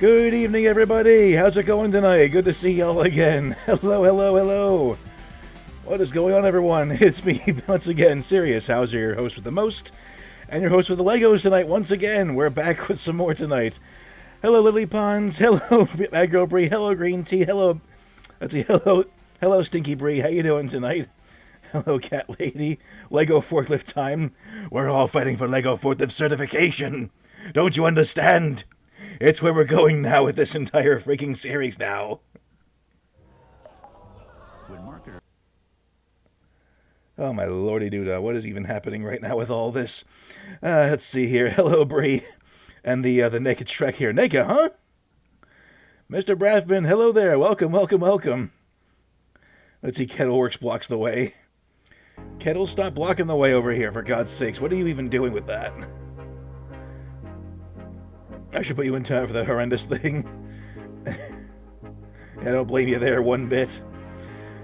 Good evening, everybody. How's it going tonight? Good to see y'all again. Hello, hello, hello. What is going on, everyone? It's me once again, Sirius. How's your host with the most? And your host with the Legos tonight. Once again, we're back with some more tonight. Hello, Lily Ponds. Hello, Bad Girl Bree. Hello, Green Tea. Hello, let's see. Hello, Stinky Bree. How you doing tonight? Hello, Cat Lady. Lego forklift time. We're all fighting for Lego forklift certification. Don't you understand? It's where we're going now with this entire freaking series now. Oh my lordy doodah, what is even happening right now with all this? Let's see here. Hello, Bree. And the Naked Shrek here. Naked, huh? Mr. Braffman, hello there. Welcome, welcome, welcome. Let's see, Kettleworks blocks the way. Kettle, stop blocking the way over here, for God's sakes. What are you even doing with that? I should put you in time for that horrendous thing. I don't blame you there one bit.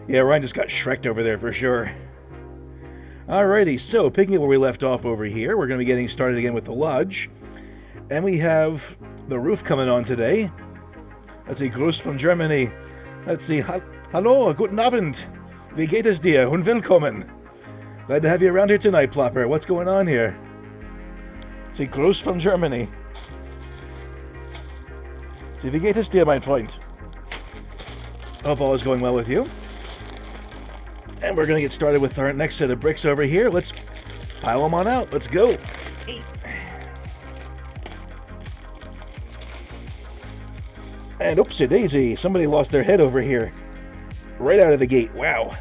Yeah, Ryan just got Shrek'd over there for sure. Alrighty, so picking up where we left off over here, we're going to be getting started again with the lodge. And we have the roof coming on today. Let's see, Gruß from Germany. Let's see, hallo, guten Abend. Wie geht es dir und willkommen? Glad to have you around here tonight, Plopper. What's going on here? Let's see, Gruß from Germany. Let's see, wie geht es dir, mein Freund? Hope all is going well with you. And we're going to get started with our next set of bricks over here. Let's pile them on out. Let's go. And oopsie daisy, somebody lost their head over here. Right out of the gate. Wow.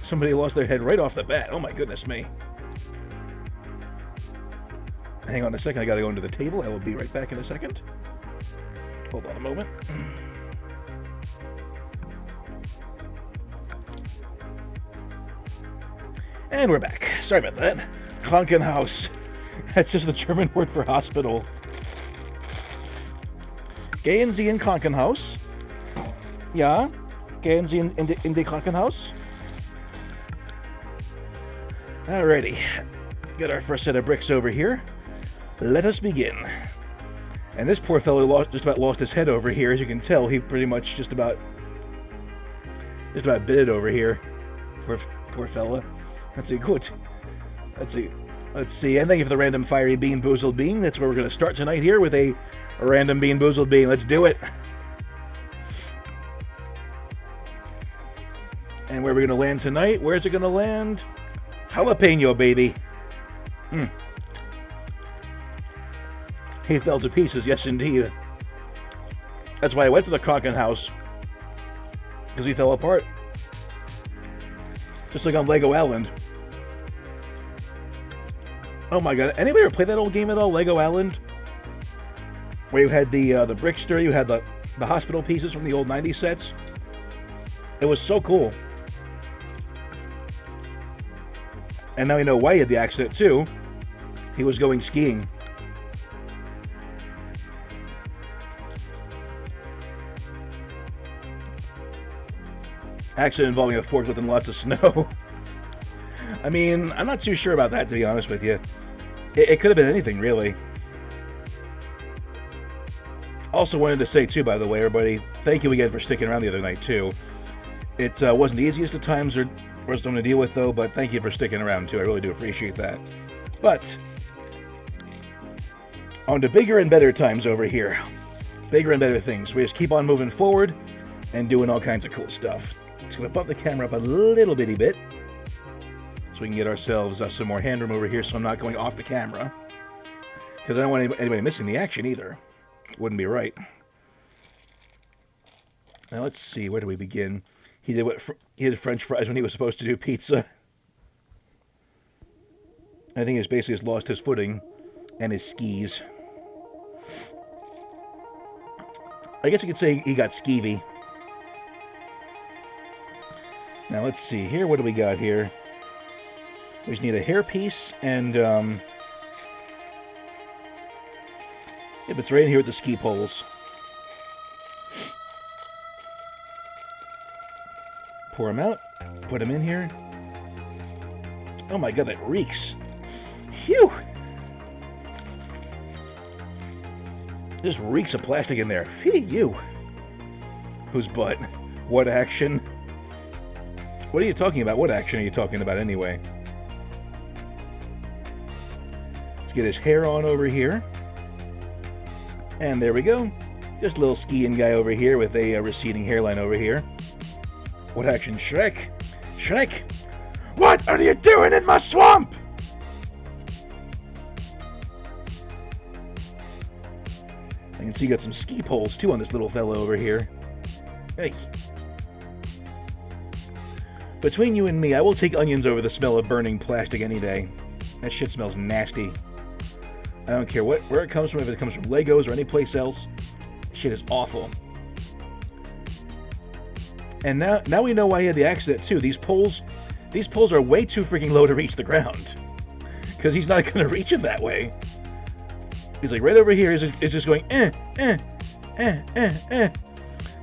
Somebody lost their head right off the bat. Oh my goodness me. Hang on a second. I got to go into the table. I will be right back in a second. Hold on a moment. And we're back. Sorry about that. Krankenhaus. That's just the German word for hospital. Gehen Sie in Krankenhaus? Ja? Gehen Sie in die Krankenhaus? Alrighty. Got our first set of bricks over here. Let us begin. And this poor fellow just about lost his head over here. As you can tell, he pretty much just about bit it over here. Poor fella. Let's see, good. Let's see. And thank you for the random fiery bean boozled bean. That's where we're going to start tonight here with a random bean boozled bean. Let's do it. And where are we going to land tonight? Where's it going to land? Jalapeno, baby. He fell to pieces, yes indeed. That's why I went to the Krankenhaus. Because he fell apart. Just like on Lego Island. Oh my god, anybody ever play that old game at all, Lego Island? Where you had the brickster, you had the hospital pieces from the old 90s sets. It was so cool. And now we know why he had the accident too. He was going skiing. Accident involving a forklift and lots of snow. I mean, I'm not too sure about that, to be honest with you. It could have been anything, really. Also wanted to say, too, by the way, everybody, thank you again for sticking around the other night, too. It wasn't the easiest of times or something to deal with, though, but thank you for sticking around, too. I really do appreciate that. But, on to bigger and better times over here. Bigger and better things. We just keep on moving forward and doing all kinds of cool stuff. Just going to bump the camera up a little bitty bit so we can get ourselves some more hand room over here so I'm not going off the camera. Because I don't want anybody missing the action either. Wouldn't be right. Now let's see, where do we begin? He did French fries when he was supposed to do pizza. I think he's basically just lost his footing and his skis. I guess you could say he got skeevy. Now let's see here. What do we got here? We just need a hairpiece and if it's right in here with the ski poles. Pour them out. Put them in here. Oh my god, that reeks. Phew. Just reeks of plastic in there. Phew, you. Whose butt? What action? What are you talking about? What action are you talking about anyway? Let's get his hair on over here. And there we go. Just a little skiing guy over here with a receding hairline over here. What action? Shrek? Shrek? What are you doing in my swamp? I can see you got some ski poles too on this little fella over here. Hey. Between you and me, I will take onions over the smell of burning plastic any day. That shit smells nasty. I don't care where it comes from, if it comes from Legos or any place else. Shit is awful. And now we know why he had the accident too. These poles are way too freaking low to reach the ground. Because he's not going to reach them that way. He's like right over here is just going But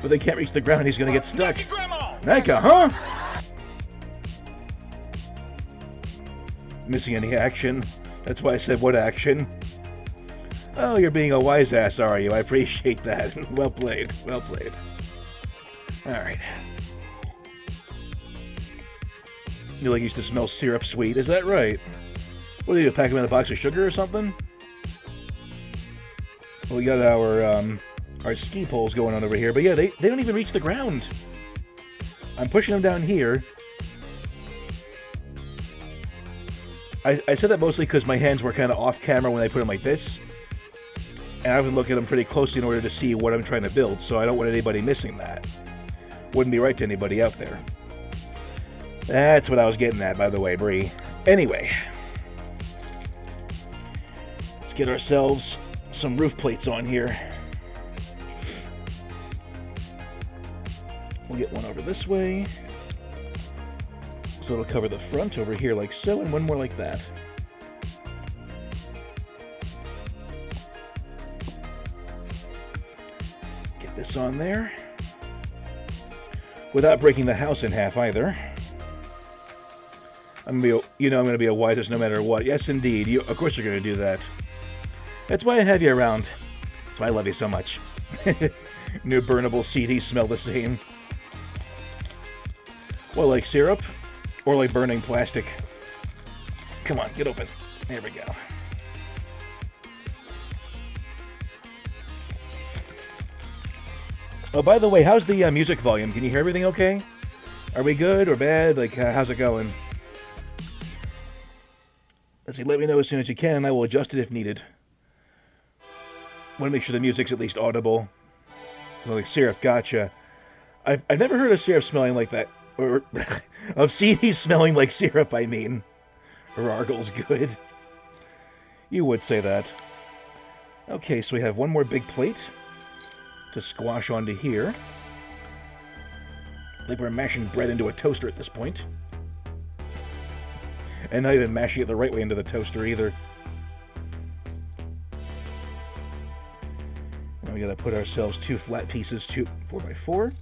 they can't reach the ground. He's going to get stuck. Nika, huh? Missing any action. That's why I said what action. Oh, you're being a wise ass, are you? I appreciate that. Well played. Well played. Alright. You like used to smell syrup sweet, is that right? What do you do, pack them in a box of sugar or something? Well, we got our ski poles going on over here, but yeah, they don't even reach the ground. I'm pushing them down here. I said that mostly because my hands were kind of off camera when I put them like this. And I've been looking at them pretty closely in order to see what I'm trying to build, so I don't want anybody missing that. Wouldn't be right to anybody out there. That's what I was getting at, by the way, Bree. Anyway. Let's get ourselves some roof plates on here. We'll get one over this way. So it'll cover the front over here like so, and one more like that. Get this on there. Without breaking the house in half either. I'm gonna be a wise no matter what. Yes, indeed. Of course you're gonna do that. That's why I have you around. That's why I love you so much. New burnable CDs smell the same. Well, like syrup? Or like burning plastic? Come on, get open. There we go. Oh, by the way, how's the music volume? Can you hear everything okay? Are we good or bad? Like, how's it going? Let's see, let me know as soon as you can, and I will adjust it if needed. Want to make sure the music's at least audible. Well, like syrup, gotcha. I've never heard of syrup smelling like that. Or of CDs smelling like syrup, I mean. Or Argle's good. You would say that. Okay, so we have one more big plate to squash onto here. Like we're mashing bread into a toaster at this point. And not even mashing it the right way into the toaster either. Now we gotta put ourselves 2 flat pieces, 4x4.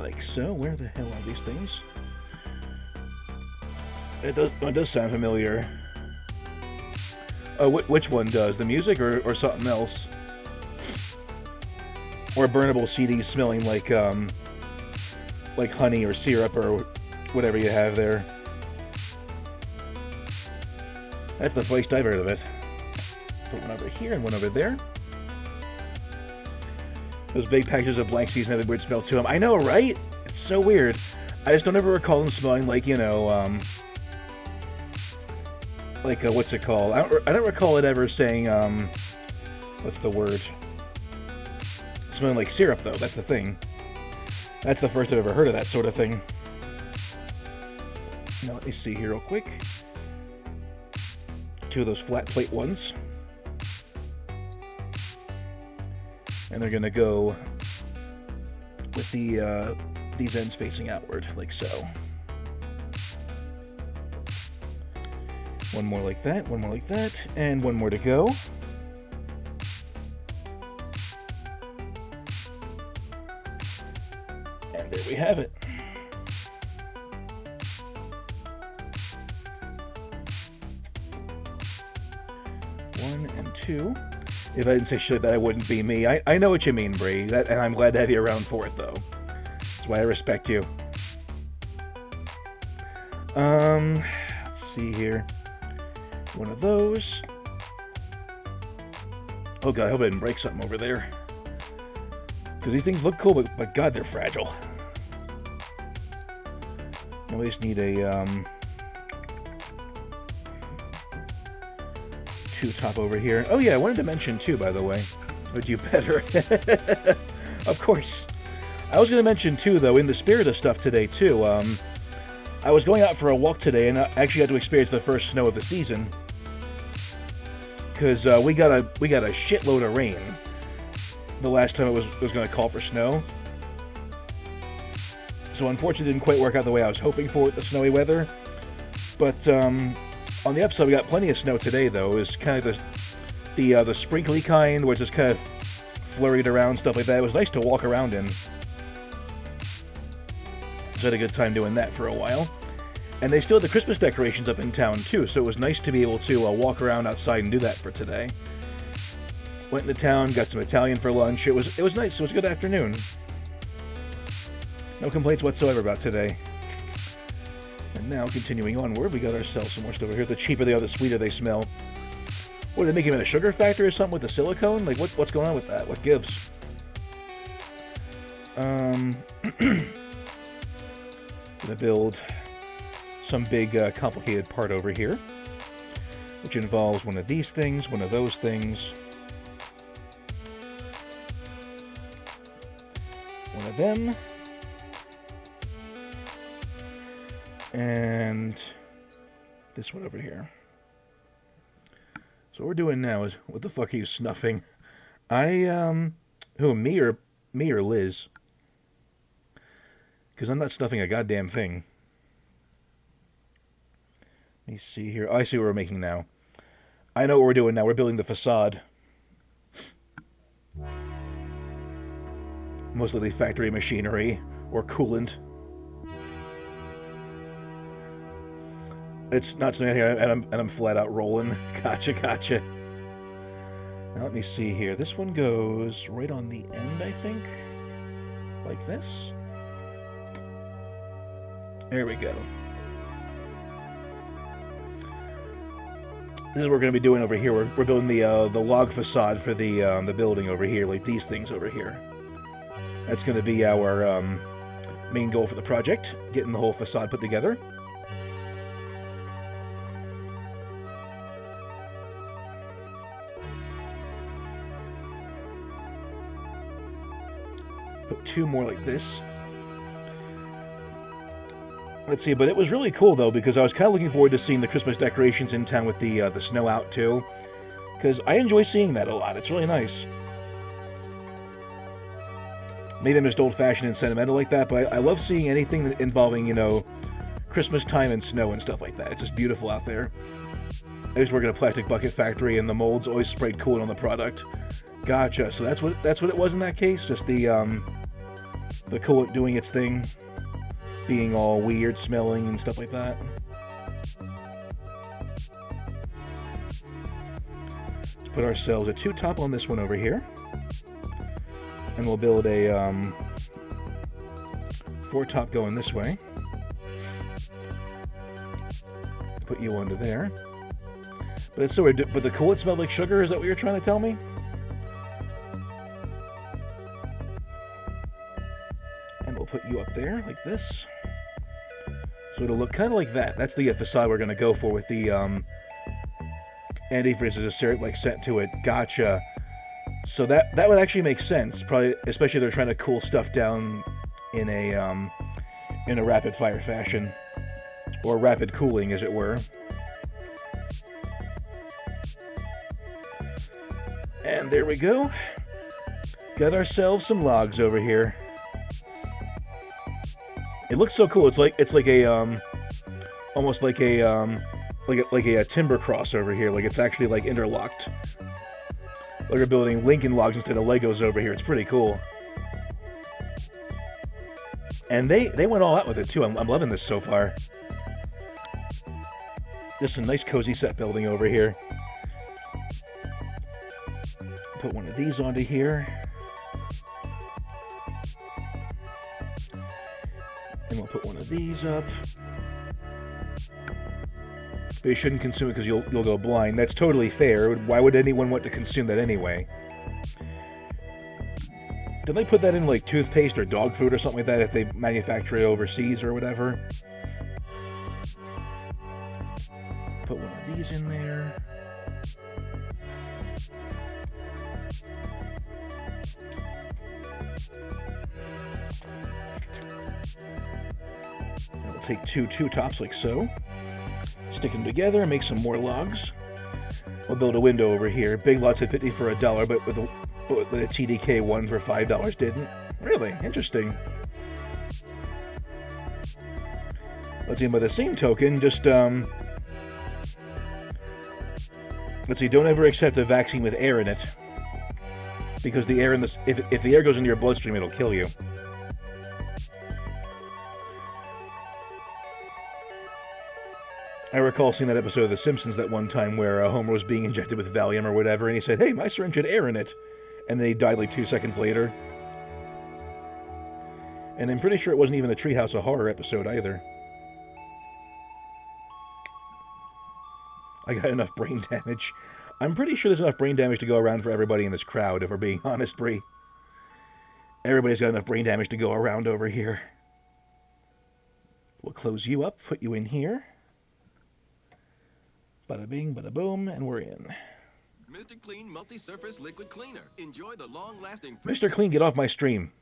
Like so. Where the hell are these things? It does sound familiar. Oh, which one does? The music or something else? Or burnable CDs smelling like honey or syrup or whatever you have there. That's the first I've heard of it. Put one over here and one over there. Those big packages of blank seeds have a weird smell to them. I know, right? It's so weird. I just don't ever recall them smelling like, what's it called? I don't recall it ever saying, what's the word? Smelling like syrup, though. That's the thing. That's the first I've ever heard of that sort of thing. Now, let me see here real quick. 2 of those flat plate ones. And they're gonna go with the these ends facing outward, like so. One more like that, one more like that, and one more to go. And there we have it. One and 2. If I didn't say shit like that, it wouldn't be me. I know what you mean, Bree, and I'm glad to have you around for it, though. That's why I respect you. Let's see here. One of those. Oh god, I hope I didn't break something over there. Because these things look cool, but god, they're fragile. Now we just need a, two top over here. Oh yeah, I wanted to mention too, by the way. Would you better? Of course. I was going to mention too, though, in the spirit of stuff today too, I was going out for a walk today, and I actually got to experience the first snow of the season. Because we got a shitload of rain the last time it was going to call for snow. So unfortunately, it didn't quite work out the way I was hoping for with the snowy weather. But on the upside, we got plenty of snow today, though. It was kind of the sprinkly kind, where it's just kind of flurried around, stuff like that. It was nice to walk around in. So I had a good time doing that for a while. And they still had the Christmas decorations up in town, too, so it was nice to be able to walk around outside and do that for today. Went into town, got some Italian for lunch. It was nice. It was a good afternoon. No complaints whatsoever about today. And now, continuing onward, we got ourselves some more stuff over here. The cheaper they are, the sweeter they smell. What, did they make them in a sugar factory or something with the silicone? Like, what's going on with that? What gives? Gonna build some big, complicated part over here, which involves one of these things, one of those things, one of them, and this one over here. So what we're doing now is, what the fuck are you snuffing? Who, me or Liz? Because I'm not snuffing a goddamn thing. Let me see here. Oh, I see what we're making now. I know what we're doing now. We're building the facade. Mostly the factory machinery or coolant. It's not snowing here, and I'm flat out rolling. Gotcha. Now let me see here. This one goes right on the end, I think. Like this. There we go. This is what we're going to be doing over here. We're building the log facade for the building over here, like these things over here. That's going to be our main goal for the project, getting the whole facade put together. Put two more like this. Let's see, but it was really cool, though, because I was kind of looking forward to seeing the Christmas decorations in town with the snow out, too. Because I enjoy seeing that a lot. It's really nice. Maybe I'm just old-fashioned and sentimental like that, but I love seeing anything involving, you know, Christmas time and snow and stuff like that. It's just beautiful out there. I used to work at a plastic bucket factory, and the molds always sprayed coolant on the product. Gotcha. So that's what it was in that case? Just the coolant doing its thing? Being all weird smelling and stuff like that. Let's put ourselves a 2-top on this one over here. And we'll build a 4-top going this way. Put you onto there. But it's so weird. But the coolant smelled like sugar? Is that what you're trying to tell me? And we'll put you up there like this. So it'll look kind of like that. That's the facade we're going to go for with the antifreeze as a like set to it. Gotcha. So that would actually make sense, probably, especially if they're trying to cool stuff down in a rapid fire fashion, or rapid cooling, as it were. And there we go. Got ourselves some logs over here. It looks so cool. It's like a almost like a timber cross over here. Like it's actually like interlocked. Like we're building Lincoln logs instead of Legos over here. It's pretty cool. And they went all out with it too. I'm loving this so far. This is a nice cozy set building over here. Put one of these onto here. And we'll put one of these up. But you shouldn't consume it because you'll go blind. That's totally fair. Why would anyone want to consume that anyway? Did they put that in like toothpaste or dog food or something like that if they manufacture it overseas or whatever? Put one of these in there. And we'll take two tops like so. Stick them together and make some more logs. We'll build a window over here. Big Lots had 50 for $1, but with the TDK one for $5 didn't. Really? Interesting. Let's see, by the same token, just, let's see, don't ever accept a vaccine with air in it. Because the air in this, if the air goes into your bloodstream, it'll kill you. I recall seeing that episode of The Simpsons that one time where Homer was being injected with Valium or whatever, and he said, "Hey, my syringe had air in it." And then he died like 2 seconds later. And I'm pretty sure it wasn't even a Treehouse of Horror episode either. I got enough brain damage. I'm pretty sure there's enough brain damage to go around for everybody in this crowd, if we're being honest, Bree. Everybody's got enough brain damage to go around over here. We'll close you up, put you in here. Bada bing, bada boom, and we're in. Mr. Clean Multi-Surface Liquid Cleaner. Enjoy the long-lasting... Mr. Clean, get off my stream.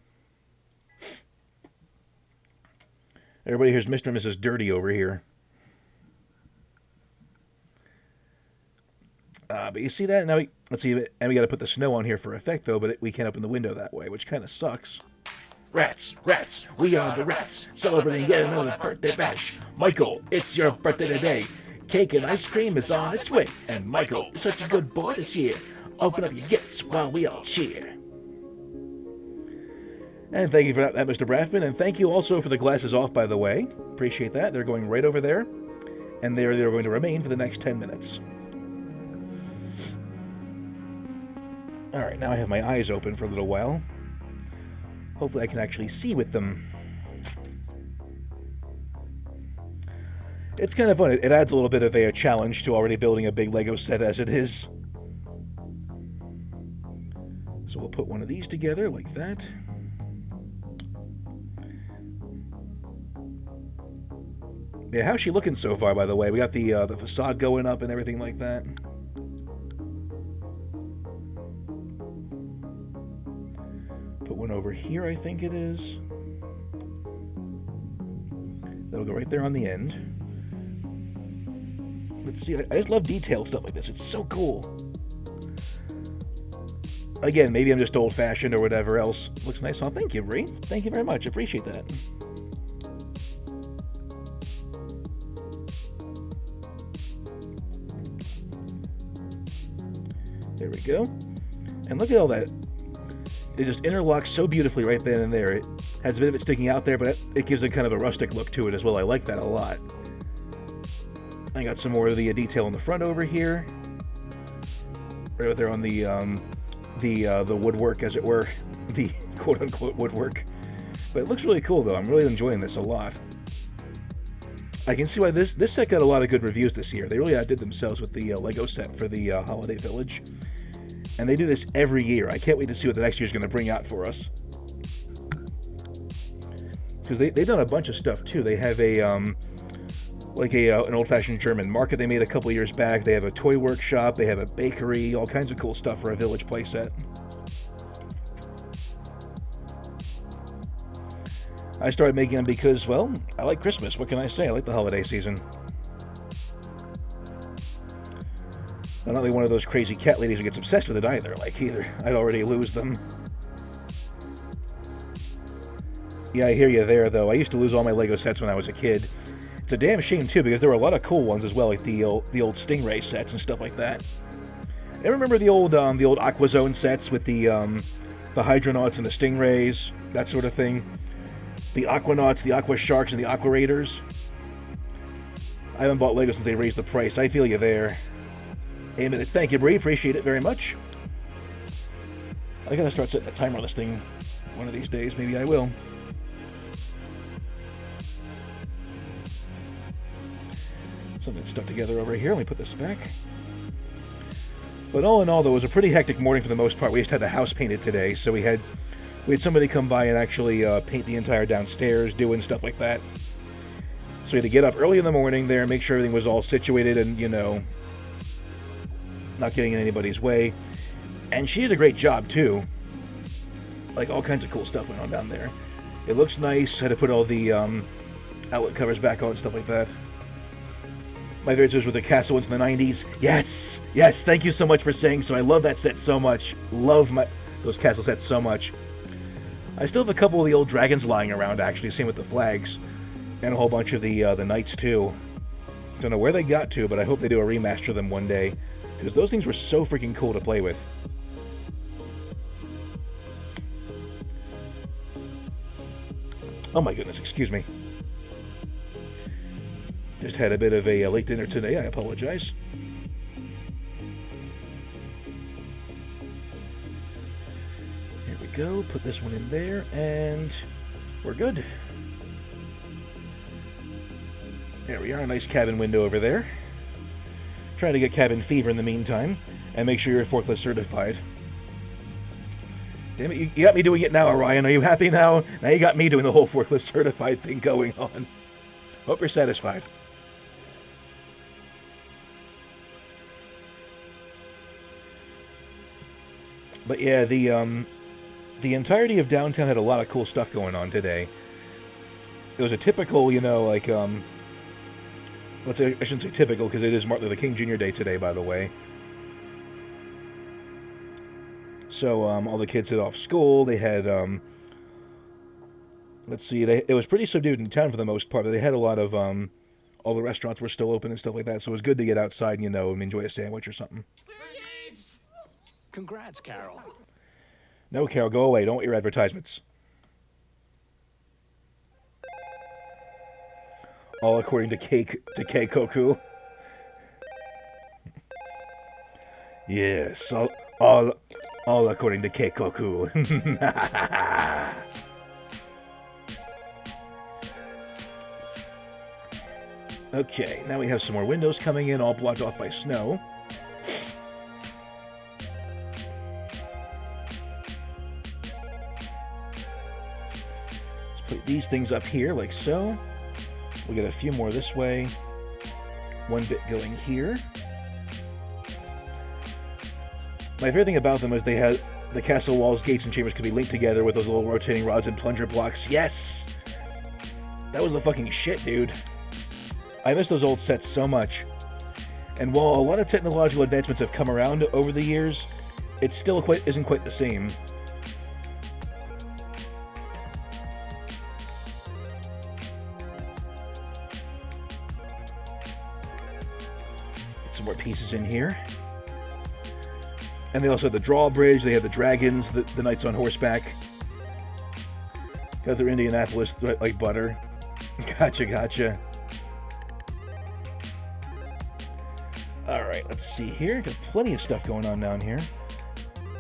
Everybody here's Mr. and Mrs. Dirty over here. But you see that? Now, let's see, and we got to put the snow on here for effect, though, but we can't open the window that way, which kind of sucks. Rats, rats, we are the rats, celebrating yet another birthday bash. Michael, it's your birthday today. Cake and ice cream is on its way, and Michael is such a good boy this year. Open up your gifts while we all cheer. And thank you for that, Mr. Braffman, and thank you also for the glasses off, by the way. Appreciate that. They're going right over there, and they're going to remain for the next 10 minutes. Alright, now I have my eyes open for a little while. Hopefully I can actually see with them. It's kind of fun. It adds a little bit of a challenge to already building a big Lego set as it is. So we'll put one of these together like that. Yeah, how's she looking so far, by the way? We got the facade going up and everything like that. Put one over here, I think it is. That'll go right there on the end. Let's see, I just love detail stuff like this. It's so cool. Again, maybe I'm just old-fashioned or whatever else. Looks nice. Oh, thank you, Bree. Thank you very much. Appreciate that. There we go. And look at all that. It just interlocks so beautifully right then and there. It has a bit of it sticking out there, but it gives a kind of a rustic look to it as well. I like that a lot. I got some more of the detail on the front over here. Right out there on the woodwork, as it were. The quote-unquote woodwork. But it looks really cool, though. I'm really enjoying this a lot. I can see why this set got a lot of good reviews this year. They really outdid themselves with the Lego set for the Holiday Village. And they do this every year. I can't wait to see what the next year's going to bring out for us. Because they've done a bunch of stuff, too. They have an old-fashioned German market they made a couple years back. They have a toy workshop. They have a bakery. All kinds of cool stuff for a village playset. I started making them because, well, I like Christmas. What can I say? I like the holiday season. I'm not like one of those crazy cat ladies who gets obsessed with it either. I'd already lose them. Yeah, I hear you there, though. I used to lose all my Lego sets when I was a kid. It's a damn shame, too, because there were a lot of cool ones as well, like the old Stingray sets and stuff like that. I remember the old Aquazone sets with the Hydronauts and the Stingrays, that sort of thing. The Aquanauts, the Aqua Sharks, and the Aqua Raiders. I haven't bought Lego since they raised the price. I feel you there. 8 minutes. Thank you, Bree. Appreciate it very much. I gotta start setting a timer on this thing one of these days. Maybe I will. Something stuck together over here. Let me put this back. But all in all, though, it was a pretty hectic morning for the most part. We just had the house painted today, so we had somebody come by and actually paint the entire downstairs, doing stuff like that. So we had to get up early in the morning there, make sure everything was all situated and, you know, not getting in anybody's way. And she did a great job, too. Like, all kinds of cool stuff went on down there. It looks nice. Had to put all the outlet covers back on and stuff like that. My favorites was with the castle ones in the 90s. Yes! Yes, thank you so much for saying so. I love that set so much. Love those castle sets so much. I still have a couple of the old dragons lying around, actually. Same with the flags. And a whole bunch of the knights, too. Don't know where they got to, but I hope they do a remaster of them one day. Because those things were so freaking cool to play with. Oh my goodness, excuse me. Just had a bit of a late dinner today, I apologize. Here we go, put this one in there, and we're good. There we are, a nice cabin window over there. Trying to get cabin fever in the meantime, and make sure you're forklift certified. Damn it, you got me doing it now, Orion. Are you happy now? Now you got me doing the whole forklift certified thing going on. Hope you're satisfied. But yeah, the entirety of downtown had a lot of cool stuff going on today. It was a typical, you know, like, let's say, I shouldn't say typical, because it is Martin Luther King Jr. Day today, by the way. So, all the kids had off school. They had, let's see, it was pretty subdued in town for the most part, but they had a lot of, all the restaurants were still open and stuff like that, so it was good to get outside and, you know, and enjoy a sandwich or something. Congrats, Carol. No, Carol, go away. Don't want your advertisements. All according to Keikoku. Yes, all according to Keikoku. Okay, now we have some more windows coming in, all blocked off by snow. Let's put these things up here, like so. We'll get a few more this way. One bit going here. My favorite thing about them is they had the castle walls, gates, and chambers could be linked together with those little rotating rods and plunger blocks. Yes! That was the fucking shit, dude. I miss those old sets so much. And while a lot of technological advancements have come around over the years, it still isn't quite the same. Some more pieces in here. And they also had the drawbridge, they had the dragons, the knights on horseback. Got their Indianapolis like butter. Gotcha. Alright, let's see here. Got plenty of stuff going on down here.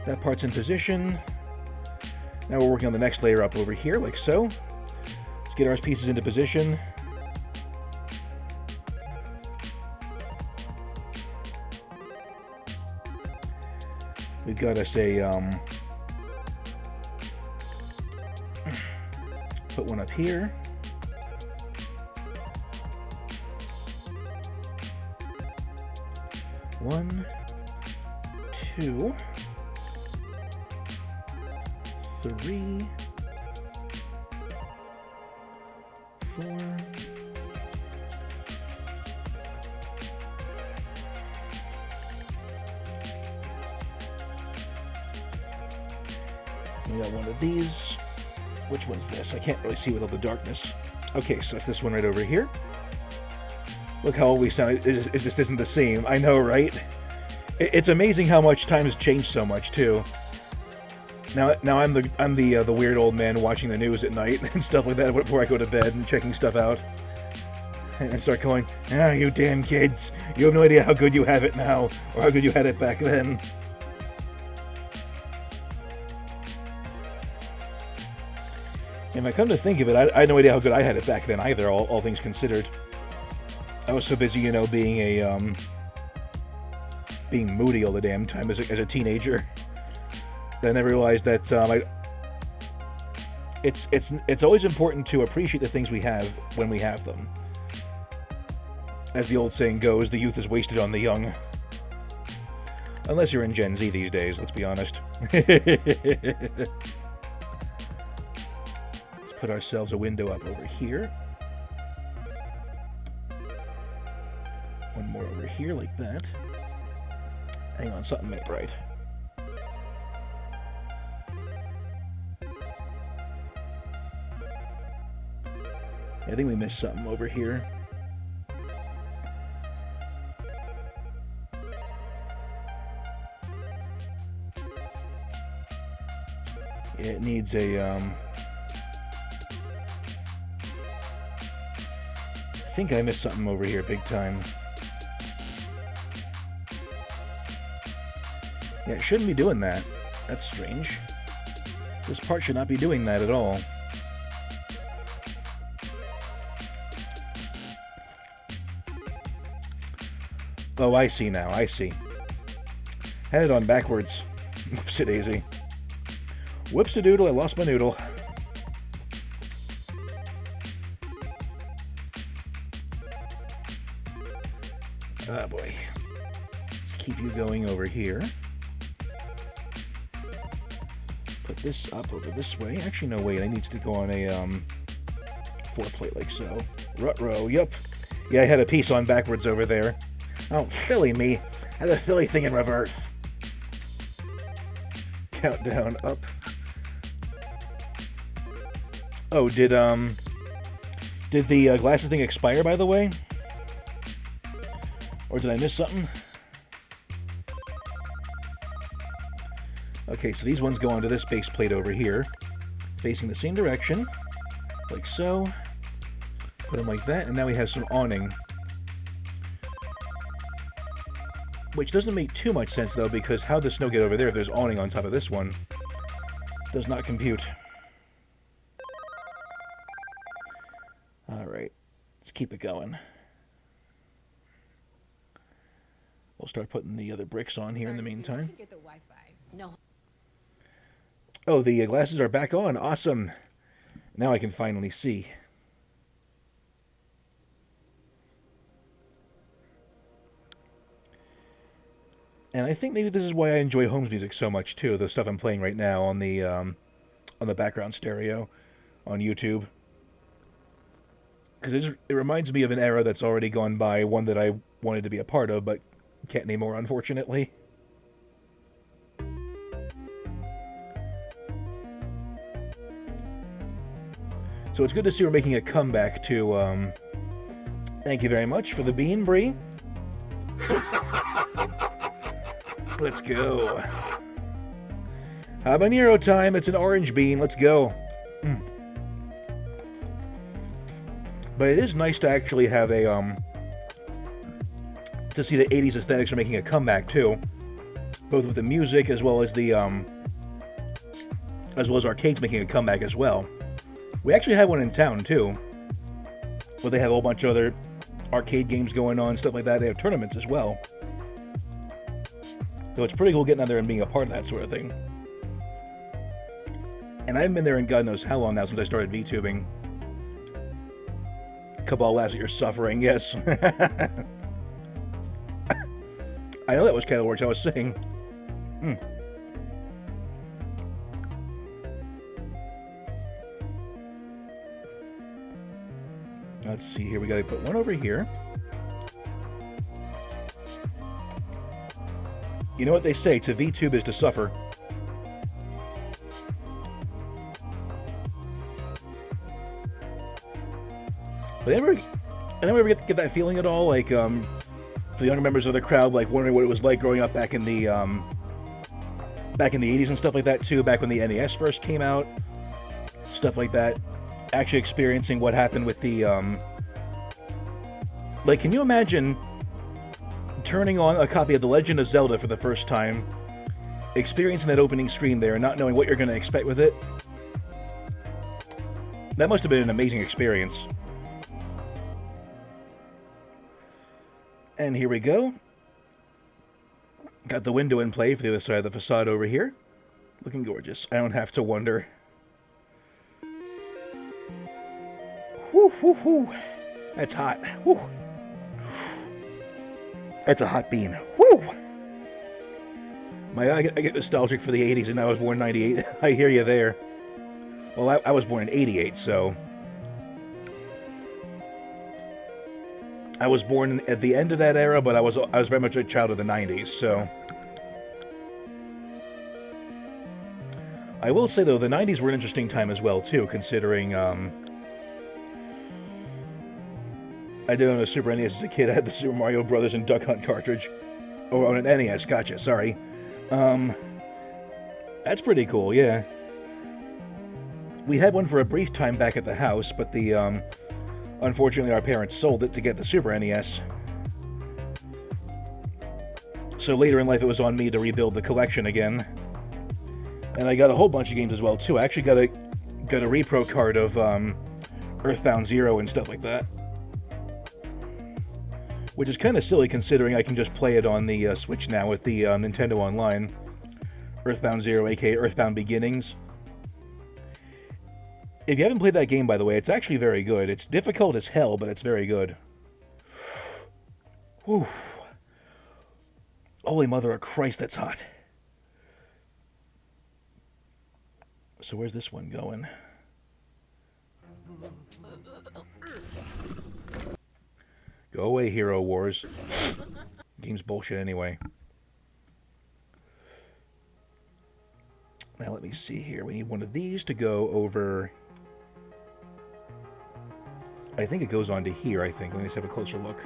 That part's in position. Now we're working on the next layer up over here, like so. Let's get our pieces into position. We've got us a, put one up here. One, two, three, four, we got one of these. Which one's this? I can't really see with all the darkness. Okay, so it's this one right over here. Look how old we sound. It just isn't the same. I know, right? It's amazing how much time has changed so much too. Now I'm the weird old man watching the news at night and stuff like that before I go to bed and checking stuff out. And start going, ah, you damn kids. You have no idea how good you have it now, or how good you had it back then. If I come to think of it, I had no idea how good I had it back then either, all things considered. I was so busy, you know, being moody all the damn time as a teenager. That I never realized that it's always important to appreciate the things we have when we have them. As the old saying goes, the youth is wasted on the young. Unless you're in Gen Z these days, let's be honest. Let's put ourselves a window up over here. One more over here like that. Hang on, something ain't right. I think we missed something over here. It needs a, I think I missed something over here big time. Yeah, it shouldn't be doing that. That's strange. This part should not be doing that at all. Oh, I see now, I see. Had it on backwards. Whoopsie-daisy. Whoops-a-doodle, I lost my noodle. Ah, boy. Let's keep you going over here. Put this up over this way. Actually, no, wait, I need to go on a, 4-plate like so. Ruh-roh, yup. Yeah, I had a piece on backwards over there. Oh, silly me. I had a silly thing in reverse. Countdown up. Oh, did the glasses thing expire, by the way? Or did I miss something? Okay, so these ones go onto this base plate over here, facing the same direction, like so. Put them like that, and now we have some awning. Which doesn't make too much sense, though, because how'd the snow get over there if there's awning on top of this one? Does not compute. Alright, let's keep it going. We'll start putting the other bricks on here in the meantime. Get the Wi-Fi. No. Oh, the glasses are back on. Awesome. Now I can finally see. And I think maybe this is why I enjoy Holmes music so much too. The stuff I'm playing right now on the background stereo on YouTube, because it reminds me of an era that's already gone by, one that I wanted to be a part of, but can't anymore, unfortunately. So it's good to see we're making a comeback to. Thank you very much for the bean, Bree. Let's go. Habanero time. It's an orange bean. Let's go. But it is nice to actually have a, to see the 80s aesthetics are making a comeback, too. Both with the music as well as the, as well as arcades making a comeback as well. We actually have one in town, too. Where they have a whole bunch of other arcade games going on, stuff like that. They have tournaments as well. So it's pretty cool getting out there and being a part of that sort of thing. And I haven't been there in God knows how long now since I started VTubing. Cabal laughs at your suffering, yes. I know that was kind of the words I was saying. Let's see here. We got to put one over here. You know what they say, to VTube is to suffer. But I never get that feeling at all, like, for the younger members of the crowd, like, wondering what it was like growing up back in the 80s and stuff like that, too, back when the NES first came out, stuff like that. Actually experiencing what happened with the, like, can you imagine turning on a copy of The Legend of Zelda for the first time, experiencing that opening screen there, and not knowing what you're going to expect with it? That must have been an amazing experience. And here we go. Got the window in play for the other side of the facade over here. Looking gorgeous. I don't have to wonder. Whew, whew, whew. That's hot. Whew. That's a hot bean. Woo! I get nostalgic for the 80s, and I was born in 98. I hear you there. Well, I was born in 88, so... I was born at the end of that era, but I was very much a child of the 90s, so... I will say, though, the 90s were an interesting time as well, too, considering, I did on a Super NES as a kid. I had the Super Mario Brothers and Duck Hunt cartridge. Oh, on an NES, gotcha, sorry. That's pretty cool, yeah. We had one for a brief time back at the house, but unfortunately our parents sold it to get the Super NES. So later in life it was on me to rebuild the collection again. And I got a whole bunch of games as well, too. I actually got a repro card of Earthbound Zero and stuff like that. Which is kind of silly considering I can just play it on the Switch now with the Nintendo Online. Earthbound Zero, aka Earthbound Beginnings. If you haven't played that game, by the way, it's actually very good. It's difficult as hell, but it's very good. Whew. Holy mother of Christ, that's hot. So where's this one going? Go away, Hero Wars. Game's bullshit anyway. Now let me see here. We need one of these to go over... I think it goes on to here, I think. Let me just have a closer look.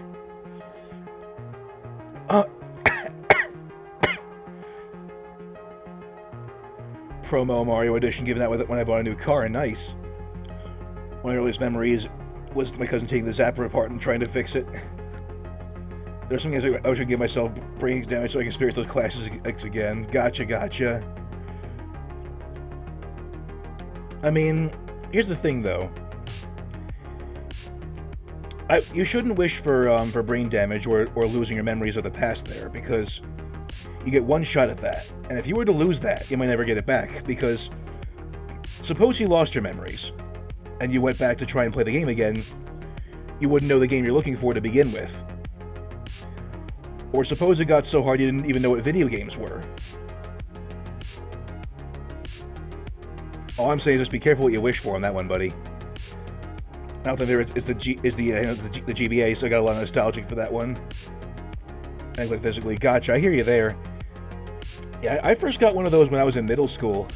Promo Mario Edition, given that when I bought a new car. Nice. One of my earliest memories was my cousin taking the zapper apart and trying to fix it. There's some games I should give myself brain damage so I can experience those classes again. Gotcha. I mean, here's the thing, though. You shouldn't wish for brain damage or losing your memories of the past there, because you get one shot at that. And if you were to lose that, you might never get it back, because suppose you lost your memories, and you went back to try and play the game again, you wouldn't know the game you're looking for to begin with. Or suppose it got so hard you didn't even know what video games were. All I'm saying is just be careful what you wish for on that one, buddy. I don't think there is the GBA, so I got a lot of nostalgia for that one. And like physically, gotcha. I hear you there. Yeah, I first got one of those when I was in middle school.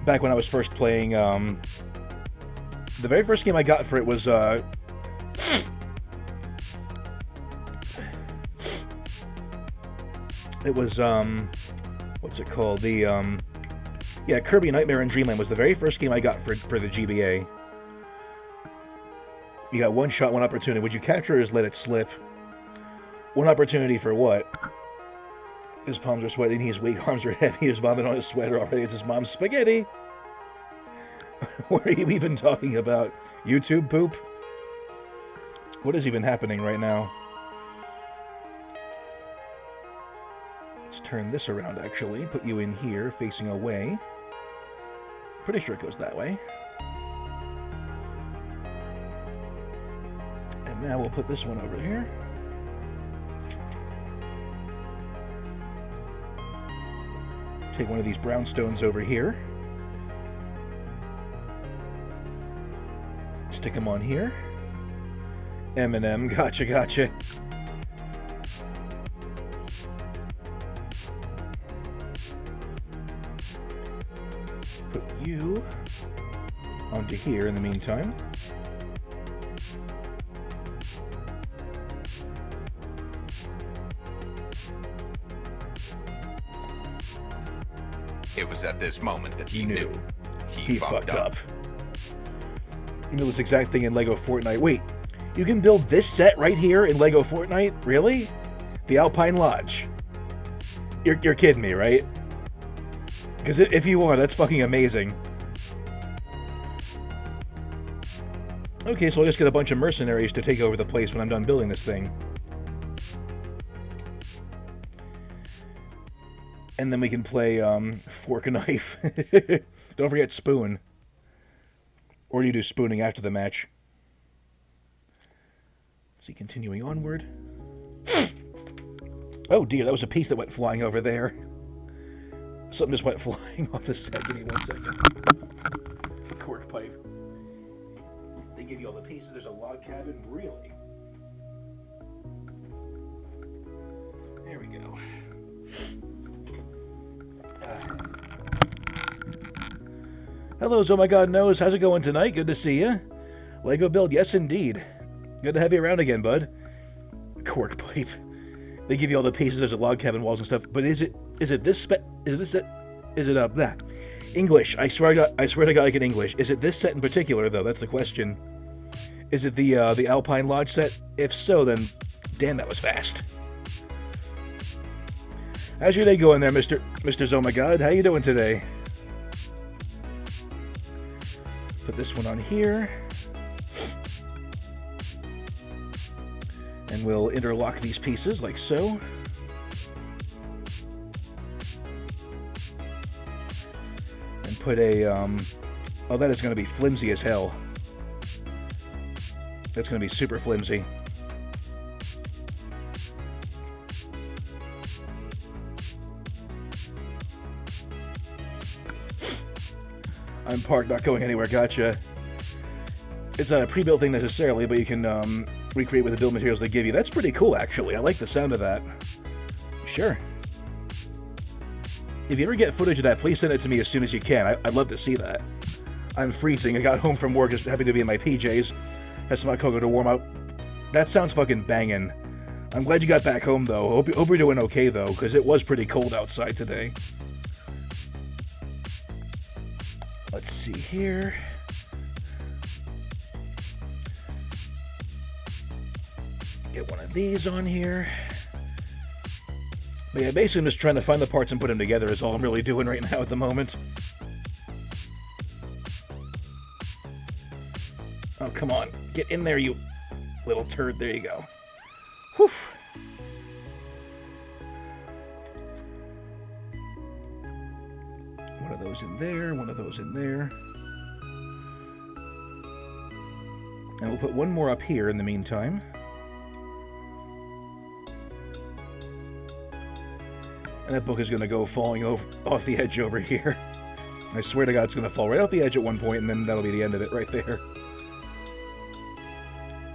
Back when I was first playing. The very first game I got for it was what's it called? Yeah, Kirby Nightmare in Dreamland was the very first game I got for the GBA. You got one shot, one opportunity. Would you capture or just let it slip? One opportunity for what? His palms are sweating, his weak arms are heavy, his vomit on his sweater already. It's his mom's spaghetti. What are you even talking about? YouTube poop? What is even happening right now? Let's turn this around, actually. Put you in here, facing away. Pretty sure it goes that way. And now we'll put this one over here. Take one of these brownstones over here. Stick them on here. M&M, gotcha. Put you onto here in the meantime. It was at this moment that he knew. He fucked up. You know this exact thing in LEGO Fortnite. Wait, you can build this set right here in LEGO Fortnite? Really? The Alpine Lodge. You're kidding me, right? Because if you are, that's fucking amazing. Okay, so I'll just get a bunch of mercenaries to take over the place when I'm done building this thing. And then we can play fork and knife. Don't forget spoon. Or do you do spooning after the match? Let's see, continuing onward. Oh dear, that was a piece that went flying over there. Something just went flying off the set. Give me 1 second. Cork pipe. They give you all the pieces. There's a log cabin. Really? There we go. Hello, Oh My God Knows. How's it going tonight? Good to see you. Lego build, yes indeed. Good to have you around again, bud. Cork pipe. They give you all the pieces. There's a log cabin walls and stuff. But is it that English? I swear to God, I get English. Is it this set in particular though? That's the question. Is it the Alpine Lodge set? If so, then damn, that was fast. How's your day going there, Mr. Oh My God? How you doing today? Put this one on here. And we'll interlock these pieces like so. And put a, oh, that is going to be flimsy as hell. That's going to be super flimsy. I'm parked, not going anywhere, gotcha. It's not a pre-built thing necessarily, but you can recreate with the build materials they give you. That's pretty cool, actually. I like the sound of that. Sure. If you ever get footage of that, please send it to me as soon as you can. I'd love to see that. I'm freezing. I got home from work, just happy to be in my PJs. Had some hot cocoa to warm up. That sounds fucking banging. I'm glad you got back home, though. Hope you're doing okay, though, because it was pretty cold outside today. Let's see here. Get one of these on here. But yeah, basically I'm just trying to find the parts and put them together is all I'm really doing right now at the moment. Oh, come on. Get in there, you little turd. There you go. Whew. One of those in there, one of those in there. And we'll put one more up here in the meantime. And that book is going to go falling off the edge over here. I swear to God, it's going to fall right off the edge at one point, and then that'll be the end of it right there.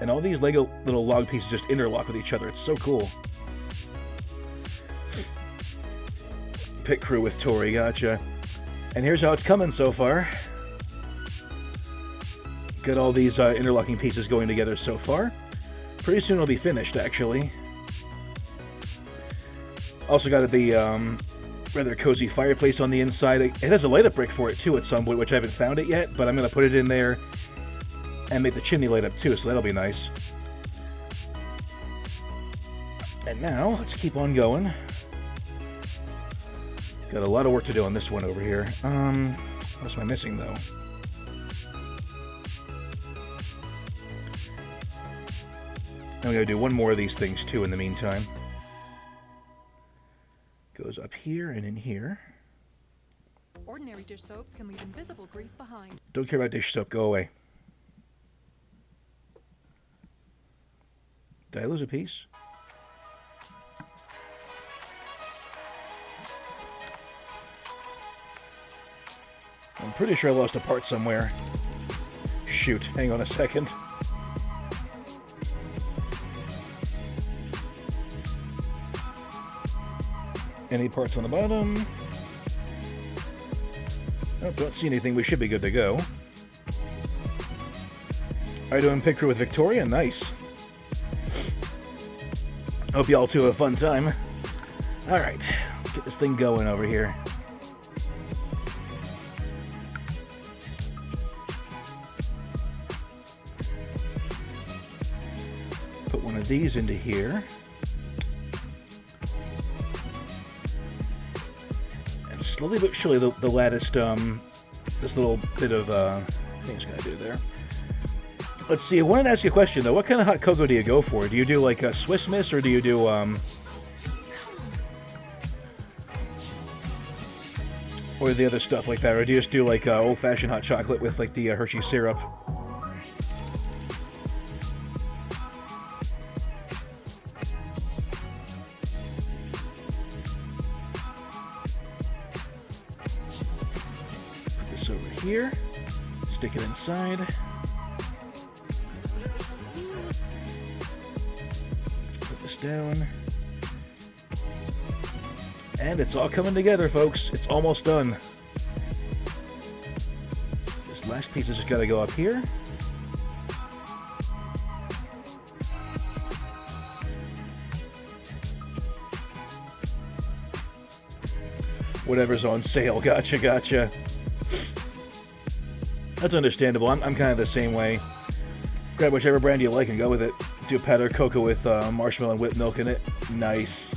And all these Lego little log pieces just interlock with each other. It's so cool. Pit crew with Tori, gotcha. And here's how it's coming so far. Got all these interlocking pieces going together so far. Pretty soon it'll be finished, actually. Also got the rather cozy fireplace on the inside. It has a light-up brick for it, too, at some point, which I haven't found it yet, but I'm going to put it in there and make the chimney light up, too, so that'll be nice. And now, let's keep on going. Got a lot of work to do on this one over here. What else am I missing, though? I'm going to do one more of these things, too, in the meantime. Goes up here and in here. Ordinary dish soaps can leave invisible grease behind. Don't care about dish soap. Go away. Did I lose a piece? I'm pretty sure I lost a part somewhere. Shoot, hang on a second. Any parts on the bottom? Oh, don't see anything. We should be good to go. Are you doing pit crew with Victoria? Nice. Hope y'all two have a fun time. Alright, let's get this thing going over here. Put one of these into here. And slowly but surely the lattice, this little bit of, I think it's going to do there. Let's see, I wanted to ask you a question, though. What kind of hot cocoa do you go for? Do you do, like, a Swiss Miss, or do you do, or the other stuff like that? Or do you just do, like, old-fashioned hot chocolate with, like, the Hershey syrup? Put this over here. Stick it inside. Down, and it's all coming together, folks. It's almost done. This last piece has just got to go up here. Whatever's on sale. Gotcha. That's understandable. I'm kind of the same way. Grab whichever brand you like and go with it. Do a powdered cocoa with marshmallow and whipped milk in it. Nice.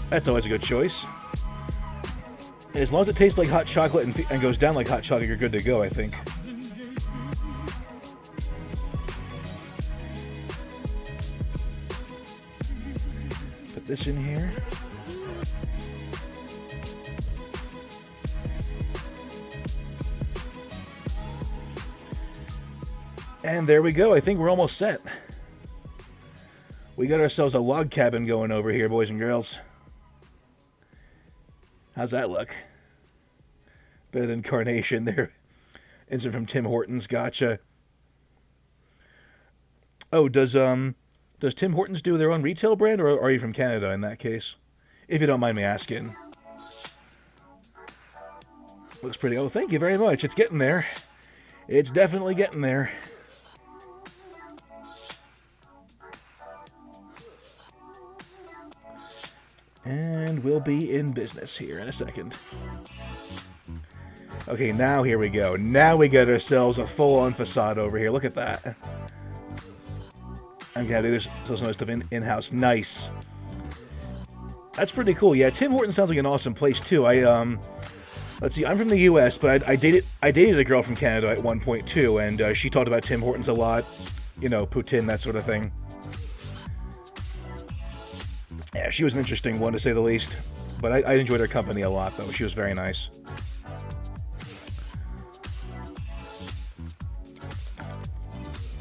That's always a good choice. And as long as it tastes like hot chocolate and goes down like hot chocolate, you're good to go, I think. Put this in here. And there we go. I think we're almost set. We got ourselves a log cabin going over here, boys and girls. How's that look? Better than Carnation there. Insert from Tim Hortons. Gotcha. Oh, does Tim Hortons do their own retail brand, or are you from Canada in that case? If you don't mind me asking. Looks pretty. Oh, thank you very much. It's getting there. It's definitely getting there. And we'll be in business here in a second. Okay, now here we go. Now we got ourselves a full-on facade over here. Look at that. I'm gonna do this some of stuff in-house. Nice. That's pretty cool. Yeah, Tim Hortons sounds like an awesome place too. Let's see. I'm from the U.S., but I dated a girl from Canada at one point too, and she talked about Tim Hortons a lot. You know, poutine, that sort of thing. Yeah, she was an interesting one, to say the least. But I enjoyed her company a lot, though. She was very nice.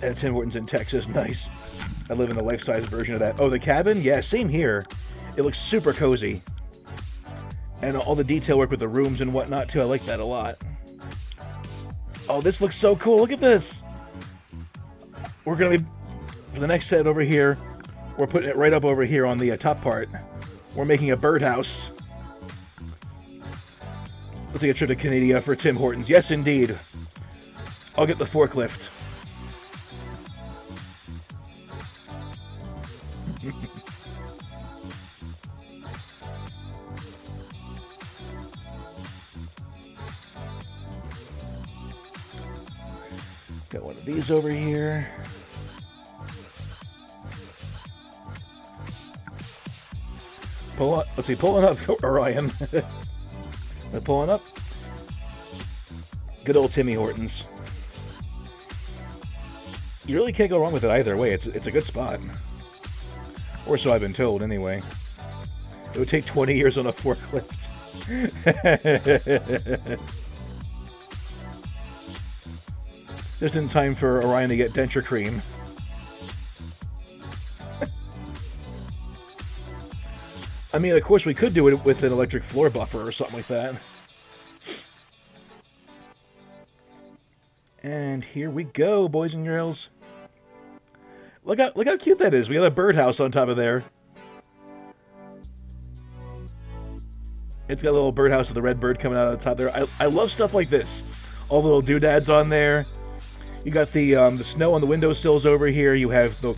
And Tim Hortons in Texas. Nice. I live in the life-size version of that. Oh, the cabin? Yeah, same here. It looks super cozy. And all the detail work with the rooms and whatnot, too. I like that a lot. Oh, this looks so cool. Look at this. We're going to be... For the next set over here... We're putting it right up over here on the top part. We're making a birdhouse. Let's take a trip to Canada for Tim Hortons. Yes, indeed. I'll get the forklift. Got one of these over here. Let's see, pulling up, Orion. They're pulling up. Good old Timmy Hortons. You really can't go wrong with it either way. It's a good spot. Or so I've been told, anyway. It would take 20 years on a forklift. Just in time for Orion to get denture cream. I mean, of course, we could do it with an electric floor buffer or something like that. And here we go, boys and girls. Look how cute that is. We got a birdhouse on top of there. It's got a little birdhouse with a red bird coming out of the top there. I love stuff like this. All the little doodads on there. You got the snow on the windowsills over here. You have the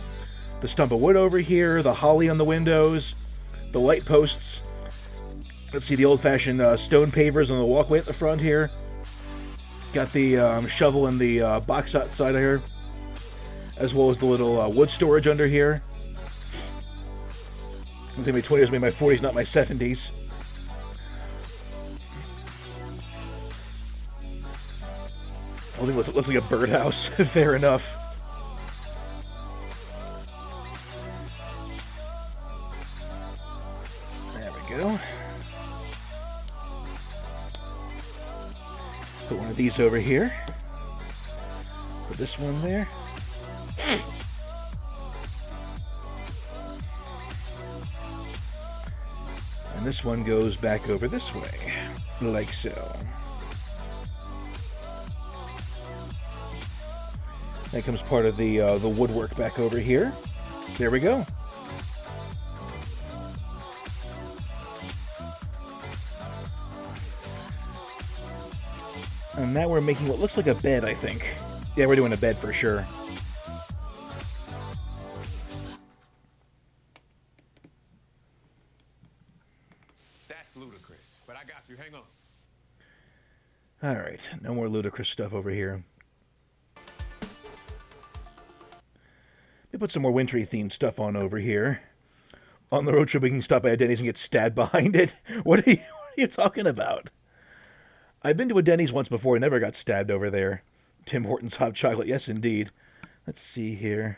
stump of wood over here. The holly on the windows. The light posts. Let's see, the old-fashioned stone pavers on the walkway at the front here. Got the shovel in the box outside of here, as well as the little wood storage under here. I think my 20s made my 40s, not my 70s. I think it looks like a birdhouse. Fair enough. There we go. Put one of these over here. Put this one there. And this one goes back over this way, like so. That comes part of the woodwork back over here. There we go. And now we're making what looks like a bed, I think. Yeah, we're doing a bed for sure. That's ludicrous, but I got you. Hang on. Alright, no more ludicrous stuff over here. Let me put some more wintry themed stuff on over here. On the road trip, we can stop by a Denny's and get stabbed behind it. What are you talking about? I've been to a Denny's once before and never got stabbed over there. Tim Hortons hot chocolate, yes indeed. Let's see here.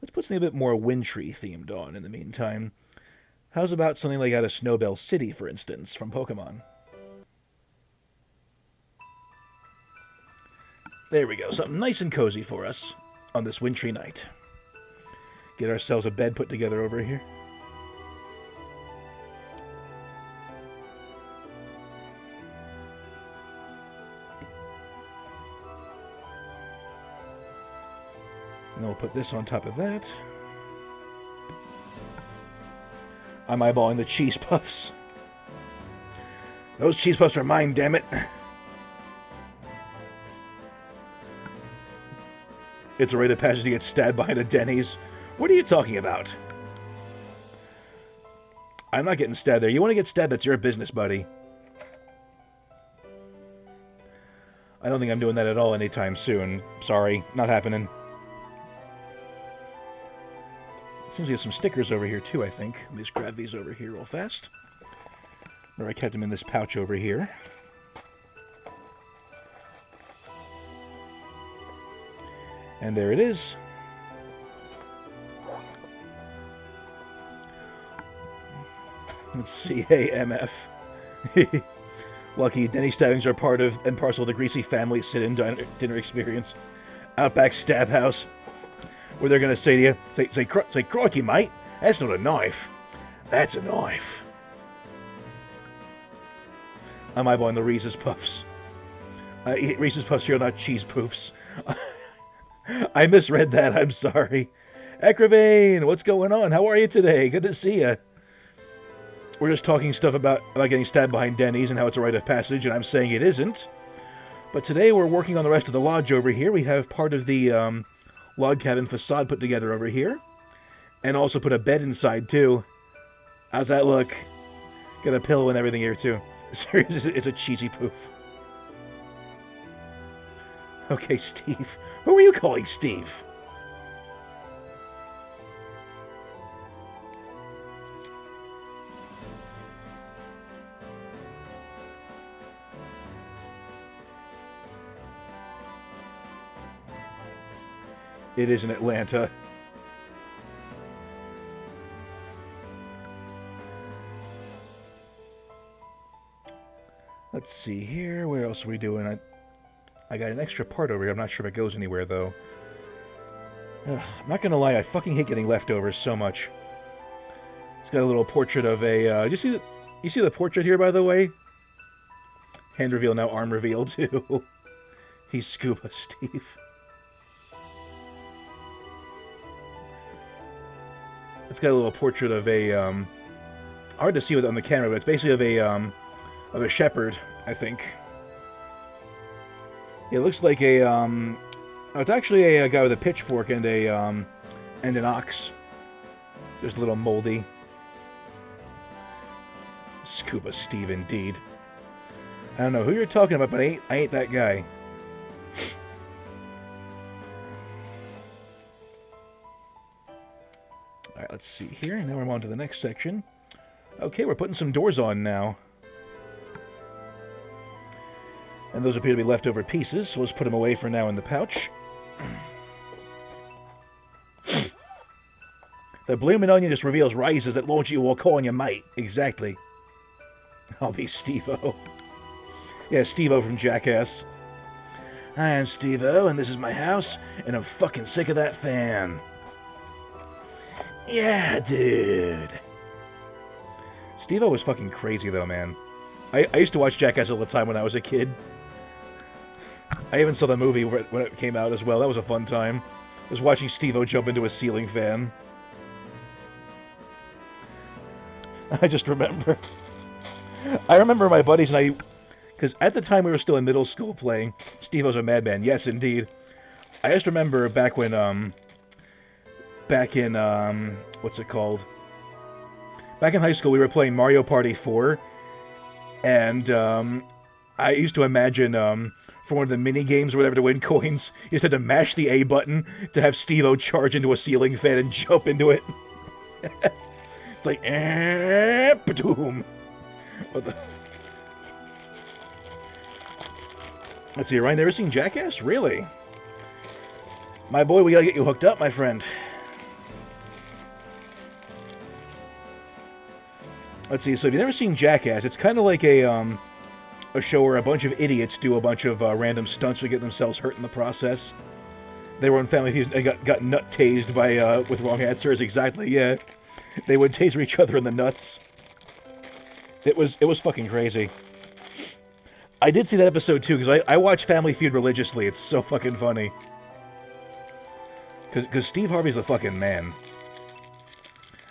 Let's put something a bit more wintry themed on in the meantime. How's about something like out of Snowbell City, for instance, from Pokemon? There we go, something nice and cozy for us on this wintry night. Get ourselves a bed put together over here. And then we'll put this on top of that. I'm eyeballing the cheese puffs. Those cheese puffs are mine, damn it. It's a rite of passage to get stabbed behind a Denny's. What are you talking about? I'm not getting stabbed there. You want to get stabbed, that's your business, buddy. I don't think I'm doing that at all anytime soon. Sorry, not happening. Seems we have some stickers over here too, I think. Let me just grab these over here real fast. Or I kept them in this pouch over here. And there it is. Let's see. Hey, MF. Lucky Denny stabbings are part of and parcel of the greasy family sit-in dinner experience. Outback Stab House. Where they're going to say to you, say, crikey, mate, that's not a knife. That's a knife. I'm eyeballing the Reese's Puffs. Reese's Puffs here, not cheese poofs. I misread that, I'm sorry. Acravane, what's going on? How are you today? Good to see you. We're just talking stuff about getting stabbed behind Denny's and how it's a rite of passage, and I'm saying it isn't. But today we're working on the rest of the lodge over here. We have part of the log cabin facade put together over here. And also put a bed inside, too. How's that look? Got a pillow and everything here, too. Seriously, it's a cheesy poof. Okay, Steve. Who are you calling Steve? It is in Atlanta. Let's see here. Where else are we doing? I got an extra part over here. I'm not sure if it goes anywhere, though. Ugh, I'm not going to lie. I fucking hate getting leftovers so much. It's got a little portrait of a... you see the portrait here, by the way? Hand reveal, now arm reveal, too. He's Scuba Steve. It's got a little portrait of a, hard to see with it on the camera, but it's basically of a shepherd, I think. It looks like a, it's actually a guy with a pitchfork and and an ox. Just a little moldy. Scuba Steve, indeed. I don't know who you're talking about, but I ain't that guy. Alright, let's see here. Now we're on to the next section. Okay, we're putting some doors on now. And those appear to be leftover pieces, so let's put them away for now in the pouch. The bloomin' onion just reveals rises that launch you while calling you mate. Exactly. I'll be Steve-O. Yeah, Steve-O from Jackass. I am Steve-O, and this is my house, and I'm fucking sick of that fan. Yeah, dude. Steve-O was fucking crazy, though, man. I used to watch Jackass all the time when I was a kid. I even saw the movie when it came out as well. That was a fun time. I was watching Steve-O jump into a ceiling fan. I just remember. I remember my buddies and I... Because at the time we were still in middle school playing Steve-O's a Madman. Yes, indeed. I just remember back when, what's it called? Back in high school, we were playing Mario Party 4. And, I used to imagine, for one of the mini games or whatever to win coins, you just had to mash the A button to have Steve-O charge into a ceiling fan and jump into it. It's like, ba-doom. What the... Let's see, Ryan, never seen Jackass? Really? My boy, we gotta get you hooked up, my friend. Let's see, so if you've never seen Jackass, it's kind of like a show where a bunch of idiots do a bunch of random stunts to get themselves hurt in the process. They were on Family Feud and got nut-tased by, with wrong answers, exactly, yeah. They would taser each other in the nuts. It was fucking crazy. I did see that episode too, because I watch Family Feud religiously. It's so fucking funny. Because Steve Harvey's the fucking man.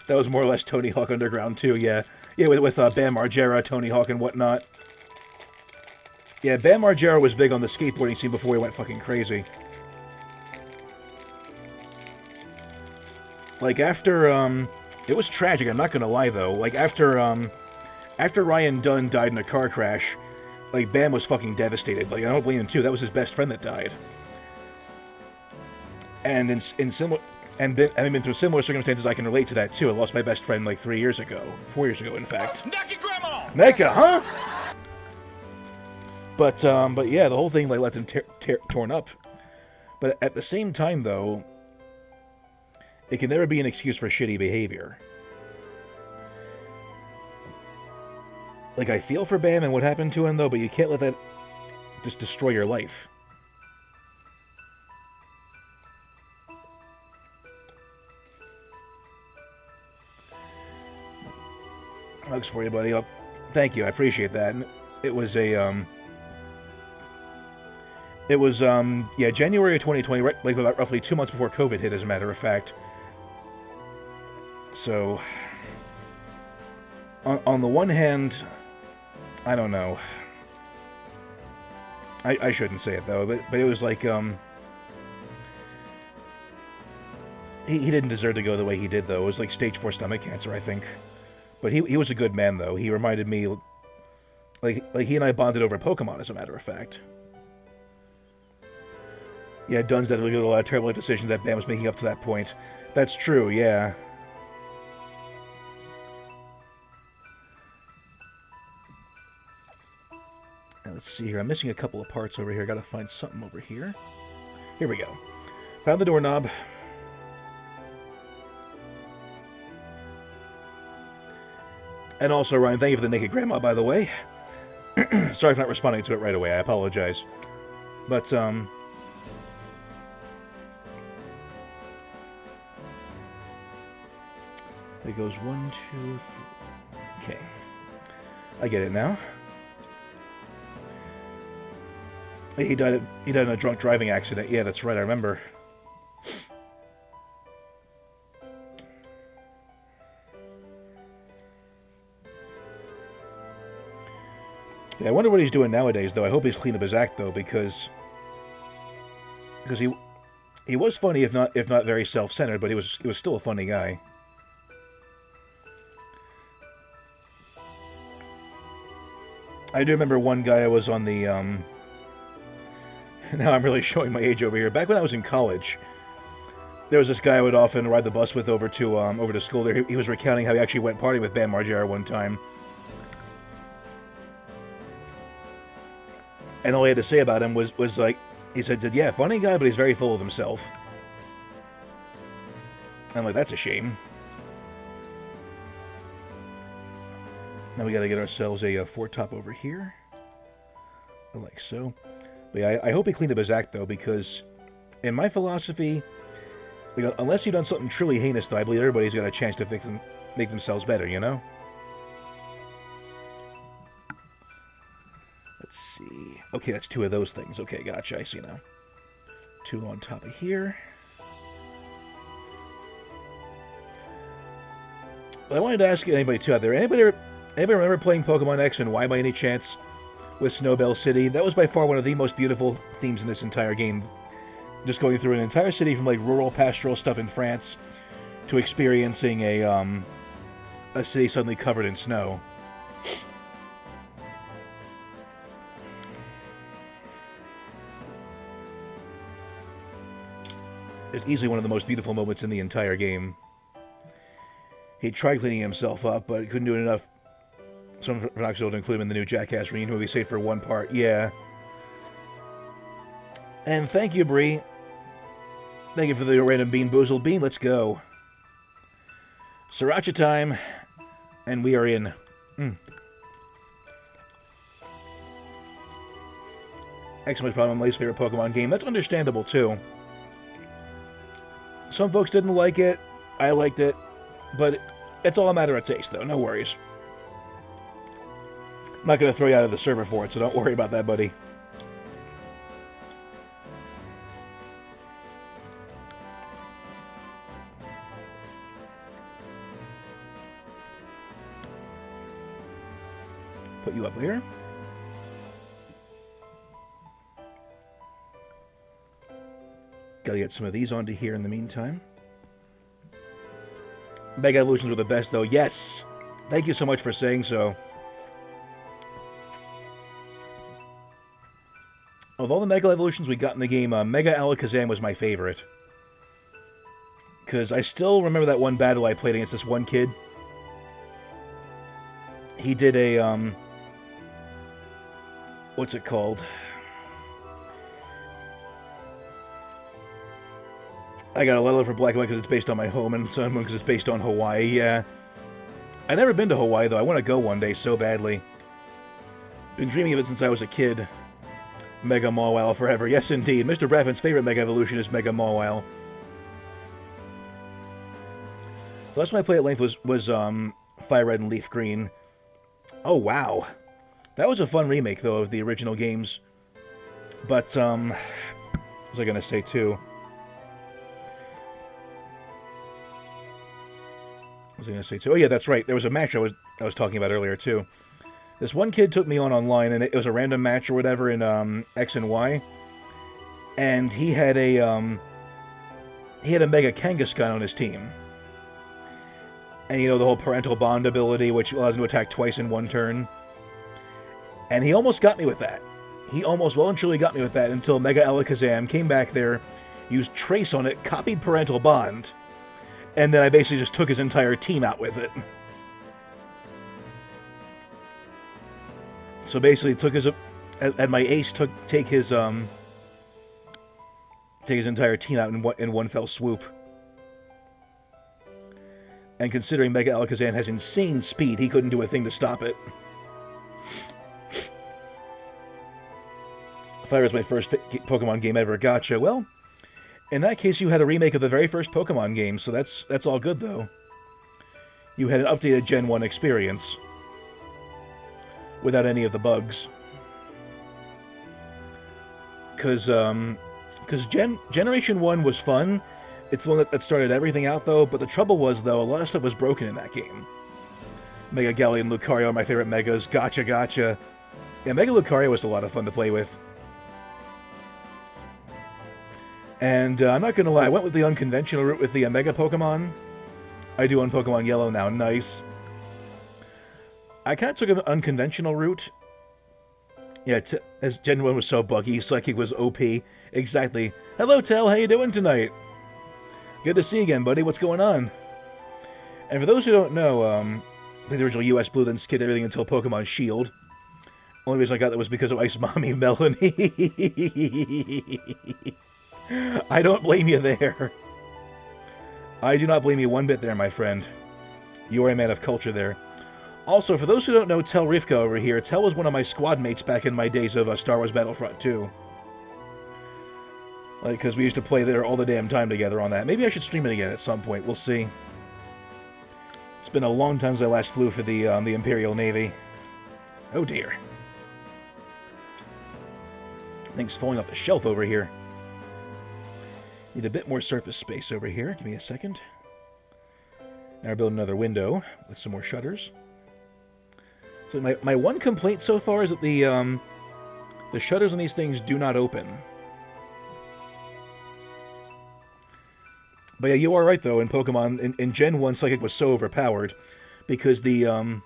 That was more or less Tony Hawk Underground too, yeah. Yeah, with Bam Margera, Tony Hawk, and whatnot. Yeah, Bam Margera was big on the skateboarding scene before he went fucking crazy. Like, after, it was tragic, I'm not gonna lie, though. Like, after Ryan Dunn died in a car crash, like, Bam was fucking devastated. Like, I don't blame him, too. That was his best friend that died. And in similar... And having been through similar circumstances, I can relate to that, too. I lost my best friend, like, 3 years ago. 4 years ago, in fact. Naked grandma! Naked, huh? But yeah, the whole thing, like, left him torn up. But at the same time, though... It can never be an excuse for shitty behavior. Like, I feel for Bam and what happened to him, though, but you can't let that just destroy your life. Hugs for you, buddy. Oh, thank you, I appreciate that. And it was a, yeah, January of 2020, right, like about roughly 2 months before COVID hit, as a matter of fact. So, on the one hand, I don't know. I shouldn't say it, though, but it was like, he didn't deserve to go the way he did, though. It was like stage 4 stomach cancer, I think. But he was a good man, though. He reminded me, like he and I bonded over Pokemon, as a matter of fact. Yeah, Dunn's definitely did a lot of terrible decisions that Bam was making up to that point. That's true, yeah. Let's see here. I'm missing a couple of parts over here. Gotta find something over here. Here we go. Found the doorknob. And also, Ryan, thank you for the naked grandma, by the way. Sorry for not responding to it right away. I apologize. But, it goes 1, 2, 3. Okay. I get it now. He died in a drunk driving accident. Yeah, that's right, I remember. Yeah, I wonder what he's doing nowadays, though. I hope he's cleaned up his act, though, because he was funny, if not very self-centered, but he was still a funny guy. I do remember one guy I was on the now I'm really showing my age over here. Back when I was in college, there was this guy I would often ride the bus with over to school. There, he was recounting how he actually went partying with Bam Margera one time. And all he had to say about him was like, he said, yeah, funny guy, but he's very full of himself. I'm like, that's a shame. Now we gotta get ourselves a fort top over here. Like so. But yeah, I hope he cleaned up his act, though, because in my philosophy, unless you've done something truly heinous, though, I believe everybody's got a chance to make themselves better, you know? Let's see. Okay, that's 2 of those things. Okay, gotcha. I see now. 2 on top of here. But I wanted to ask anybody, too, out there. Anybody remember playing Pokemon X and Y by any chance with Snowbell City? That was by far one of the most beautiful themes in this entire game. Just going through an entire city from, like, rural pastoral stuff in France to experiencing a city suddenly covered in snow. It's easily one of the most beautiful moments in the entire game. He tried cleaning himself up, but couldn't do it enough. Someone for Knoxville to include him in the new Jackass reunion movie, save for one part. Yeah. And thank you, Bree. Thank you for the random Bean Boozled. Bean, let's go. Sriracha time. And we are in. Excellent, probably my least favorite Pokemon game. That's understandable, too. Some folks didn't like it. I liked it. But it's all a matter of taste, though. No worries. I'm not going to throw you out of the server for it, so don't worry about that, buddy. Put you up here. Gotta get some of these onto here in the meantime. Mega Evolutions were the best, though. Yes! Thank you so much for saying so. Of all the Mega Evolutions we got in the game, Mega Alakazam was my favorite. Because I still remember that one battle I played against this one kid. He did a, what's it called? I got a lot of love for Black and White because it's based on my home, and Sun and Moon because it's based on Hawaii, yeah. I've never been to Hawaii, though. I want to go one day so badly. Been dreaming of it since I was a kid. Mega Mawile forever. Yes, indeed. Mr. Braffin's favorite Mega Evolution is Mega Mawile. The last one I played at length was Fire Red and Leaf Green. Oh, wow. That was a fun remake, though, of the original games. But, what was I going to say, too? Oh yeah, that's right. There was a match I was talking about earlier too. This one kid took me on online, and it was a random match or whatever in X and Y, and he had a Mega Kangaskhan on his team, and you know the whole parental bond ability, which allows him to attack twice in one turn. And he almost got me with that. He almost well and truly got me with that until Mega Alakazam came back there, used Trace on it, copied parental bond. And then I basically just took his entire team out with it. So basically, took his had my ace take his entire team out in one fell swoop. And considering Mega Alakazam has insane speed, he couldn't do a thing to stop it. Fire was my first Pokemon game ever. Gotcha. Well. In that case, you had a remake of the very first Pokemon game, so that's all good, though. You had an updated Gen 1 experience. Without any of the bugs. Because Generation 1 was fun. It's the one that started everything out, though, but the trouble was, though, a lot of stuff was broken in that game. Mega Gallion and Lucario are my favorite Megas. Gotcha, gotcha. Yeah, Mega Lucario was a lot of fun to play with. And I'm not going to lie, I went with the unconventional route with the Mega Pokemon. I do on Pokemon Yellow now, nice. I kind of took an unconventional route. Yeah, as Gen 1 was so buggy, Psychic was OP. Exactly. Hello, Tel, how you doing tonight? Good to see you again, buddy. What's going on? And for those who don't know, the original US Blue then skipped everything until Pokemon Shield. Only reason I got that was because of Ice Mommy Melanie. I don't blame you there. I do not blame you one bit there, my friend. You are a man of culture there. Also, for those who don't know Tel Rivka over here, Tel was one of my squad mates back in my days of Star Wars Battlefront 2. Like, because we used to play there all the damn time together on that. Maybe I should stream it again at some point. We'll see. It's been a long time since I last flew for the Imperial Navy. Oh dear. Things falling off the shelf over here. Need a bit more surface space over here. Give me a second. Now I build another window with some more shutters. So my one complaint so far is that the shutters on these things do not open. But yeah, you are right though. In Pokemon, in Gen 1, Psychic was so overpowered because the too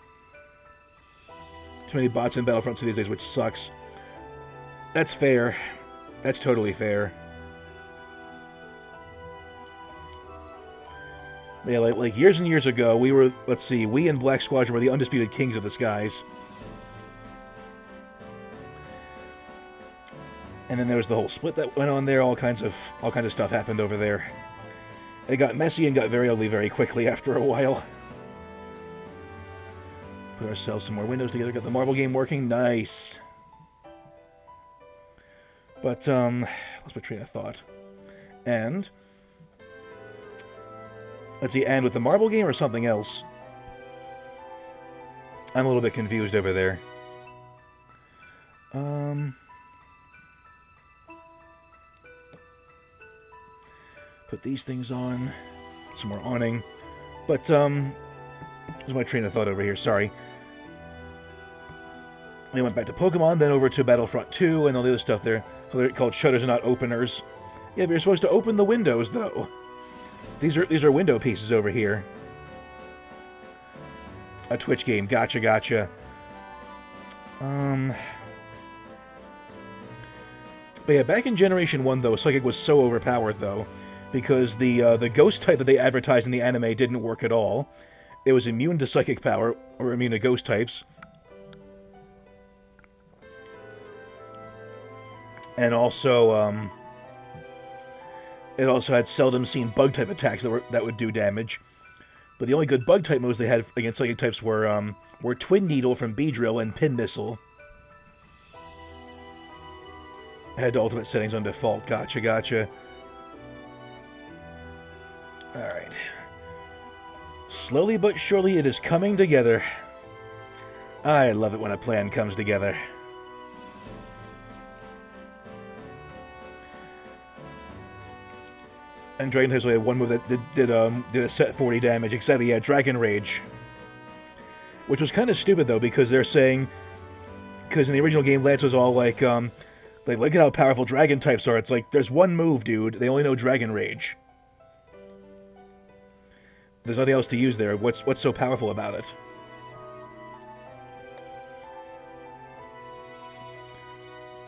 many bots in Battlefront 2 these days, which sucks. That's fair. That's totally fair. Yeah, like years and years ago, we were, let's see, we and Black Squadron were the undisputed kings of the skies. And then there was the whole split that went on there. All kinds of stuff happened over there. It got messy and got very ugly very quickly after a while. Put ourselves some more windows together. Got the marble game working. Nice. But lost my train of thought. And let's see, and with the marble game or something else? I'm a little bit confused over there. Put these things on. Some more awning. But, there's my train of thought over here, sorry. We went back to Pokemon, then over to Battlefront 2, and all the other stuff there. They're called shutters and not openers. Yeah, but you're supposed to open the windows, though. These are window pieces over here. A Twitch game. Gotcha. But yeah, back in Generation 1, though, Psychic was so overpowered, though, because the ghost type that they advertised in the anime didn't work at all. It was immune to psychic power, or immune to ghost types. And also, it also had seldom seen bug type attacks that would do damage. But the only good bug type moves they had against psychic types were Twin Needle from Beedrill and Pin Missile. Had ultimate settings on default. Gotcha. Alright. Slowly but surely it is coming together. I love it when a plan comes together. And Dragon Types only had one move that did a set 40 damage. Exactly, yeah, Dragon Rage. Which was kind of stupid, though, because they're saying... Because in the original game, Lance was all like, look at how powerful Dragon Types are. It's like, there's one move, dude. They only know Dragon Rage. There's nothing else to use there. What's so powerful about it?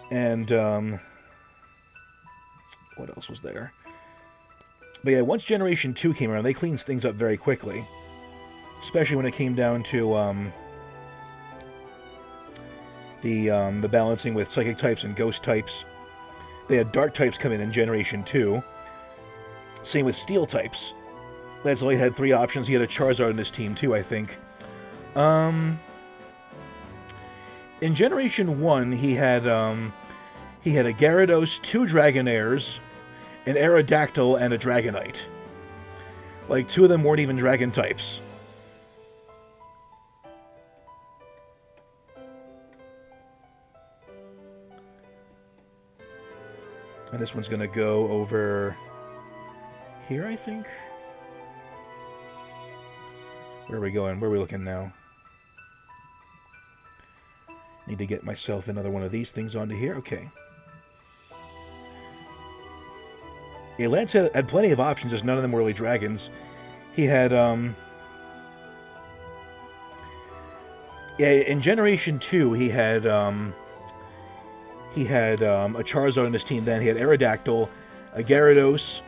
And, what else was there? But yeah, once Generation 2 came around, they cleaned things up very quickly. Especially when it came down to, the balancing with Psychic types and Ghost types. They had Dark types come in Generation 2. Same with Steel types. Lance only had 3 options. He had a Charizard in his team, too, I think. In Generation 1, he had a Gyarados, 2 Dragonairs, an Aerodactyl, and a Dragonite. Like, 2 of them weren't even Dragon types. And this one's gonna go over here, I think? Where are we going? Where are we looking now? Need to get myself another one of these things onto here. Okay. Yeah, Lance had plenty of options, just none of them were really dragons. He had, yeah, in Generation 2, he had a Charizard on his team then. He had Aerodactyl, a Gyarados,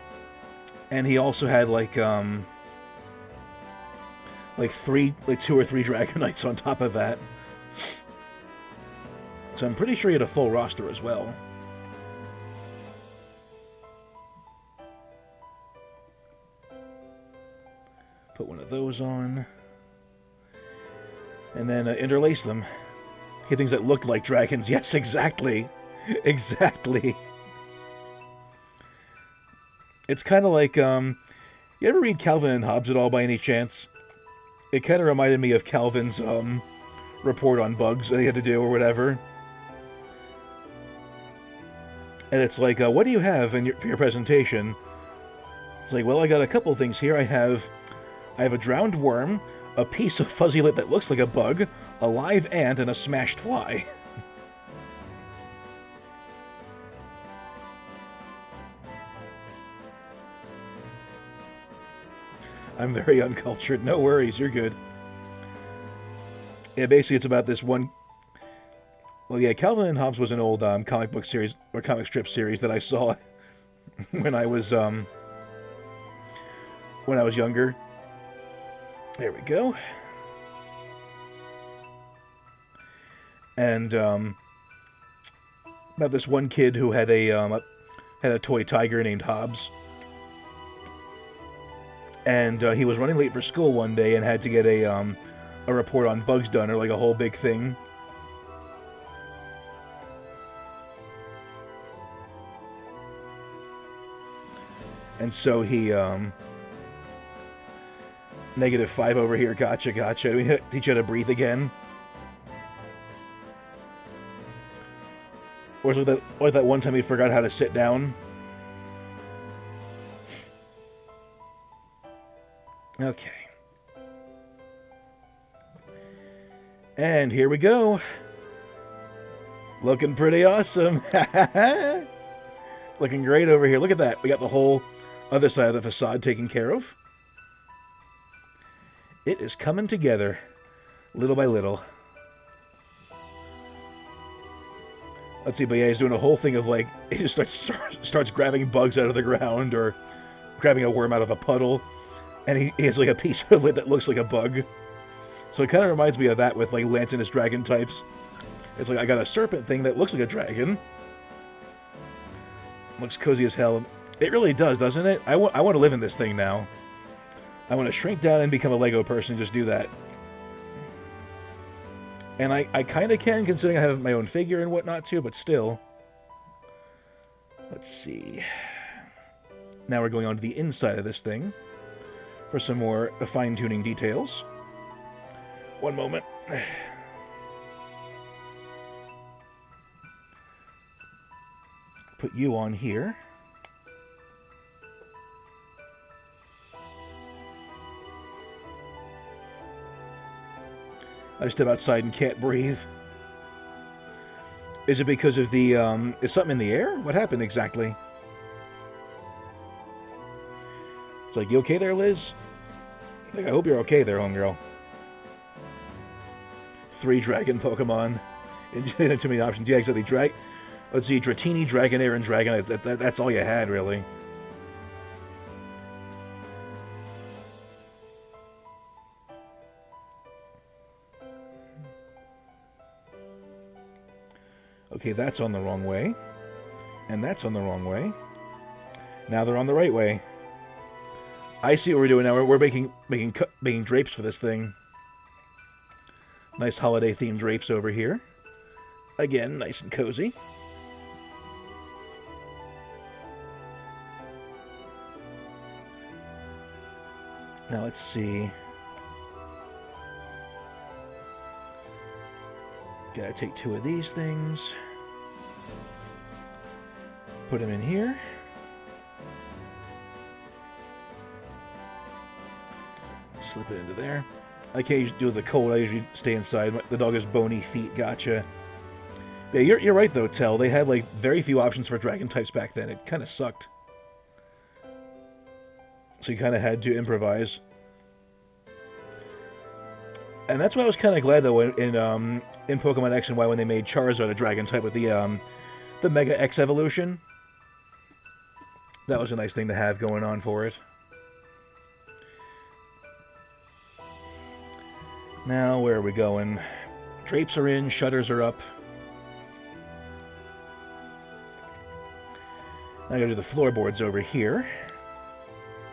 and he also had, like 2 or 3 Dragonites on top of that. So I'm pretty sure he had a full roster as well. Put one of those on. And then interlace them. Get things that looked like dragons. Yes, exactly. Exactly. It's kind of like, you ever read Calvin and Hobbes at all by any chance? It kind of reminded me of Calvin's report on bugs that he had to do or whatever. And it's like, what do you have for your presentation? It's like, well, I got a couple of things here. I have a drowned worm, a piece of fuzzy lit that looks like a bug, a live ant, and a smashed fly. I'm very uncultured. No worries, you're good. Yeah, basically it's about this one... Well, yeah, Calvin and Hobbes was an old comic book series, or comic strip series that I saw when I was younger. There we go. And about this one kid who had a toy tiger named Hobbes. And he was running late for school one day and had to get a report on bugs done, or like a whole big thing. And so he, -5 over here, gotcha. Do we teach you how to breathe again? Or was it that one time he forgot how to sit down? Okay. And here we go. Looking pretty awesome. Looking great over here. Look at that. We got the whole other side of the facade taken care of. It is coming together, little by little. Let's see, but yeah, he's doing a whole thing of like, he just starts grabbing bugs out of the ground, or grabbing a worm out of a puddle, and he has like a piece of lid that looks like a bug. So it kind of reminds me of that with like Lance and his dragon types. It's like, I got a serpent thing that looks like a dragon. Looks cozy as hell. It really does, doesn't it? I want to live in this thing now. I want to shrink down and become a Lego person and just do that. And I kind of can, considering I have my own figure and whatnot too, but still. Let's see. Now we're going on to the inside of this thing for some more fine-tuning details. One moment. Put you on here. I step outside and can't breathe. Is it because of the, is something in the air? What happened exactly? It's like, you okay there, Liz? Like, I hope you're okay there, homegirl. 3 dragon Pokemon. Too many options. Yeah, exactly. Let's see, Dratini, Dragonair, and Dragonite. That's all you had, really. Okay, that's on the wrong way. And that's on the wrong way. Now they're on the right way. I see what we're doing now. We're making drapes for this thing. Nice holiday-themed drapes over here. Again, nice and cozy. Now let's see. Gotta take 2 of these things. Put them in here. Slip it into there. I can't usually do the cold. I usually stay inside. The dog has bony feet. Gotcha. Yeah, you're right though, Tell. They had like very few options for dragon types back then. It kind of sucked. So you kind of had to improvise. And that's why I was kind of glad though in Pokemon X and Y when they made Charizard a dragon type with the Mega X evolution. That was a nice thing to have going on for it. Now, where are we going? Drapes are in, shutters are up. I gotta do the floorboards over here,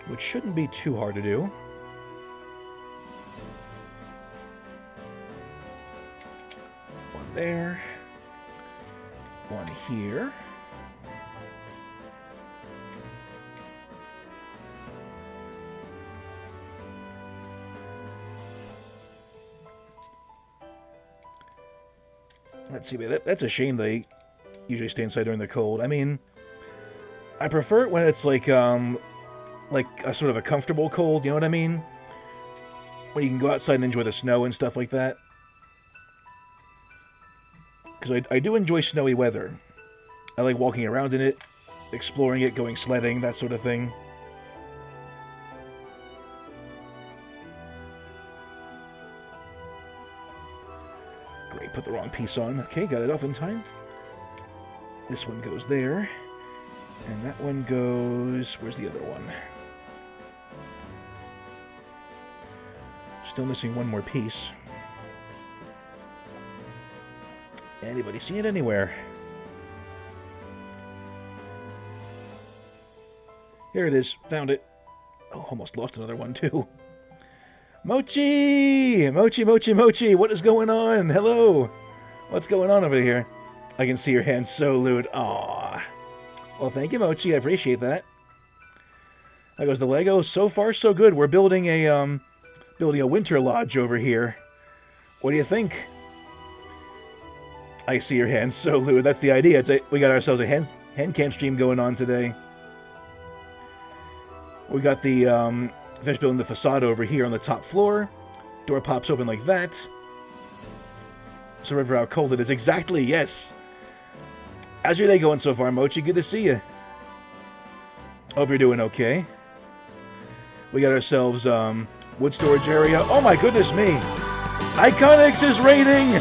which shouldn't be too hard to do. One there. One here. Let's see, that's a shame they usually stay inside during the cold. I mean, I prefer it when it's like a sort of a comfortable cold, you know what I mean? When you can go outside and enjoy the snow and stuff like that. Because I do enjoy snowy weather. I like walking around in it, exploring it, going sledding, that sort of thing. Great, put the wrong piece on. Okay, got it off in time. This one goes there. And that one goes... Where's the other one? Still missing one more piece. Anybody see it anywhere? Here it is. Found it. Oh, almost lost another one, too. Mochi! Mochi, Mochi, Mochi! What is going on? Hello! What's going on over here? I can see your hand so lewd. Aww. Well, thank you, Mochi. I appreciate that. How goes the Lego? So far, so good. We're building a winter lodge over here. What do you think? I see your hand so lewd. That's the idea. We got ourselves a hand cam stream going on today. We got the finished building the facade over here on the top floor. Door pops open like that. So remember how cold it is. Exactly, yes. How's your day going so far, Mochi? Good to see you. Hope you're doing okay. We got ourselves wood storage area. Oh my goodness me! Iconics is raiding!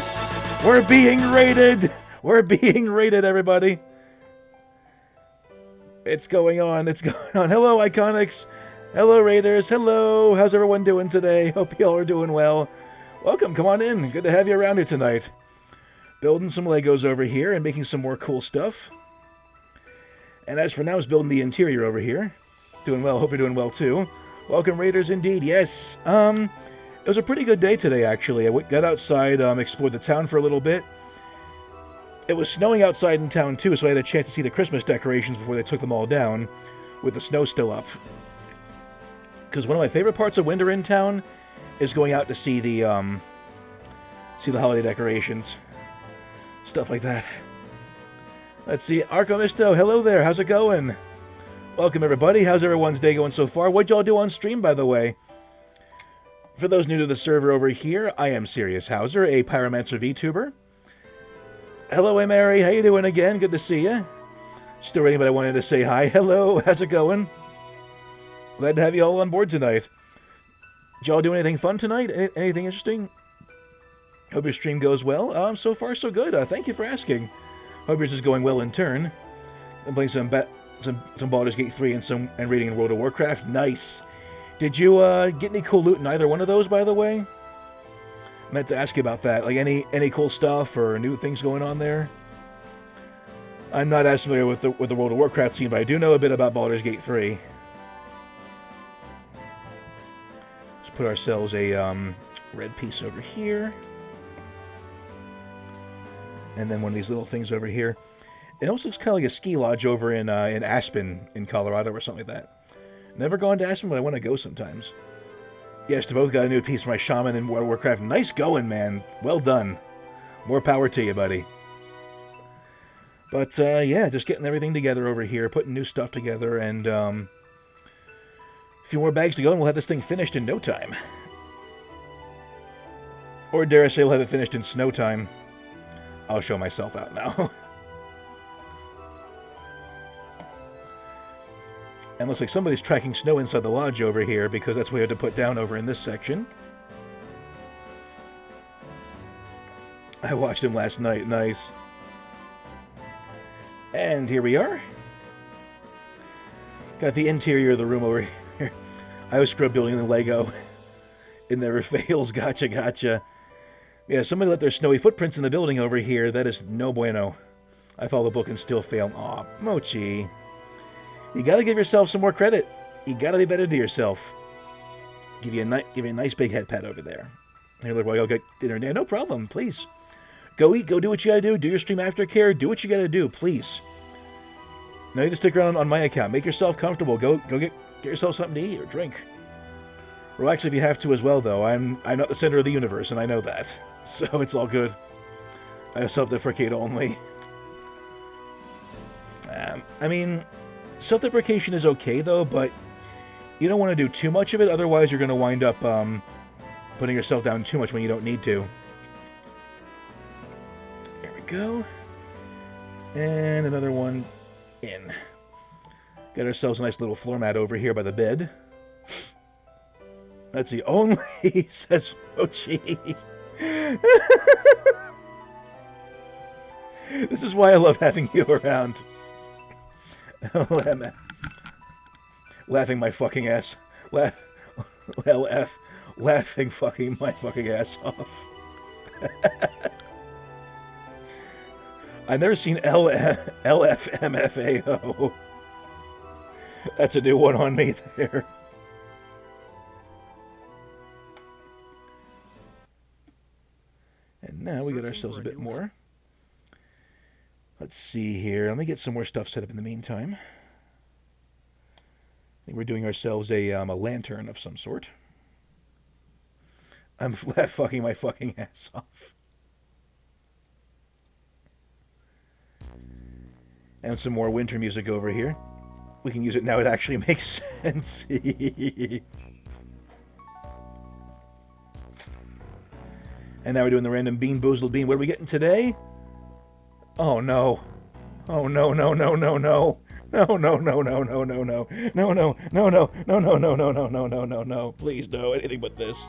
We're being raided! We're being raided, everybody! It's going on, it's going on. Hello, Iconics! Hello, Raiders! Hello! How's everyone doing today? Hope y'all are doing well. Welcome, come on in. Good to have you around here tonight. Building some Legos over here and making some more cool stuff. And as for now, is building the interior over here. Doing well, hope you're doing well too. Welcome, Raiders, indeed, yes. It was a pretty good day today, actually. I got outside, explored the town for a little bit. It was snowing outside in town too, so I had a chance to see the Christmas decorations before they took them all down, with the snow still up. Because one of my favorite parts of winter in town is going out to see the holiday decorations. Stuff like that. Let's see. Arcomisto, hello there. How's it going? Welcome, everybody. How's everyone's day going so far? What'd y'all do on stream, by the way? For those new to the server over here, I am Sirius Hauser, a Pyromancer VTuber. Hello, Mary. How you doing again? Good to see you. Still waiting, but I wanted to say hi. Hello. How's it going? Glad to have you all on board tonight. Did y'all do anything fun tonight? Anything interesting? Hope your stream goes well. So far, so good. Thank you for asking. Hope yours is going well in turn. I'm playing some Baldur's Gate 3 and reading in World of Warcraft. Nice. Did you get any cool loot in either one of those, by the way? I meant to ask you about that. Like any cool stuff or new things going on there? I'm not as familiar with the World of Warcraft scene, but I do know a bit about Baldur's Gate 3. Let's put ourselves a red piece over here. And then one of these little things over here. It almost looks kind of like a ski lodge over in Aspen, in Colorado, or something like that. Never gone to Aspen, but I want to go sometimes. Yes, to both got a new piece for my shaman in World of Warcraft. Nice going, man. Well done. More power to you, buddy. But, yeah, just getting everything together over here, putting new stuff together, and a few more bags to go, and we'll have this thing finished in no time. Or dare I say we'll have it finished in snow time. I'll show myself out now. And looks like somebody's tracking snow inside the lodge over here, because that's what we had to put down over in this section. I watched him last night. Nice. And here we are. Got the interior of the room over here. I always screw up building the Lego. It never fails. Gotcha, gotcha. Yeah, somebody left their snowy footprints in the building over here. That is no bueno. I follow the book and still fail. Aw, Mochi. You gotta give yourself some more credit. You gotta be better to yourself. Give you a nice big head pat over there. And you're like, well, I'll get dinner there. No problem, please. Go eat, go do what you gotta do. Do your stream aftercare. Do what you gotta do, please. No need to stick around on my account. Make yourself comfortable. Go get yourself something to eat or drink. Relax if you have to as well, though. I'm not the center of the universe, and I know that. So it's all good. I self-deprecate only. I mean, self-deprecation is okay, though, but you don't want to do too much of it, otherwise you're going to wind up putting yourself down too much when you don't need to. There we go. And another one in. Got ourselves a nice little floor mat over here by the bed. That's the only, says Mochi. This is why I love having you around. Laughing my fucking ass. Laughing fucking my fucking ass off. I've never seen LFMFAO. That's a new one on me there. And now we got ourselves a bit more. Let's see here. Let me get some more stuff set up in the meantime. I think we're doing ourselves a lantern of some sort. I'm fucking my fucking ass off. And some more winter music over here. We can use it now. It actually makes sense. And now we're doing the random Bean Boozled Bean. What are we getting today? Oh no. Oh no, no, no, no, no. No, no, no, no, no, no, no. No, no, no, no, no, no, no, no, no, no, no, no, no. Please no, anything but this.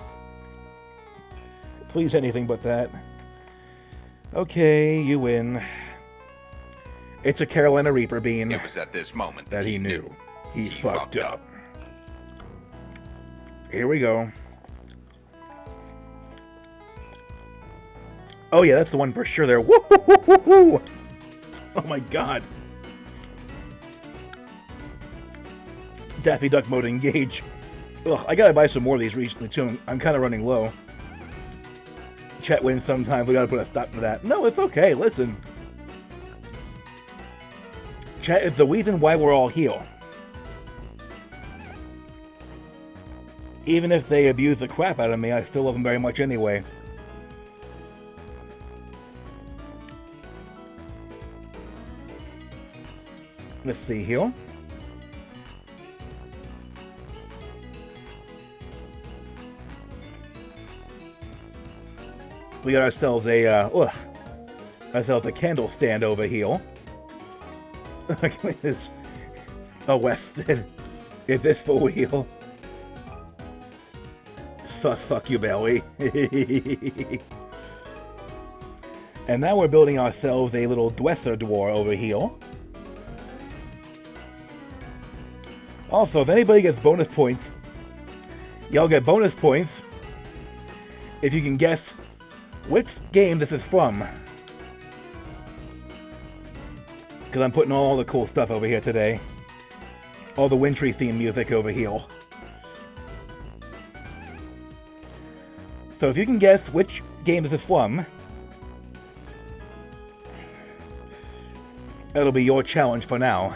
Please anything but that. Okay, you win. It's a Carolina Reaper bean. It was at this moment that he knew. He fucked up. Here we go. Oh yeah, that's the one for sure there. Woo-hoo-hoo-hoo-hoo! Oh my god. Daffy Duck mode engage. Ugh, I gotta buy some more of these recently too. I'm kind of running low. Chat wins sometimes. We gotta put a stop to that. No, it's okay. Listen. Chat is the reason why we're all here. Even if they abuse the crap out of me, I still love them very much anyway. Let's see here. We got ourselves a candle stand over here. It's a Wested. Is this for real? Fuck you, Belly. And now we're building ourselves a little dweller door over here. Also, if anybody gets bonus points, y'all get bonus points if you can guess which game this is from. Because I'm putting all the cool stuff over here today. All the wintry theme music over here. So if you can guess which game this is from, it'll be your challenge for now.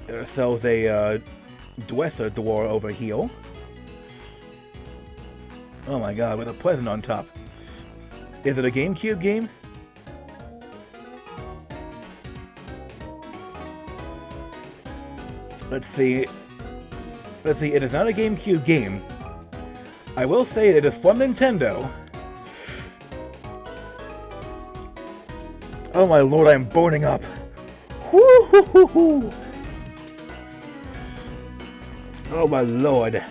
Get ourselves a dweller door over here. Oh my god, with a present on top. Is it a GameCube game? Let's see. It is not a GameCube game. I will say it is from Nintendo. Oh my lord, I'm burning up. Woo-hoo-hoo-hoo. Oh my lord.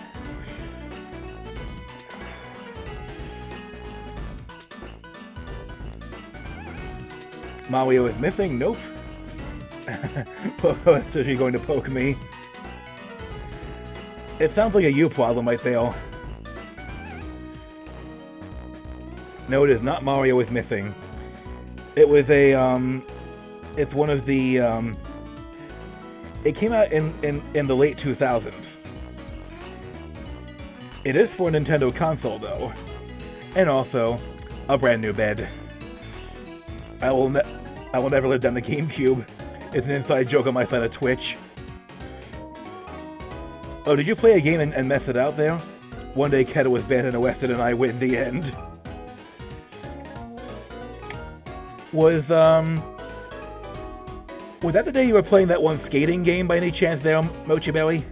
Mario is missing? Nope. So she's going to poke me. It sounds like a you problem, I feel. No, it is not Mario is missing. It was a, it's one of the, It came out in the late 2000s. It is for a Nintendo console, though. And also, a brand new bed. I will never live down the GameCube. It's an inside joke on my side of Twitch. Oh, did you play a game and mess it out there? One day Keta was banned and arrested and I win the end. Was that the day you were playing that one skating game by any chance there, Mochi Belly?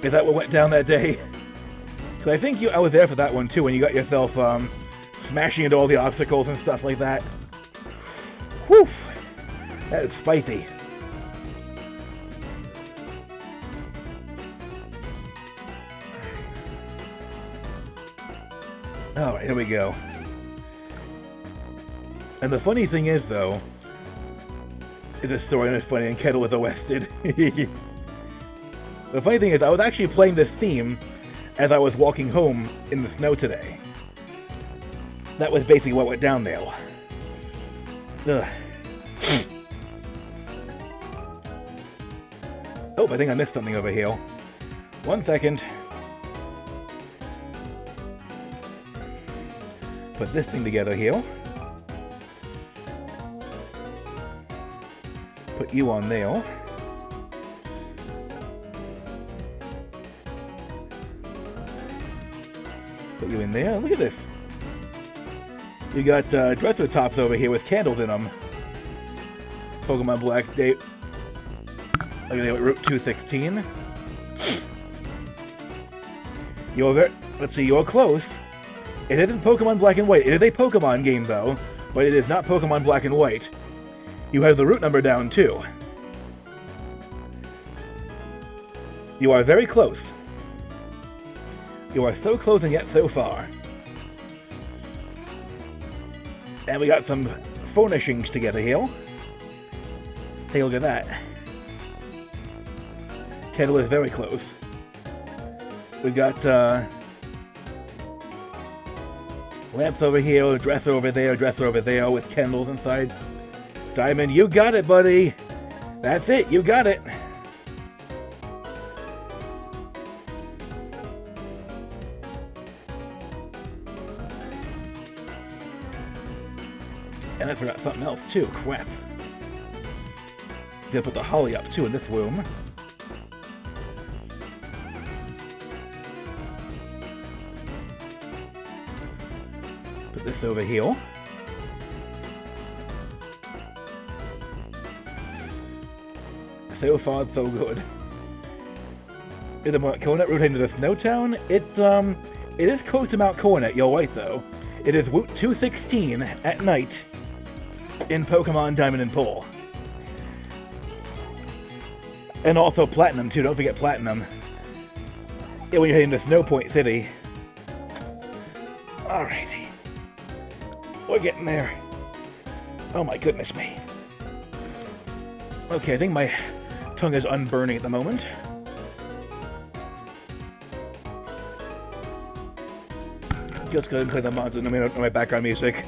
Is that what went down that day? Because I think I was there for that one too, when you got yourself smashing into all the obstacles and stuff like that. Whew! That is spicy. Alright, here we go. And the funny thing is, though, the story is funny and Kettle was arrested. The funny thing is, I was actually playing this theme as I was walking home in the snow today. That was basically what went down there. Ugh. Oh, I think I missed something over here. 1 second. Put this thing together here. Put you on there. Put you in there. Look at this. You got dresser tops over here with candles in them. Pokemon Black Date. Look at that, Route 216. Let's see, you're close. It isn't Pokemon Black and White. It is a Pokemon game, though, but it is not Pokemon Black and White. You have the route number down, too. You are very close. You are so close and yet so far. And we got some furnishings together here. Take a look at that. Kettle is very close. We've got lamps over here, dresser over there with candles inside. Diamond, you got it, buddy. That's it, you got it. And I forgot something else too, crap. Gonna put the holly up too in this room. Put this over here. So far, so good. Is the Mount Coronet route into the Snowtown? It is close to Mount Coronet, you're right though. It is Route 216 at night in Pokemon Diamond and Pearl. And also Platinum too, don't forget Platinum. Yeah, when you're heading to Snow Point City. Alrighty. We're getting there. Oh my goodness me. Okay, I think my tongue is unburning at the moment. Just go ahead and play the mods and my background music.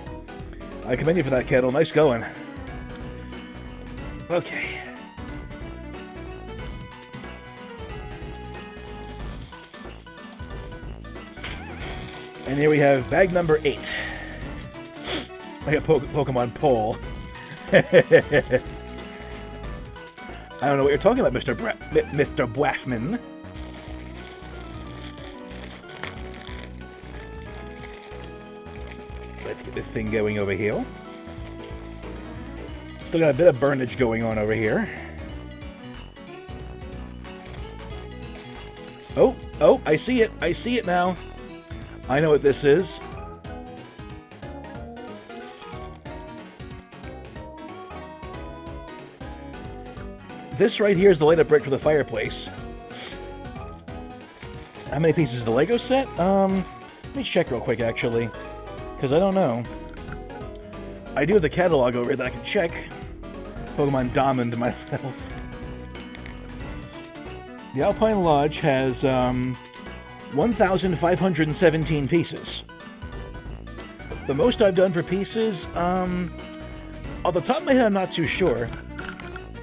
I commend you for that, Kettle. Nice going. Okay. And here we have bag number 8. I got Pokemon Pole. I don't know what you're talking about, Mr. Blaffman. Let's get this thing going over here. Still got a bit of burnage going on over here. Oh, I see it. I see it now. I know what this is. This right here is the light-up brick for the fireplace. How many pieces is the Lego set? Let me check real quick, actually. Because I don't know. I do have the catalog over here that I can check. Pokemon Diamond myself. The Alpine Lodge has 1,517 pieces. The most I've done for pieces, off the top of my head, I'm not too sure.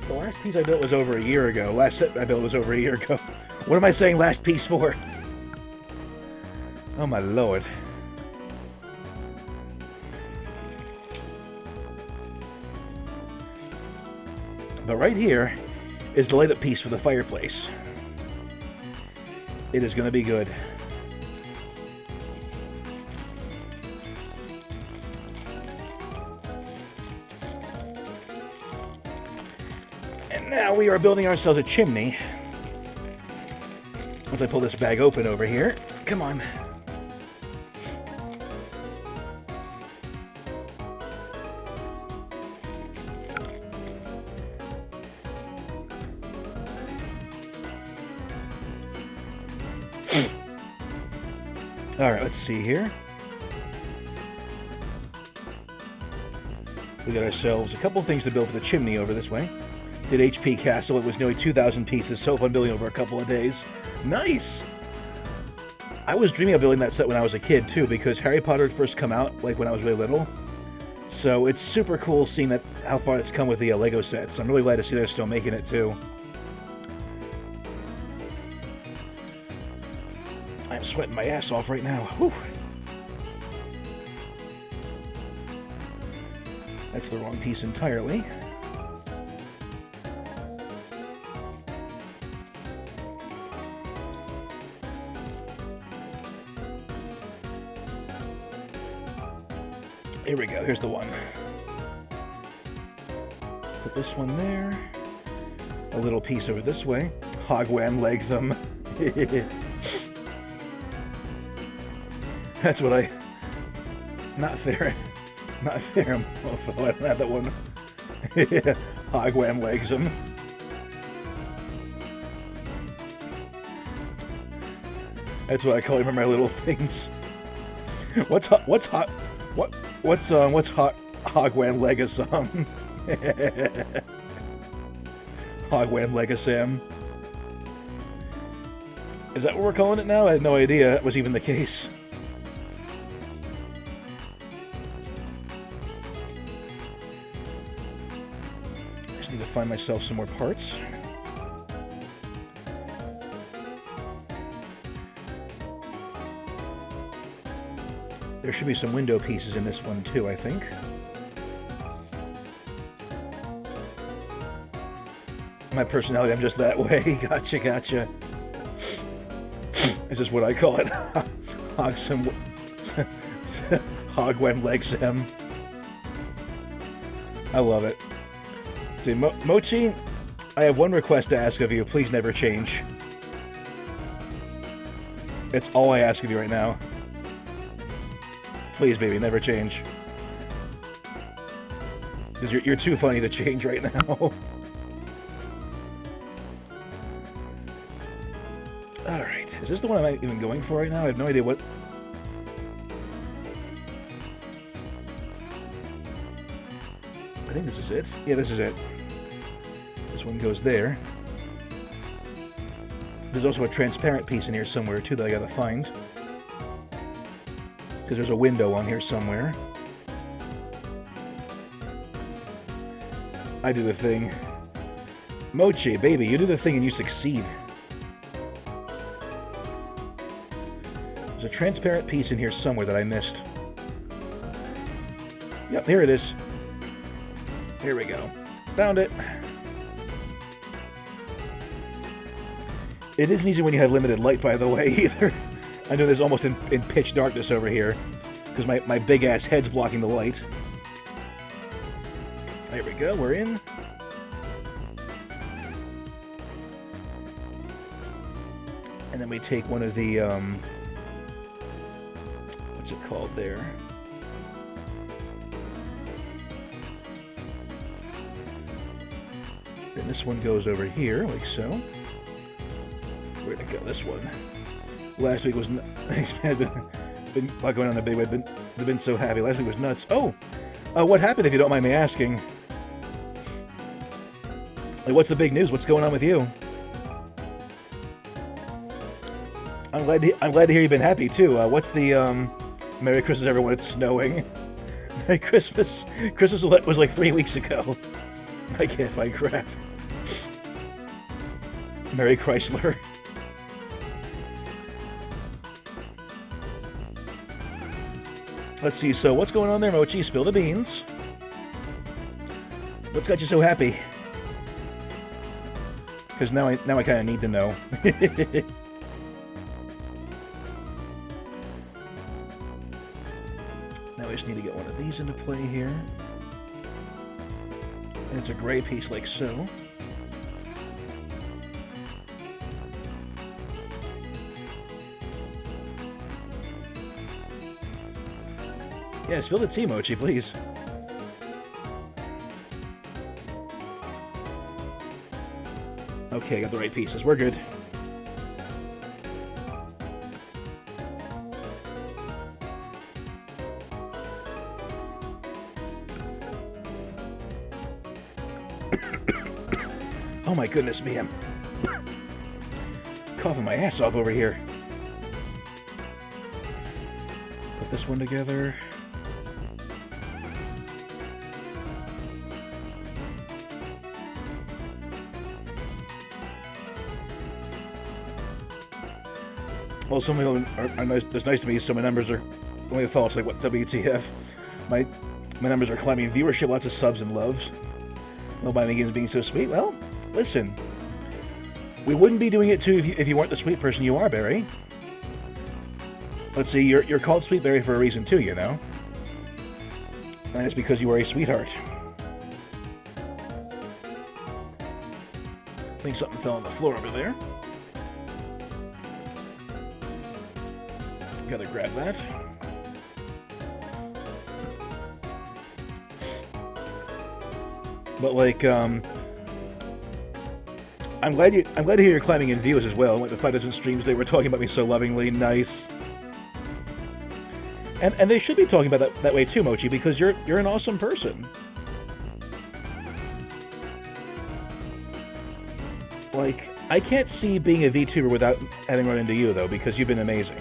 The last piece I built was over a year ago. Last set I built was over a year ago. What am I saying last piece for? Oh my lord. But right here is the light-up piece for the fireplace. It is going to be good. And now we are building ourselves a chimney. Once I pull this bag open over here. Come on. Alright, let's see here. We got ourselves a couple things to build for the chimney over this way. Did HP Castle. It was nearly 2,000 pieces. So fun building over a couple of days. Nice! I was dreaming of building that set when I was a kid, too, because Harry Potter had first come out, like, when I was really little. So it's super cool seeing that how far it's come with the Lego sets. I'm really glad to see they're still making it, too. I'm sweating my ass off right now. Whew. That's the wrong piece entirely. Here we go. Here's the one. Put this one there. A little piece over this way. Hogwam leg them. That's what I... Not fair. Not fair, mofo. I don't have that one. Hogwam legs them. That's what I call them, my little things. What's hot? What's hot? Hogwam legasam. Hogwam legasam. Is that what we're calling it now? I had no idea that was even the case. I just need to find myself some more parts. There should be some window pieces in this one too, I think. My personality, I'm just that way. Gotcha, gotcha. It's just what I call it. Hogsam... Hogwem legsam. I love it. See, Mochi, I have one request to ask of you. Please never change. It's all I ask of you right now. Please, baby, never change. Because you're too funny to change right now. Alright, is this the one I'm even going for right now? I have no idea what... I think this is it. Yeah, this is it. This one goes there. There's also a transparent piece in here somewhere, too, that I gotta find. Because there's a window on here somewhere. I do the thing. Mochi, baby, you do the thing and you succeed. There's a transparent piece in here somewhere that I missed. Yep, here it is. Here we go. Found it. It isn't easy when you have limited light, by the way, either. I know there's almost in pitch darkness over here, because my big-ass head's blocking the light. There we go, we're in. And then we take one of the, what's it called there? Then this one goes over here, like so. Where'd it go? This one. Last week was... Thanks, man. Been a lot going on in the big way. I've been so happy. Last week was nuts. Oh! What happened, if you don't mind me asking? Like, what's the big news? What's going on with you? I'm glad to hear you've been happy, too. What's the, Merry Christmas, everyone. It's snowing. Merry Christmas. Christmas was like 3 weeks ago. I can't find crap. Mary Chrysler. Let's see, so what's going on there, Mochi? Spill the beans. What's got you so happy? Because now I kind of need to know. Now I just need to get one of these into play here. And it's a gray piece like so. Yeah, spill the tea, Mochi, please. Okay, got the right pieces. We're good. Oh my goodness me, I'm coughing my ass off over here. Put this one together. Well, some of them are nice. It's nice to me. Some of my numbers are only false. Like what WTF? My numbers are climbing. Viewership, lots of subs and loves. Nobody games being so sweet. Well, listen. We wouldn't be doing it too if you weren't the sweet person you are, Barry. Let's see. You're called Sweet Barry for a reason too, you know. And it's because you are a sweetheart. I think something fell on the floor over there. Gotta grab that. But like, I'm glad to hear you're climbing in views as well. I went to 5 dozen streams. They were talking about me so lovingly. Nice. And they should be talking about that way too, Mochi, because you're an awesome person. Like, I can't see being a VTuber without having run into you though, because you've been amazing.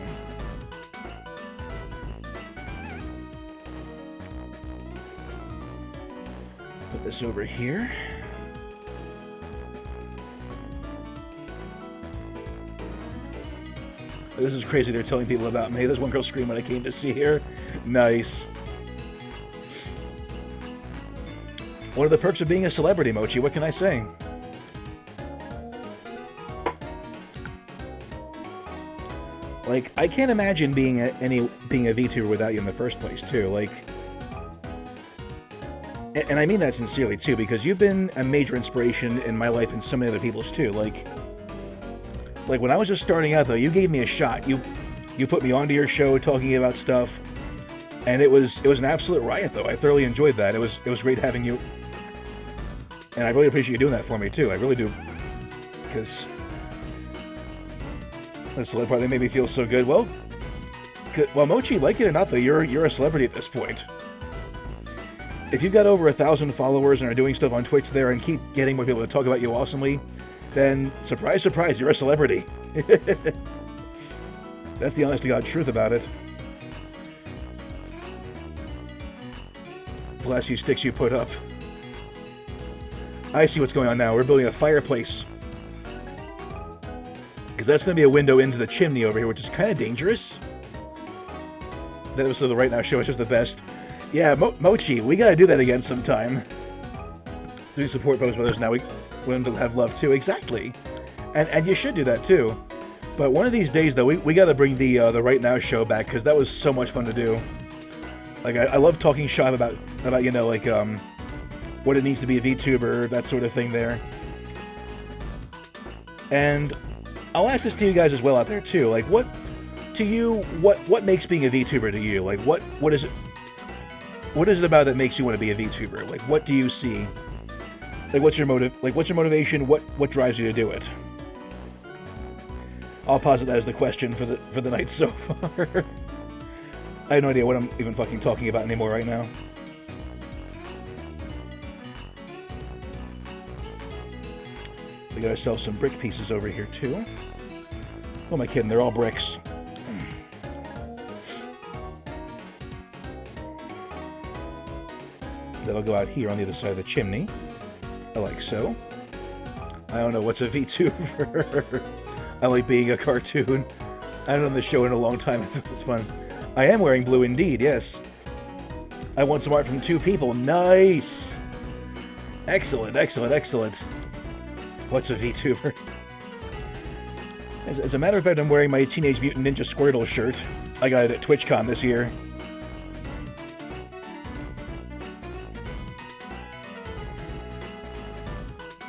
Put this over here. This is crazy. They're telling people about me. There's one girl scream when I came to see her. Nice. One of the perks of being a celebrity, Mochi. What can I say? Like, I can't imagine being a VTuber without you in the first place, too. Like, and I mean that sincerely, too, because you've been a major inspiration in my life and so many other people's, too. Like when I was just starting out, though, you gave me a shot. You put me onto your show talking about stuff, and it was an absolute riot, though. I thoroughly enjoyed that. It was great having you, and I really appreciate you doing that for me, too. I really do, because that's the part that made me feel so good. Well, Mochi, like it or not, though, you're a celebrity at this point. If you've got over 1,000 followers and are doing stuff on Twitch there and keep getting more people to talk about you awesomely, then, surprise, surprise, you're a celebrity. That's the honest-to-God truth about it. The last few sticks you put up. I see what's going on now. We're building a fireplace. Because that's going to be a window into the chimney over here, which is kind of dangerous. That episode of the Right Now show is just the best. Yeah, Mochi, we got to do that again sometime. Doing support Post Brothers now. We want them to have love, too. Exactly. And you should do that, too. But one of these days, though, we got to bring the Right Now show back, because that was so much fun to do. Like, I love talking shop about you know, like, what it means to be a VTuber, that sort of thing there. And I'll ask this to you guys as well out there, too. Like, what makes being a VTuber to you? Like, what is it? What is it about that makes you want to be a VTuber? Like, what do you see? Like, what's your motive? Like, what's your motivation? What drives you to do it? I'll posit that as the question for the night so far. I have no idea what I'm even fucking talking about anymore right now. We got ourselves some brick pieces over here too. Who am I kidding? They're all bricks. That'll go out here on the other side of the chimney. Like so. I don't know, what's a VTuber? I like being a cartoon. I haven't done this show in a long time. It's fun. I am wearing blue indeed, yes. I want some art from 2 people. Nice! Excellent, excellent, excellent. What's a VTuber? As a matter of fact, I'm wearing my Teenage Mutant Ninja Squirtle shirt. I got it at TwitchCon this year.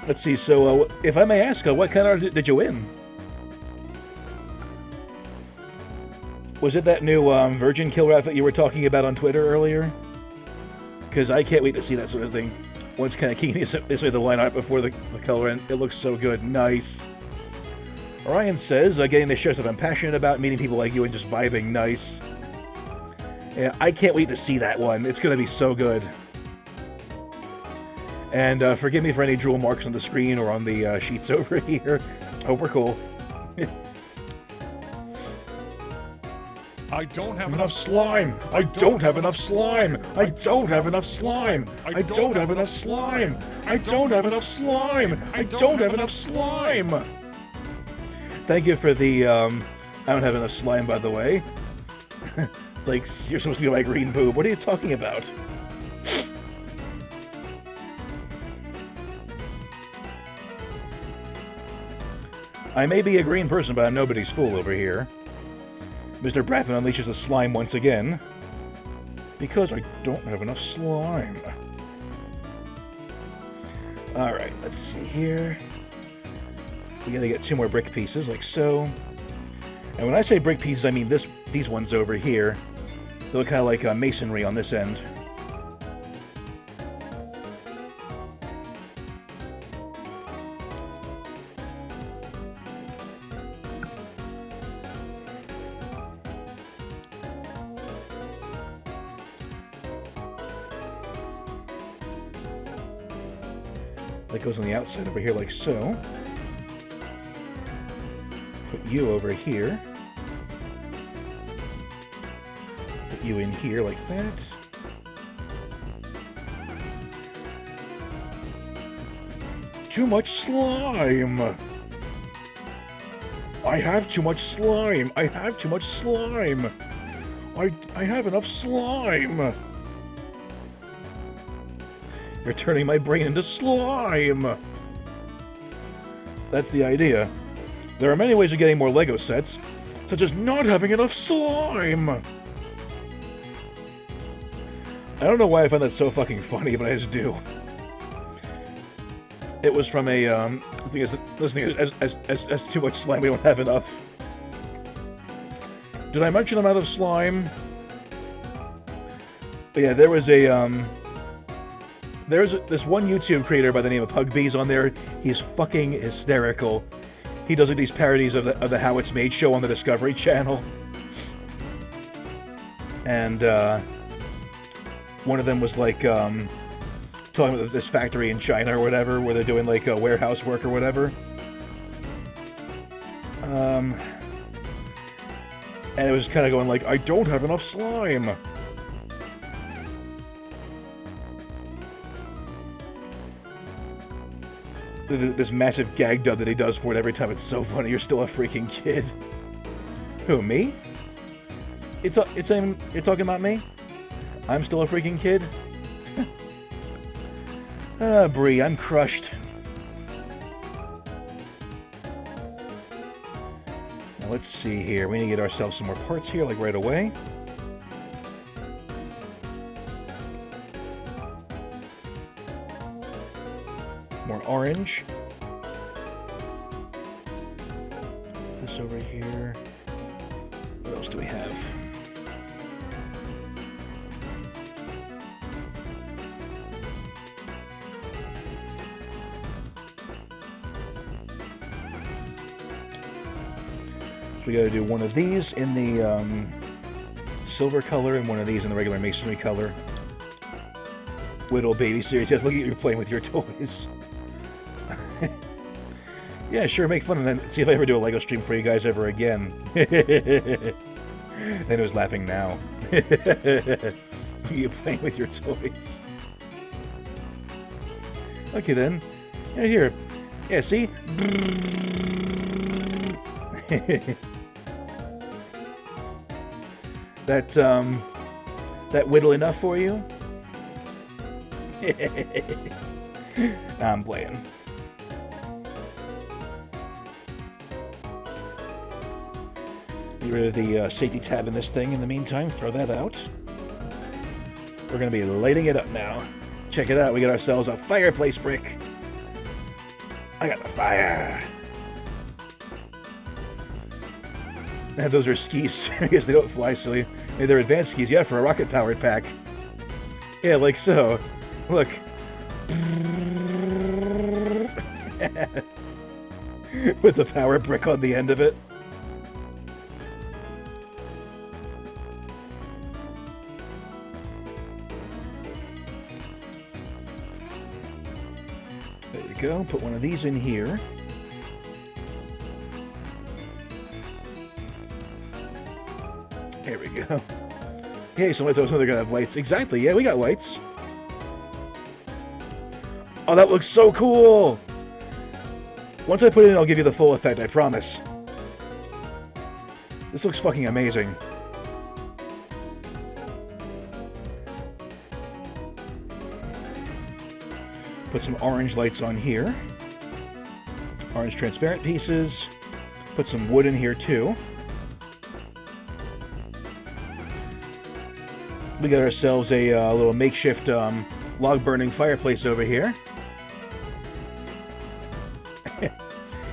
Let's see, so, if I may ask, what kind of art did you win? Was it that new Virgin Killer outfit you were talking about on Twitter earlier? Because I can't wait to see that sort of thing. Once kind of keying this way the line art before the color, and it looks so good. Nice. Orion says, getting to share stuff I'm passionate about, meeting people like you and just vibing. Nice. Yeah, I can't wait to see that one. It's going to be so good. And forgive me for any drool marks on the screen or on the sheets over here. Hope we're cool. I don't have Enough slime! I don't have enough slime! I don't have enough slime! I don't have enough slime! I don't have enough slime! I don't have enough slime! Thank you for the, I don't have enough slime, by the way. It's like, you're supposed to be my green boob. What are you talking about? I may be a green person, but I'm nobody's fool over here. Mr. Braffin unleashes the slime once again. Because I don't have enough slime. Alright, let's see here. We gotta get 2 more brick pieces, like so. And when I say brick pieces, I mean these ones over here. They look kind of like masonry on this end. That goes on the outside over here like so. Put you over here. Put you in here like that. Too much slime! I have too much slime! I have too much slime! I have enough slime! You're turning my brain into slime! That's the idea. There are many ways of getting more Lego sets, such as not having enough slime! I don't know why I find that so fucking funny, but I just do. It was from a, this thing is too much slime, we don't have enough. Did I mention I'm out of slime? But yeah, there was a, there's this one YouTube creator by the name of Hugbees on there. He's fucking hysterical. He does like these parodies of the How It's Made show on the Discovery Channel. And one of them was like talking about this factory in China or whatever, where they're doing like warehouse work or whatever. And it was kind of going like, I don't have enough slime. This massive gag dub that he does for it every time. It's so funny. You're still a freaking kid. Who, me? You're talking about me? I'm still a freaking kid? Ah, Bree, I'm crushed. Now let's see here. We need to get ourselves some more parts here, like right away. More orange. This over here. What else do we have? So we gotta do one of these in the silver color and one of these in the regular masonry color. Whittle baby series. Yes, look at you playing with your toys. Yeah, sure, make fun and then see if I ever do a LEGO stream for you guys ever again. Then it was laughing now. You playing with your toys. Okay then. Yeah, here. Yeah, see? That whittle enough for you? I'm playing. Get rid of the safety tab in this thing in the meantime. Throw that out. We're going to be lighting it up now. Check it out. We got ourselves a fireplace brick. I got the fire. And those are skis. I guess they don't fly silly. Maybe they're advanced skis. Yeah, for a rocket-powered pack. Yeah, like so. Look. With the power brick on the end of it. There we go. Put one of these in here. There we go. Hey, somebody told us they're gonna have lights. Exactly, yeah, we got lights. Oh, that looks so cool! Once I put it in, I'll give you the full effect, I promise. This looks fucking amazing. Put some orange lights on here. Orange transparent pieces. Put some wood in here, too. We got ourselves a little makeshift log-burning fireplace over here.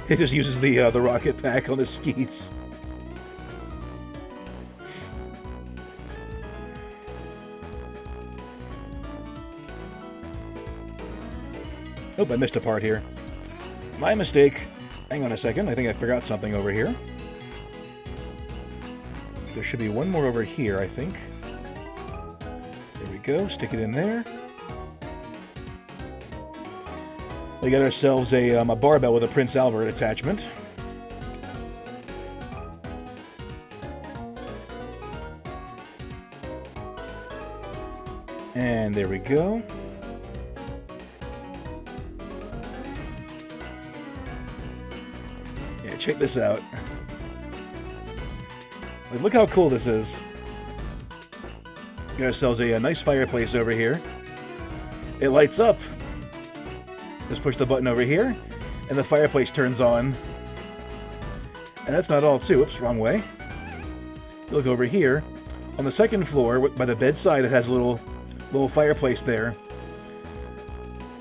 It just uses the rocket pack on the skis. Oh, I missed a part here. My mistake. Hang on a second. I think I forgot something over here. There should be one more over here, I think. There we go. Stick it in there. We got ourselves a barbell with a Prince Albert attachment. And there we go. Yeah, check this out. Like, look how cool this is. Got ourselves a nice fireplace over here. It lights up. Just push the button over here, and the fireplace turns on. And that's not all, too. Oops, wrong way. Look over here. On the second floor, by the bedside, it has a little fireplace there.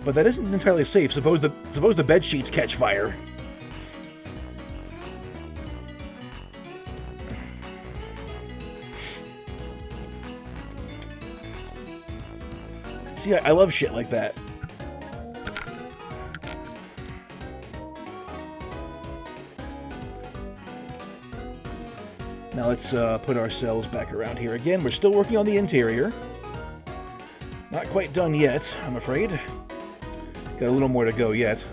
But that isn't entirely safe. Suppose the bed sheets catch fire. See, I love shit like that. Now let's put ourselves back around here again. We're still working on the interior. Not quite done yet, I'm afraid. Got a little more to go yet.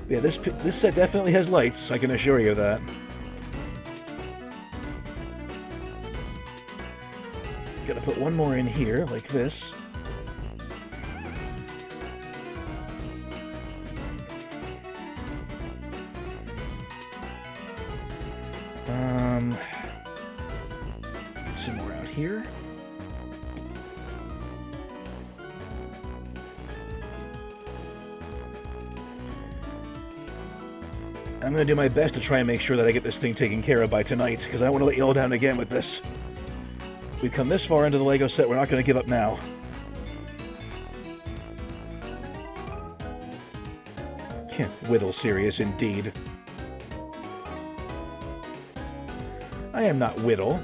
Yeah, this set definitely has lights, I can assure you that. Gotta put one more in here, like this. Get some more out here. I'm going to do my best to try and make sure that I get this thing taken care of by tonight, because I don't want to let you all down again with this. We've come this far into the Lego set, we're not going to give up now. Whittle Sirius, indeed. I am not whittle.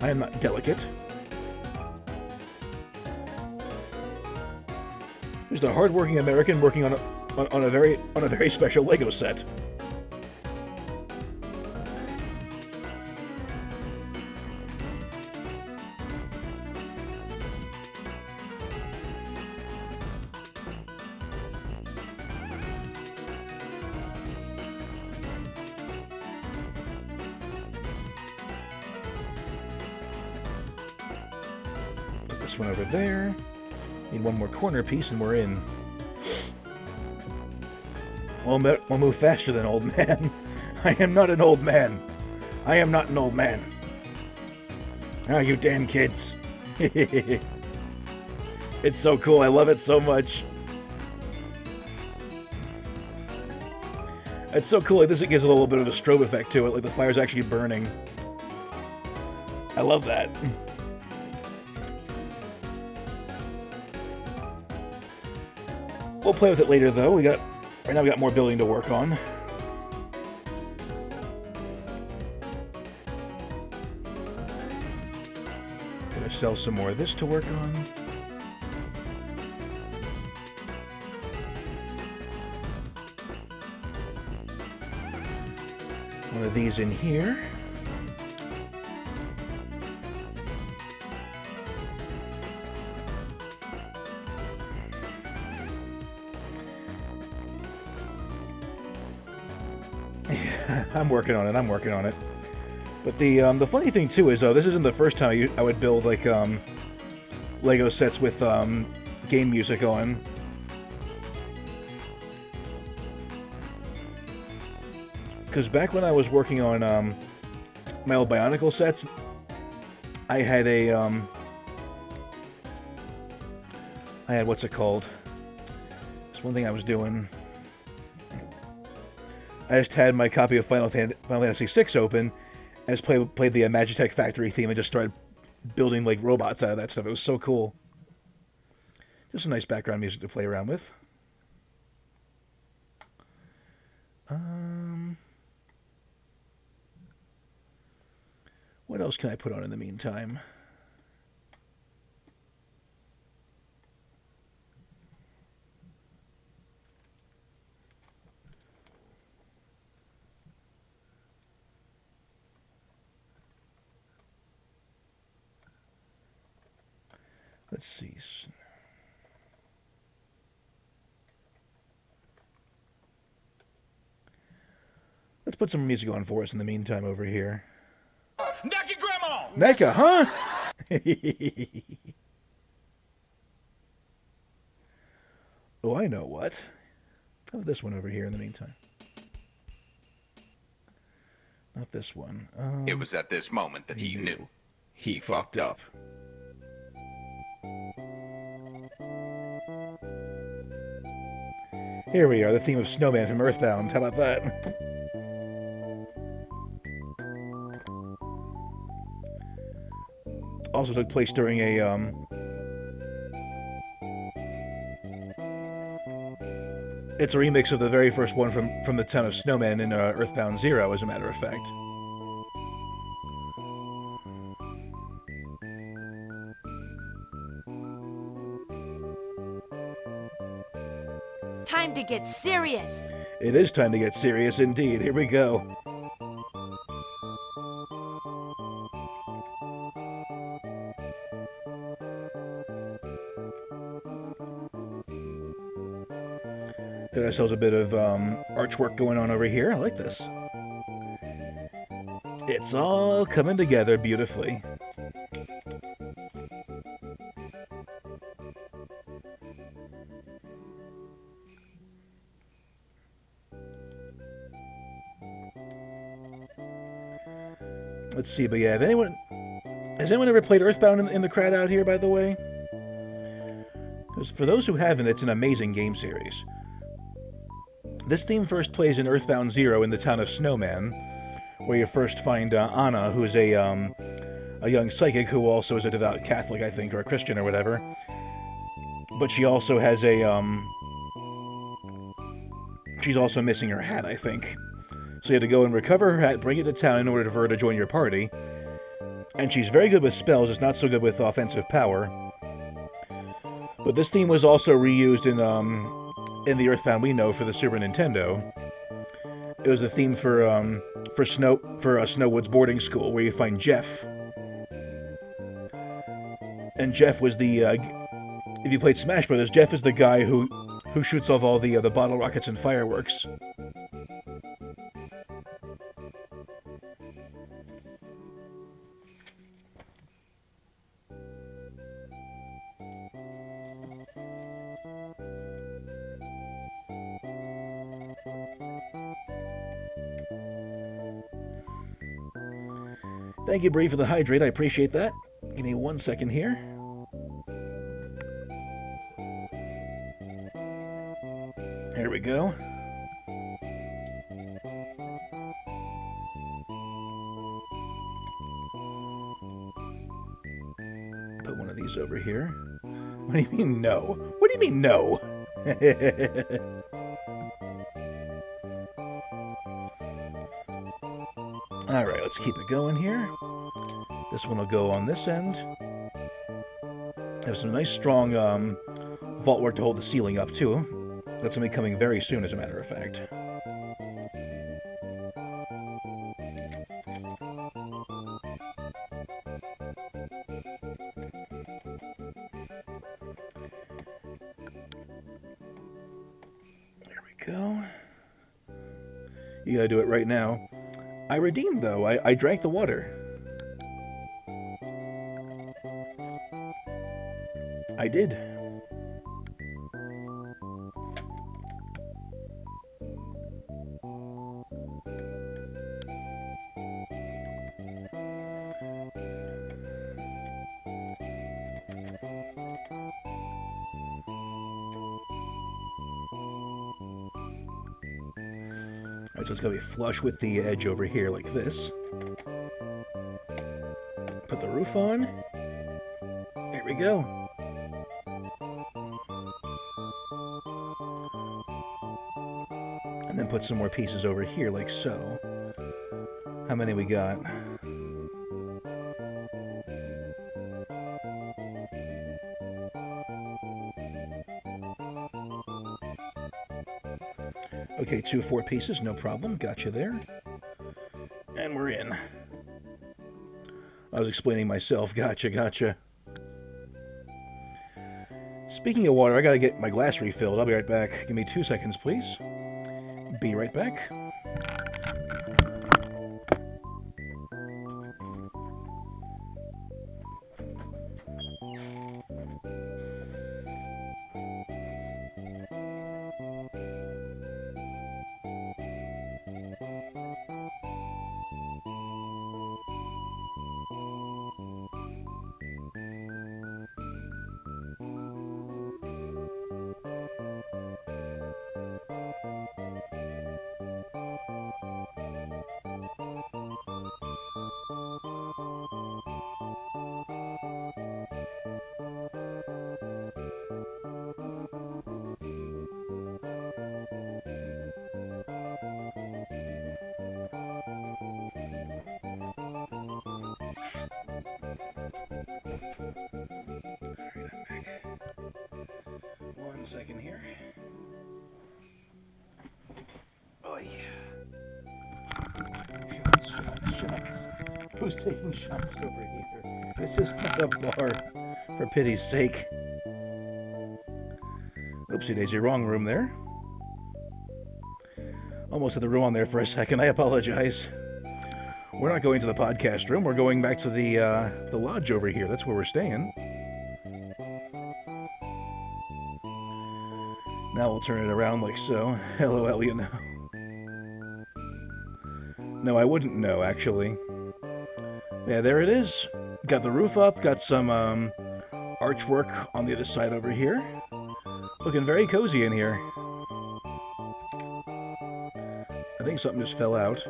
I am not delicate. Just a hard-working American working on a very special Lego set. This one over there. Need one more corner piece and we're in. I'll move faster than old man. I am not an old man. I am not an old man. Ah, you damn kids. It's so cool. I love it so much. It's so cool. Like this, it gives a little bit of a strobe effect to it. Like the fire's actually burning. I love that. We'll play with it later, though. Right now we got more building to work on. Gonna sell some more of this to work on. One of these in here. I'm working on it. But the funny thing too is, this isn't the first time I would build like Lego sets with game music on. Because back when I was working on my old Bionicle sets, I had what's it called? It's one thing I was doing. I just had my copy of Final Fantasy VI open, and just played the Magitech Factory theme and just started building like robots out of that stuff. It was so cool. Just some nice background music to play around with. What else can I put on in the meantime? Let's see. Let's put some music on for us in the meantime over here. Naked grandma! NECA, huh? Oh, I know what. How about this one over here in the meantime? Not this one. It was at this moment that he knew. He fucked up. Here we are, the theme of Snowman from Earthbound. How about that? Also took place during a it's a remix of the very first one from the town of Snowman in Earthbound 0, as a matter of fact. Time to get serious. It is time to get serious indeed. Here we go. Got ourselves a bit of artwork going on over here. I like this. It's all coming together beautifully. Let's see, but yeah, has anyone ever played Earthbound in the crowd out here, by the way? Because for those who haven't, it's an amazing game series. This theme first plays in Earthbound 0 in the town of Snowman, where you first find Anna, who is a young psychic who also is a devout Catholic, I think, or a Christian or whatever. But she also has she's also missing her hat, I think. So you had to go and recover her hat, bring it to town in order for her to join your party. And she's very good with spells, just not so good with offensive power. But this theme was also reused in the Earthbound we know for the Super Nintendo. It was the theme for Snowwood's boarding school, where you find Jeff. And Jeff was the if you played Smash Brothers, Jeff is the guy who shoots off all the bottle rockets and fireworks. Thank you, Bree, for the hydrate. I appreciate that. Give me 1 second here. Here we go. Put one of these over here. What do you mean no? What do you mean no? Alright, let's keep it going here. This one will go on this end. Have some nice strong vault work to hold the ceiling up too. That's going to be coming very soon, as a matter of fact. There we go. You gotta do it right now. I redeemed, though. I drank the water. I did. Alright, so it's going to be flush with the edge over here like this. Put the roof on. There we go. And then put some more pieces over here like so. How many we got? Okay, 2 4 pieces, no problem. Got you there. And we're in. I was explaining myself. Gotcha. Speaking of water, I gotta get my glass refilled. I'll be right back. Give me 2 seconds, please. Be right back. Second here. Oh yeah. Shots. Who's taking shots over here? This is not a bar, for pity's sake. Oopsie daisy, wrong room there. Almost had the room on there for a second. I apologize. We're not going to the podcast room. We're going back to the lodge over here. That's where we're staying. Now we'll turn it around like so. LOL, you know. No, I wouldn't know, actually. Yeah, there it is. Got the roof up, got some archwork on the other side over here. Looking very cozy in here. I think something just fell out.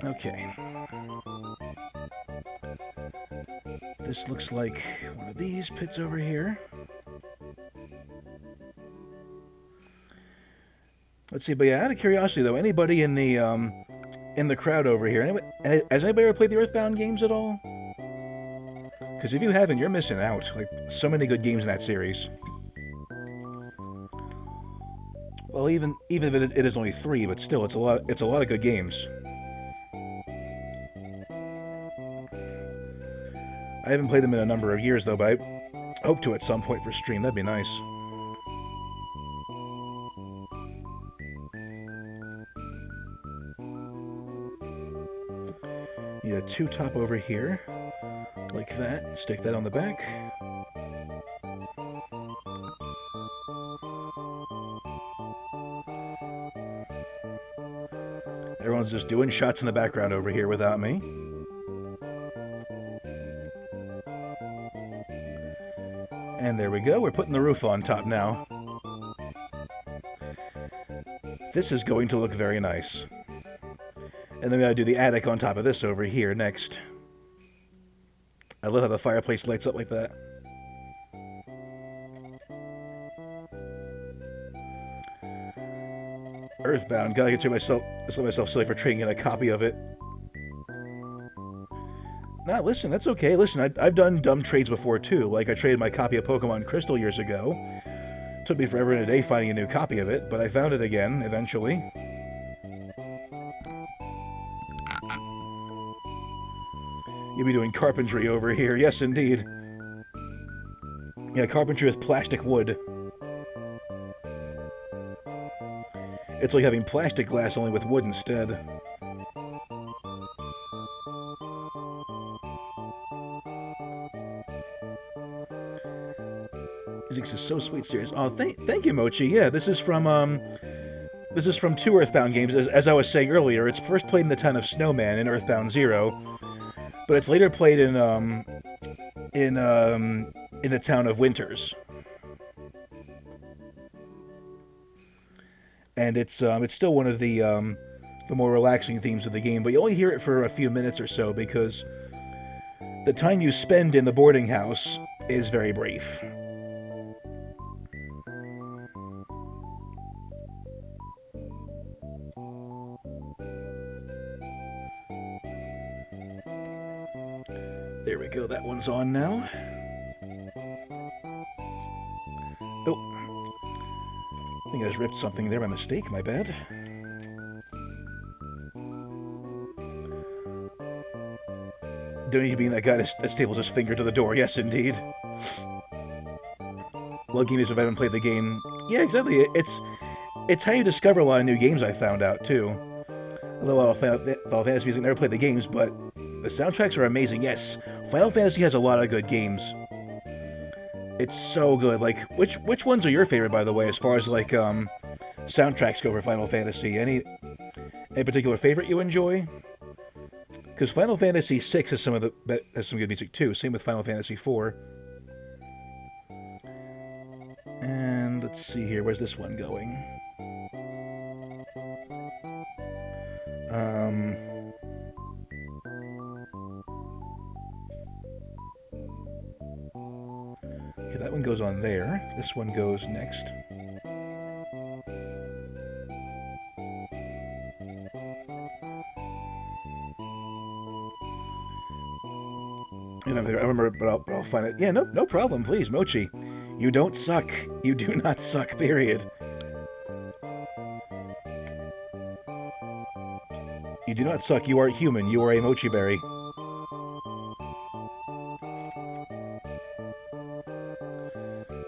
Okay. This looks like one of these pits over here. Let's see, but yeah, out of curiosity though, anybody in the crowd over here, has anybody ever played the Earthbound games at all? Because if you haven't, you're missing out. Like, so many good games in that series. Well, even if it is only 3, but still, it's a lot of good games. I haven't played them in a number of years, though, but I hope to at some point for stream. That'd be nice. Need a 2-top over here, like that. Stick that on the back. Someone's just doing shots in the background over here without me. And there we go. We're putting the roof on top now. This is going to look very nice. And then we gotta do the attic on top of this over here next. I love how the fireplace lights up like that. Earthbound. Gotta get to myself. Just let myself silly for trading in a copy of it. Nah, listen, that's okay. Listen, I've done dumb trades before too. Like I traded my copy of Pokemon Crystal years ago. Took me forever and a day finding a new copy of it, but I found it again eventually. You'll be doing carpentry over here. Yes, indeed. Yeah, carpentry with plastic wood. It's like having plastic glass only with wood instead. Music is so sweet, Sirius. Oh, thank you, Mochi. Yeah, this is from two Earthbound games. As I was saying earlier, it's first played in the town of Snowman in Earthbound 0, but it's later played in the town of Winters. And it's still one of the more relaxing themes of the game, but you only hear it for a few minutes or so because the time you spend in the boarding house is very brief. There we go, that one's on now. Oh. I think I just ripped something there by mistake, my bad. Don't need to be that guy that staples his finger to the door. Yes, indeed. Well, game is if I haven't played the game. Yeah, exactly. It's how you discover a lot of new games, I found out, too. Although a lot of Final Fantasy music, never played the games, but the soundtracks are amazing. Yes, Final Fantasy has a lot of good games. It's so good. Like, which ones are your favorite, by the way, as far as, like, soundtracks go for Final Fantasy? Any particular favorite you enjoy? Because Final Fantasy VI has some good music, too. Same with Final Fantasy IV. And let's see here. Where's this one going? Okay, that one goes on there. This one goes next. I remember, but I'll find it. Yeah, no problem. Please, Mochi. You don't suck. You do not suck, period. You do not suck. You are human. You are a mochi berry.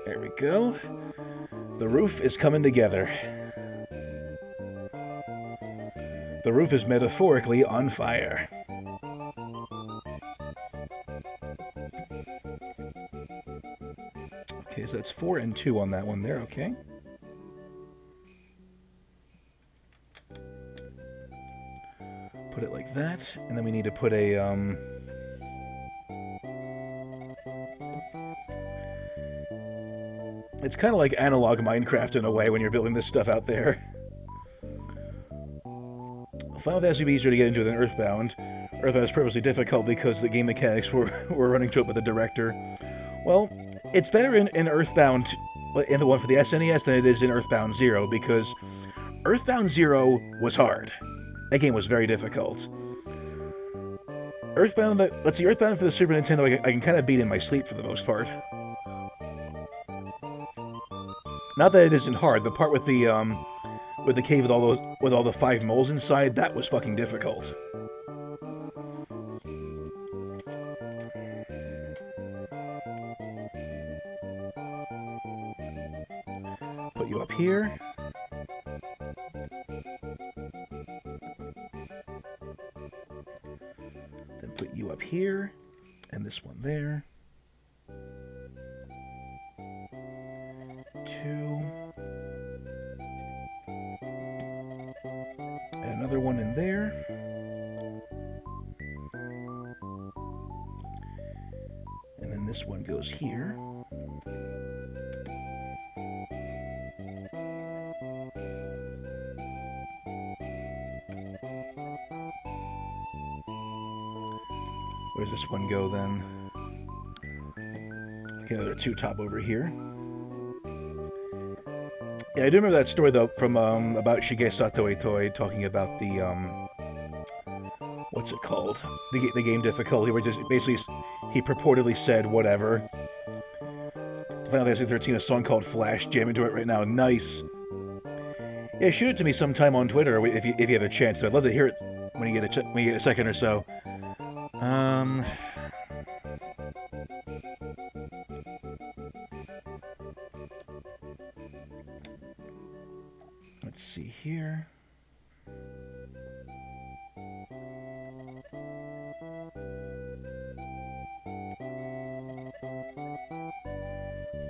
There we go. The roof is coming together. The roof is metaphorically on fire. Okay, so that's 4 and 2 on that one there, okay. Put it like that, and then we need to put a, It's kind of like analog Minecraft in a way when you're building this stuff out there. Final Fantasy would be easier to get into than Earthbound. Earthbound is purposely difficult because the game mechanics were running to it with the director. Well, it's better in Earthbound, in the one for the SNES, than it is in Earthbound 0, because Earthbound 0 was hard. That game was very difficult. Earthbound for the Super Nintendo, I can kind of beat in my sleep for the most part. Not that it isn't hard. The part with the cave with all the 5 moles inside, that was fucking difficult. Put you up here. Then put you up here, and this one there. 2. another one in there. And then this one goes here. Where does this one go then? Okay, another two top over here. Yeah, I do remember that story though from about Shigesato Itoi talking about the what's it called? The game difficulty, where just basically he purportedly said whatever. Final Fantasy 13, a song called Flash. Jam into it right now. Nice. Yeah, shoot it to me sometime on Twitter if you have a chance. I'd love to hear it when you get a second or so. Let's see here.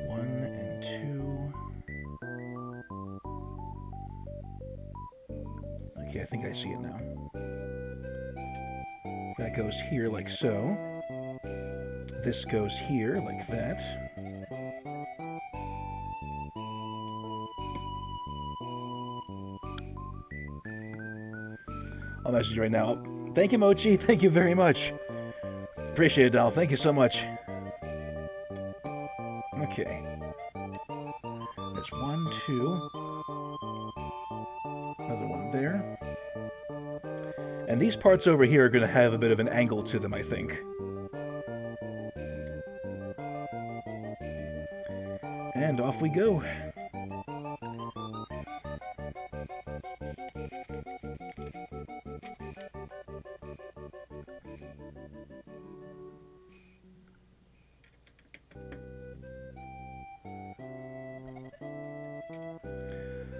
One and two. Okay, I think I see it now. That goes here like so. This goes here like that. I'll message you right now. Thank you, Mochi. Thank you very much. Appreciate it, Doll. Thank you so much. Okay. There's one, two. Another one there. And these parts over here are going to have a bit of an angle to them, I think. And off we go.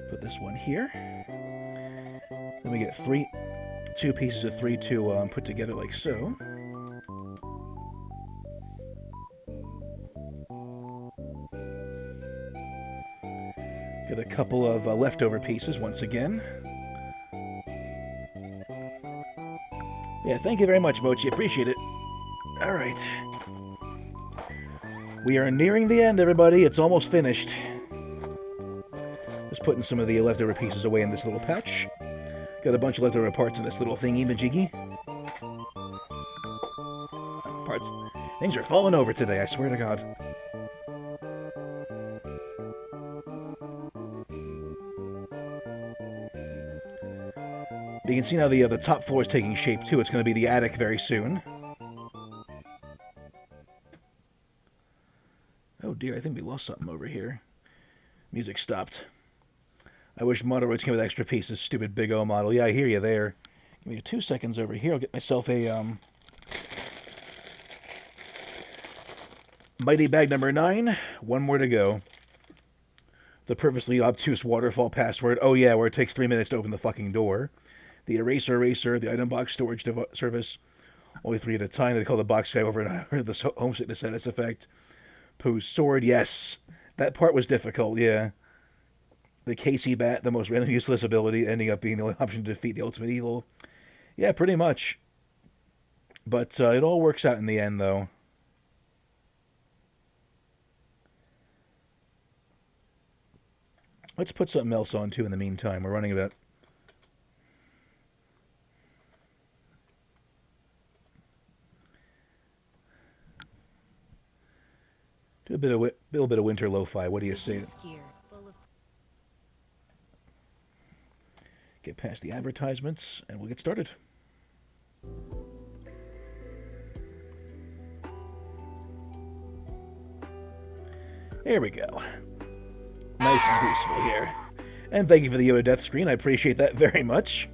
Put this one here. Then we get two pieces of three to put together like so. Get a couple of leftover pieces once again. Yeah, thank you very much, Mochi. Appreciate it. All right. We are nearing the end, everybody. It's almost finished. Just putting some of the leftover pieces away in this little pouch. Got a bunch of leftover parts in this little thingy-majiggy. Parts. Things are falling over today, I swear to God. You can see now the top floor is taking shape, too. It's going to be the attic very soon. Oh, dear. I think we lost something over here. Music stopped. I wish model roads came with extra pieces. Stupid Big O model. Yeah, I hear you there. Give me 2 seconds over here. I'll get myself a Mighty Bag number 9. One more to go. The purposely obtuse waterfall password. Oh, yeah, where it takes 3 minutes to open the fucking door. The eraser, the item box storage service. Only 3 at a time. They call the box guy over and over. The homesickness status effect. Pooh's sword. Yes. That part was difficult, yeah. The Casey bat, the most random useless ability, ending up being the only option to defeat the ultimate evil. Yeah, pretty much. But it all works out in the end, though. Let's put something else on, too, in the meantime. We're running about... Do a little bit of winter lo-fi. What do you say? Get past the advertisements, and we'll get started. Here we go. Nice and peaceful here. And thank you for the Yoda death screen. I appreciate that very much.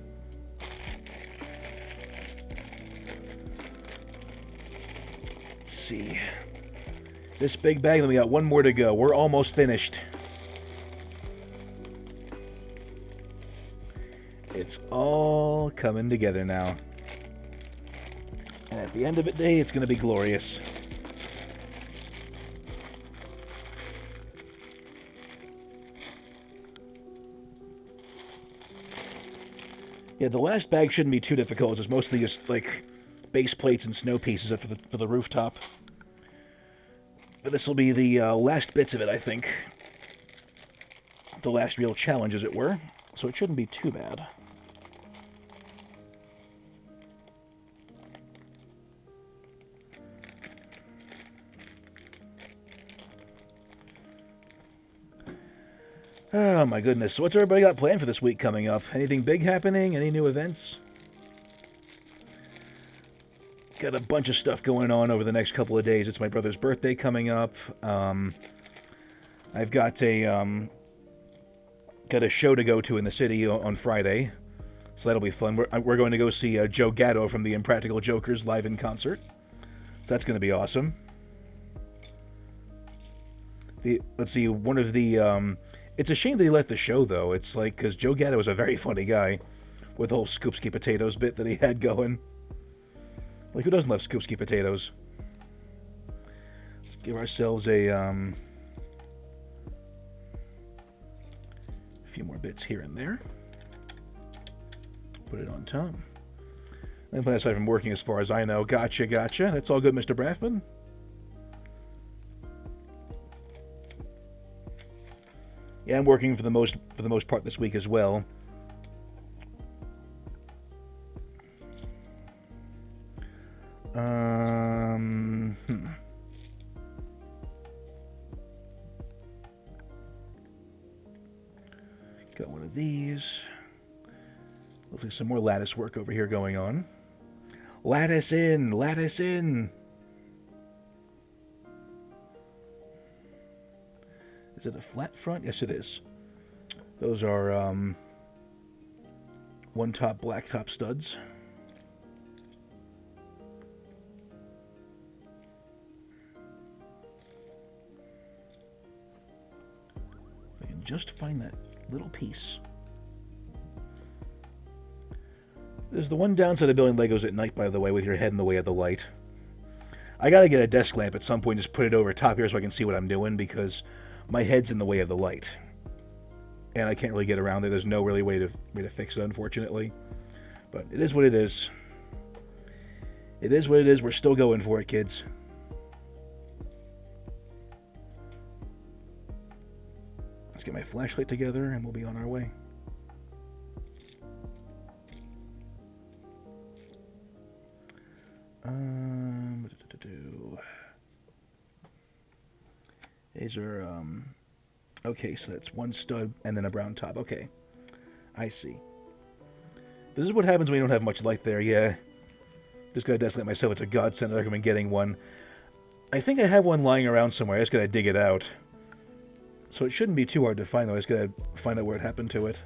Let's see. This big bag, then we got one more to go. We're almost finished. It's all coming together now. And at the end of the day, it's going to be glorious. Yeah, the last bag shouldn't be too difficult. It's mostly just, like, base plates and snow pieces for the rooftop. But this will be the last bits of it, I think. The last real challenge, as it were. So it shouldn't be too bad. Oh my goodness. So what's everybody got planned for this week coming up? Anything big happening? Any new events? Got a bunch of stuff going on over the next couple of days. It's my brother's birthday coming up. I've got a show to go to in the city on Friday. So that'll be fun. We're going to go see Joe Gatto from the Impractical Jokers live in concert. So that's going to be awesome. Let's see, one of the... it's a shame that he left the show, though. It's like, because Joe Gatto was a very funny guy with the whole Scoopski Potatoes bit that he had going. Like, who doesn't love Scoopski Potatoes? Let's give ourselves a few more bits here and there. Put it on top. And plan aside from working as far as I know. Gotcha, gotcha. That's all good, Mr. Braffman. Yeah, I'm working for the most part this week as well. Got one of these. Looks like some more lattice work over here going on. Lattice in! Lattice in! Is it a flat front? Yes, it is. Those are one-top blacktop studs. If I can just find that little piece. There's the one downside of building Legos at night, by the way, with your head in the way of the light. I gotta get a desk lamp at some point, just put it over top here so I can see what I'm doing, because my head's in the way of the light. And I can't really get around there. There's no really way to fix it, unfortunately. But it is what it is. It is what it is. We're still going for it, kids. Let's get my flashlight together and we'll be on our way. These are, okay, so that's one stud and then a brown top. Okay, I see. This is what happens when you don't have much light there, yeah. Just gotta desk lamp myself. It's a godsend. I recommend getting one. I think I have one lying around somewhere. I just gotta dig it out. So it shouldn't be too hard to find, though. I just gotta find out where it happened to it.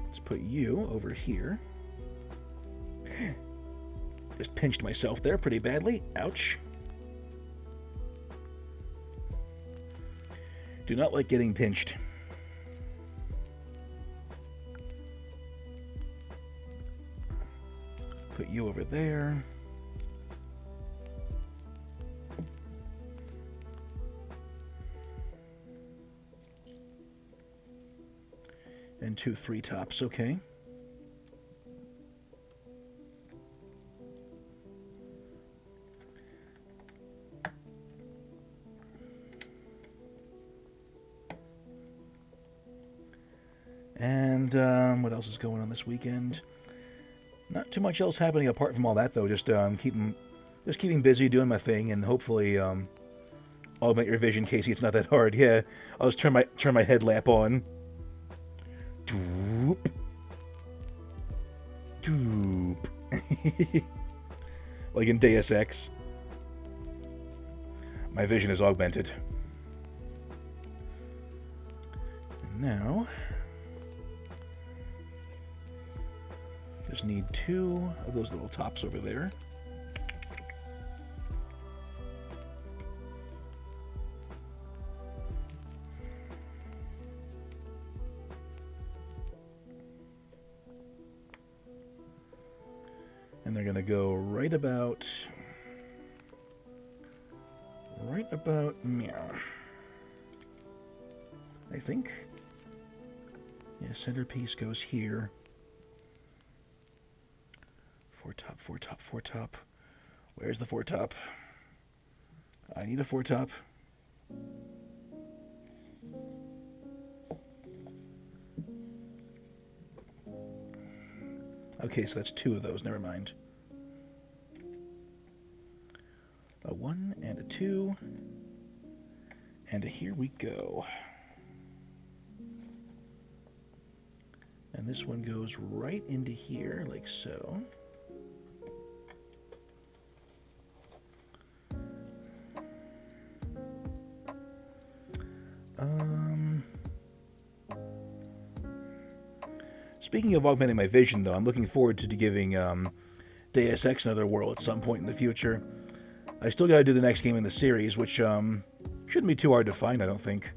Let's put you over here. Just pinched myself there pretty badly. Ouch. Do not like getting pinched. Put you over there. And 2 3 tops, okay. And what else is going on this weekend? Not too much else happening apart from all that, though. Just keeping busy, doing my thing, and hopefully augment your vision, Casey. It's not that hard. Yeah, I'll just turn my headlamp on. Doop. Doop. Like in Deus Ex. My vision is augmented. And now, just need 2 of those little tops over there. And they're going to go right about meow. I think. Yeah, centerpiece goes here. Foretop, foretop, foretop. Where's the foretop? I need a foretop. Okay, so that's 2 of those. Never mind. A 1 and a 2. And here we go. And this one goes right into here, like so. Speaking of augmenting my vision, though, I'm looking forward to giving Deus Ex another whirl at some point in the future. I still gotta do the next game in the series, which shouldn't be too hard to find, I don't think.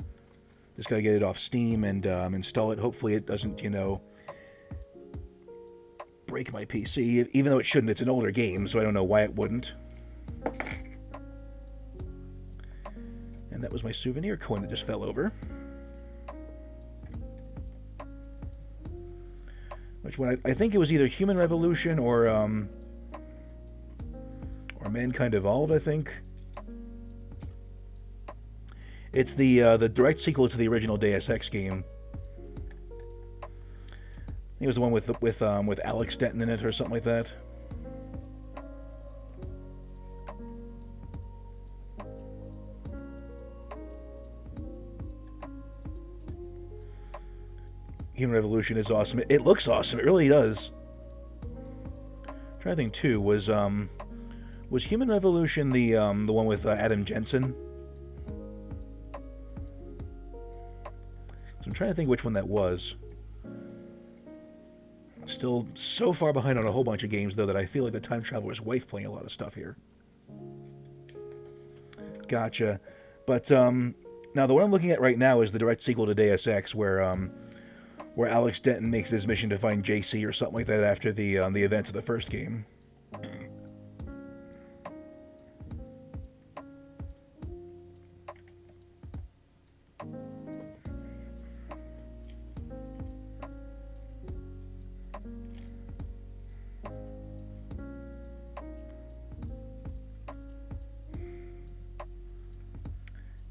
Just gotta get it off Steam and install it. Hopefully it doesn't, break my PC, even though it shouldn't. It's an older game, so I don't know why it wouldn't. And that was my souvenir coin that just fell over. Which one? I think it was either Human Revolution or Mankind Evolved, I think. It's the direct sequel to the original Deus Ex game. I think it was the one with Alex Denton in it or something like that. Human Revolution is awesome. It looks awesome. It really does. I'm trying to think too. Was Human Revolution the one with Adam Jensen? So I'm trying to think which one that was. Still so far behind on a whole bunch of games, though, that I feel like the Time Traveler's Wife playing a lot of stuff here. Gotcha. But now the one I'm looking at right now is the direct sequel to Deus Ex, where Alex Denton makes his mission to find JC or something like that after the events of the first game.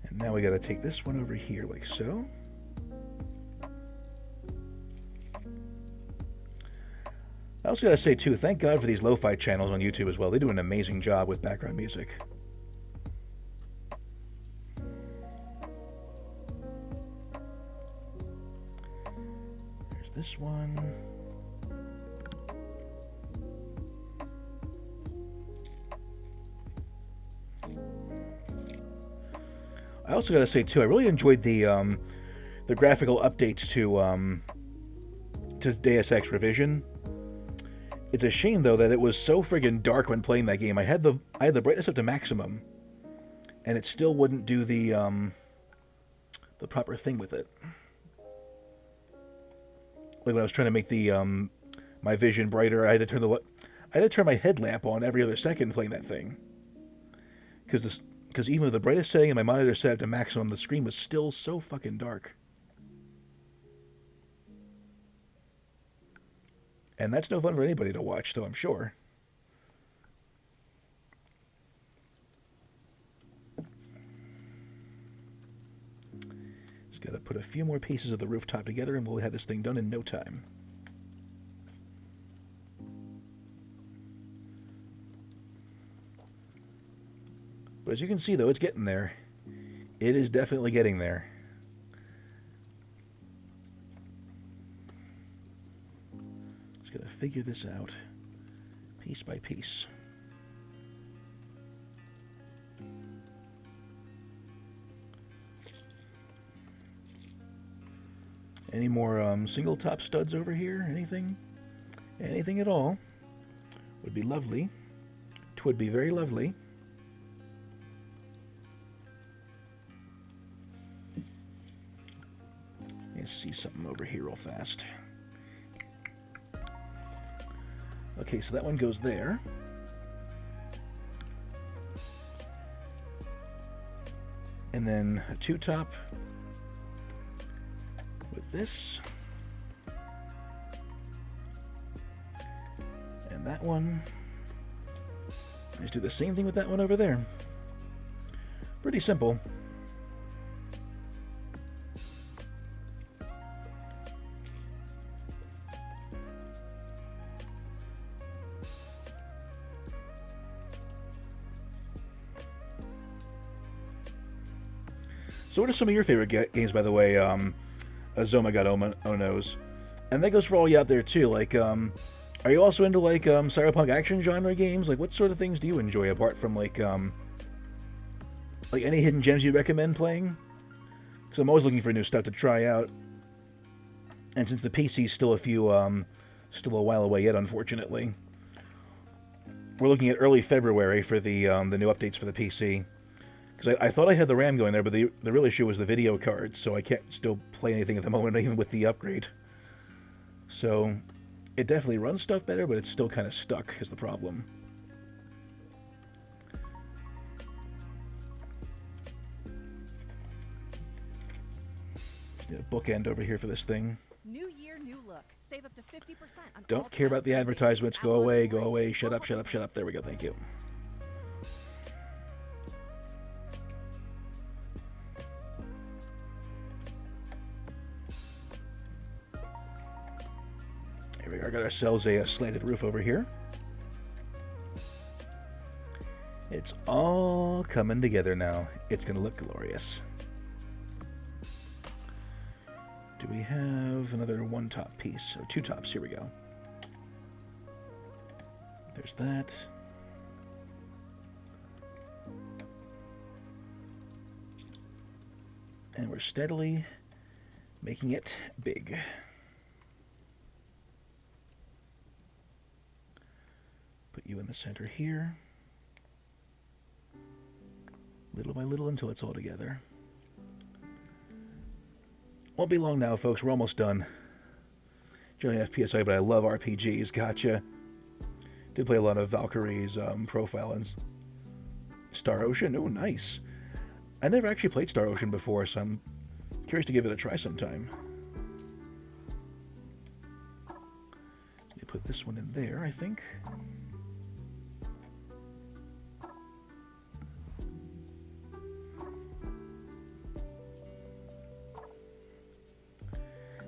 And now we got to take this one over here like so. I also gotta say, too, thank God for these lo-fi channels on YouTube as well. They do an amazing job with background music. There's this one. I also gotta say, too, I really enjoyed the graphical updates to Deus Ex Revision. It's a shame, though, that it was so friggin' dark when playing that game. I had the brightness up to maximum, and it still wouldn't do the proper thing with it. Like when I was trying to make the my vision brighter, I had to turn my headlamp on every other second playing that thing. Because even with the brightest setting and my monitor set up to maximum, the screen was still so fucking dark. And that's no fun for anybody to watch, though, I'm sure. Just gotta put a few more pieces of the rooftop together and we'll have this thing done in no time. But as you can see, though, it's getting there. It is definitely getting there. Gotta figure this out piece by piece. Any more single top studs over here? Anything? Anything at all would be lovely. Twould be very lovely. Let's see something over here real fast. Okay, so that one goes there. And then a 2-top this. And that one. Just do the same thing with that one over there. Pretty simple. So what are some of your favorite games, by the way, Azoma got Onos? And that goes for all you out there, too. Like, are you also into, like, cyberpunk action genre games? Like, what sort of things do you enjoy, apart from, like any hidden gems you'd recommend playing? Because I'm always looking for new stuff to try out. And since the PC's still still a while away yet, unfortunately. We're looking at early February for the new updates for the PC. Because I thought I had the RAM going there, but the real issue was the video card, so I can't still play anything at the moment, even with the upgrade. So, it definitely runs stuff better, but it's still kind of stuck, is the problem. Just need a bookend over here for this thing. New year, new look. Save up to 50% on Don't care about the advertisements. Go away, go away. Shut up, shut up, shut up. There we go, thank you. Here we are, got ourselves a slanted roof over here. It's all coming together now. It's going to look glorious. Do we have another one top piece? Or two tops, here we go. There's that. And we're steadily making it big. Put you in the center here. Little by little until it's all together. Won't be long now, folks. We're almost done. Generally FPSI, but I love RPGs. Gotcha. Did play a lot of Valkyrie's Profile and Star Ocean. Oh, nice. I never actually played Star Ocean before, so I'm curious to give it a try sometime. Let me put this one in there, I think.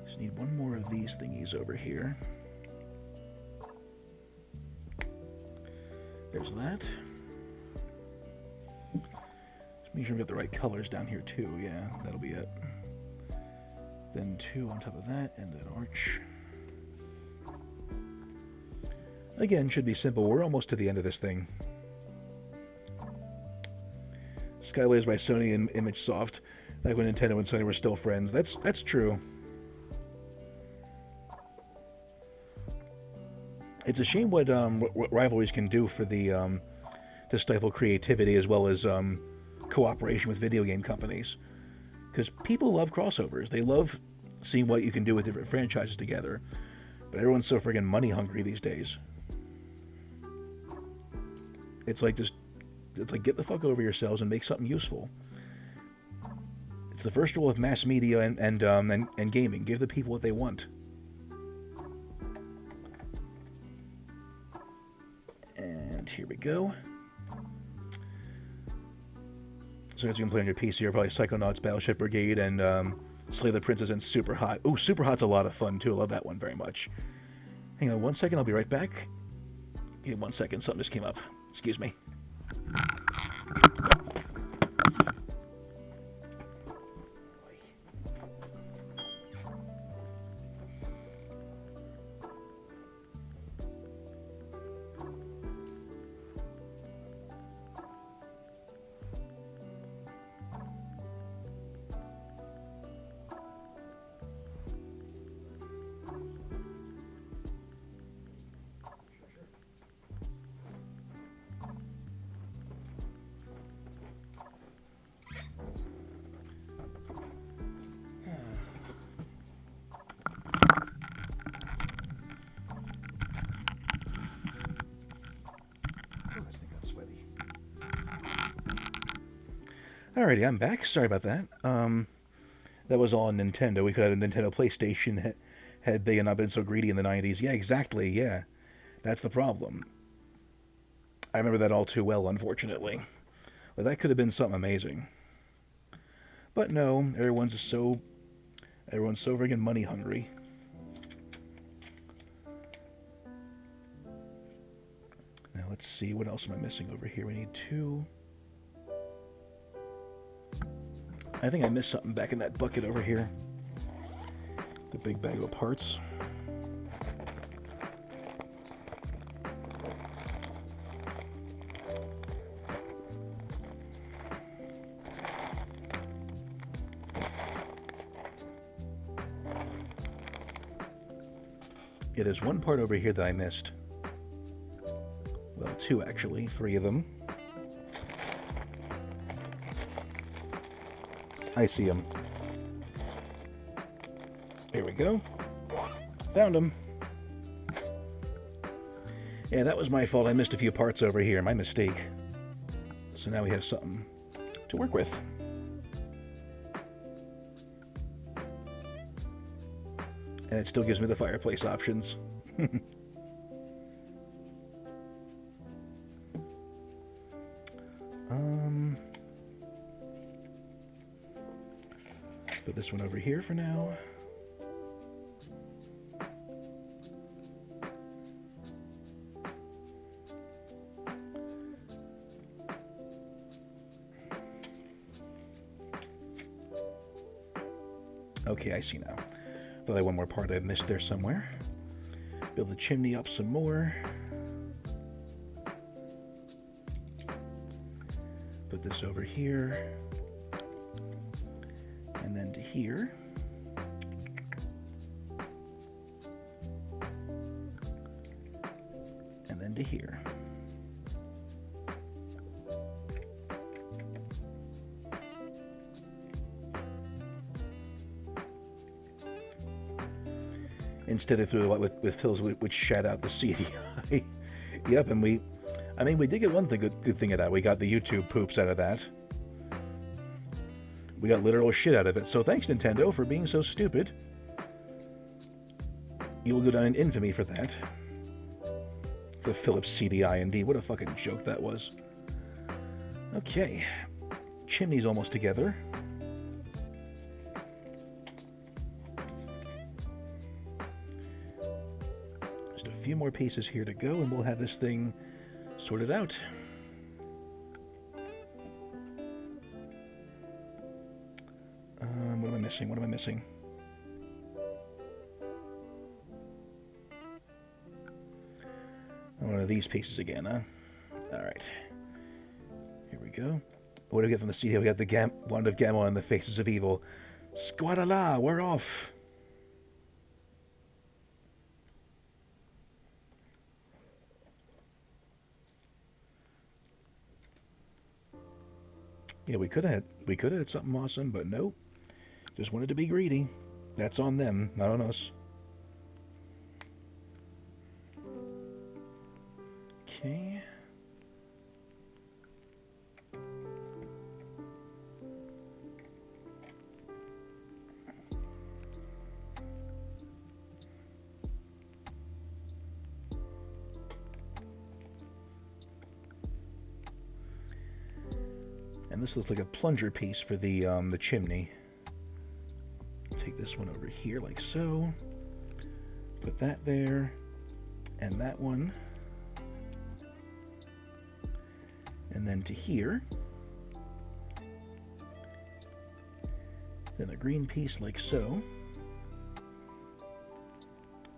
Just need one more of these thingies over here. There's that. Just make sure we got the right colors down here too. Yeah, that'll be it. Then two on top of that and an arch. Again, should be simple. We're almost to the end of this thing. Skylayers by Sony and ImageSoft. Back when Nintendo and Sony were still friends. That's true. It's a shame what rivalries can do for the to stifle creativity as well as cooperation with video game companies. Because people love crossovers. They love seeing what you can do with different franchises together. But everyone's so friggin' money hungry these days. It's like get the fuck over yourselves and make something useful. It's the first rule of mass media and gaming. Give the people what they want. And here we go. So as you can play on your PC, are probably Psychonauts, Battleship Brigade, and Slay the Princess and Super Hot. Ooh, Super Hot's a lot of fun too. I love that one very much. Hang on 1 second, I'll be right back. Give me 1 second, something just came up. Excuse me. Alrighty, I'm back. Sorry about that. that was all on Nintendo. We could have a Nintendo PlayStation had they not been so greedy in the 90s. Yeah, exactly, yeah. That's the problem. I remember that all too well, unfortunately. Well, that could have been something amazing. But no, everyone's so friggin' money hungry. Now let's see, what else am I missing over here? We need 2. I think I missed something back in that bucket over here. The big bag of parts. Yeah, there's one part over here that I missed. Well, 2 actually, 3 of them. I see them. There we go. Found them. Yeah, that was my fault. I missed a few parts over here. My mistake. So now we have something to work with. And it still gives me the fireplace options. Put this one over here for now. Okay, I see now. Thought I had one more part I missed there somewhere. Build the chimney up some more. Put this over here. And then to here. And then to here. Instead of through with fills which shat out the CDI. Yep, and we did get one good thing of that. We got the YouTube poops out of that. We got literal shit out of it. So thanks, Nintendo, for being so stupid. You will go down in infamy for that. The Philips CDI, indeed. What a fucking joke that was. Okay. Chimney's almost together. Just a few more pieces here to go, and we'll have this thing sorted out. What am I missing? What am I missing? One of these pieces again, huh? Alright. Here we go. What do we get from the CD? We got the Wand of Gamma and the Faces of Evil. Squadala, we're off! Yeah, we could have had something awesome, but nope. Just wanted to be greedy. That's on them, not on us. Okay. And this looks like a plunger piece for the chimney. Take this one over here like so. Put that there. And that one. And then to here. Then a green piece like so.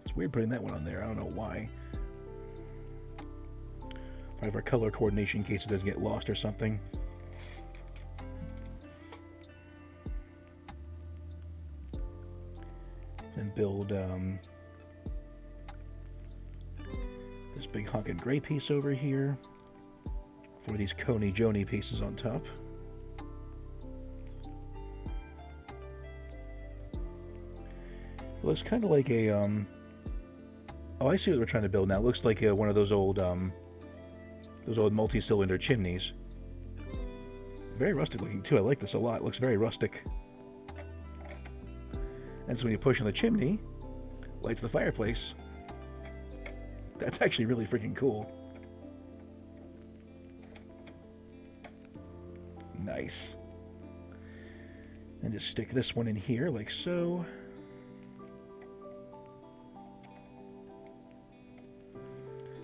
It's weird putting that one on there. I don't know why. Probably for color coordination in case it doesn't get lost or something. And build this big honkin' gray piece over here for these Coney Joni pieces on top. It looks kind of like a oh, I see what we're trying to build now. It looks like one of those old multi-cylinder chimneys. Very rustic looking too. I like this a lot. It looks very rustic. And so when you push on the chimney, lights the fireplace. That's actually really freaking cool. Nice. And just stick this one in here like so.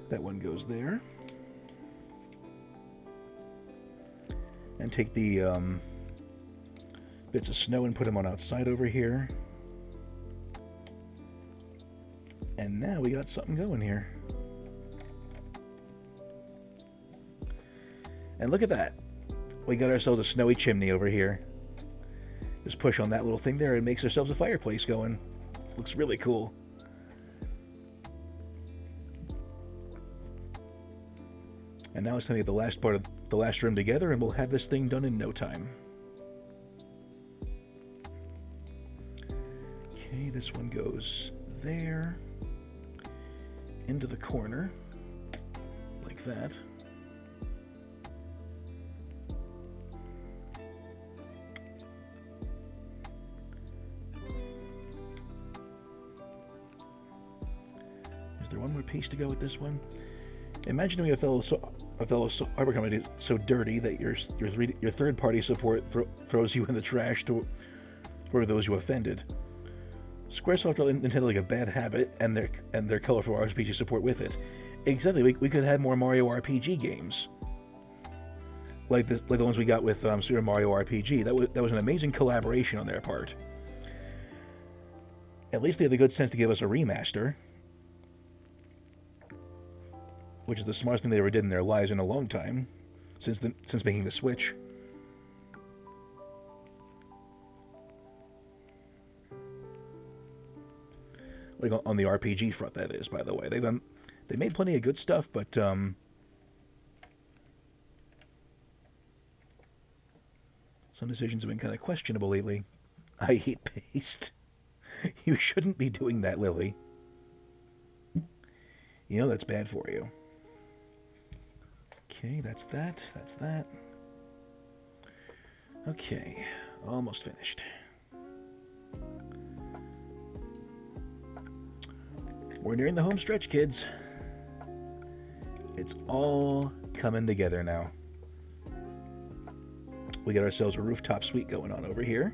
That one goes there. And take the bits of snow and put them on outside over here. And now we got something going here. And look at that. We got ourselves a snowy chimney over here. Just push on that little thing there and makes ourselves a fireplace going. Looks really cool. And now it's time to get the last part of the last room together, and we'll have this thing done in no time. Okay, this one goes there. Into the corner. Like that. Is there one more piece to go with this one? Imagine doing a fellow harbor company so dirty that your third-party support throws you in the trash to for those you offended. Squaresoft intended like a bad habit, and their colorful RPG support with it. Exactly, we could have more Mario RPG games, like the ones we got with Super Mario RPG. That was an amazing collaboration on their part. At least they had the good sense to give us a remaster, which is the smartest thing they ever did in their lives in a long time, since making the Switch. Like on the RPG front, that is, by the way. They made plenty of good stuff, but some decisions have been kind of questionable lately. I hate paste. You shouldn't be doing that, Lily. You know that's bad for you. Okay, that's that. That's that. Okay, almost finished. We're nearing the home stretch, kids. It's all coming together now. We got ourselves a rooftop suite going on over here.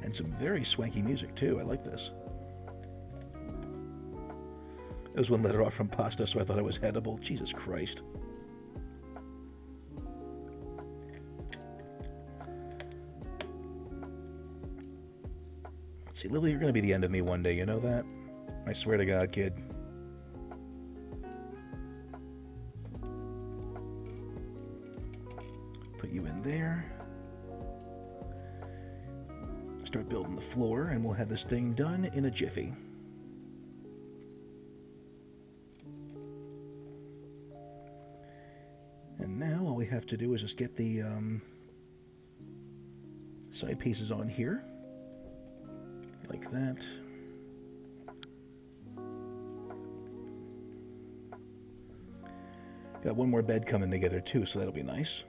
And some very swanky music, too. I like this. There was one letter off from pasta, so I thought it was edible. Jesus Christ. Let's see, Lily, you're going to be the end of me one day, you know that? I swear to God, kid. Put you in there. Start building the floor, and we'll have this thing done in a jiffy. And now all we have to do is just get the side pieces on here. Like that. Got one more bed coming together too, so that'll be nice.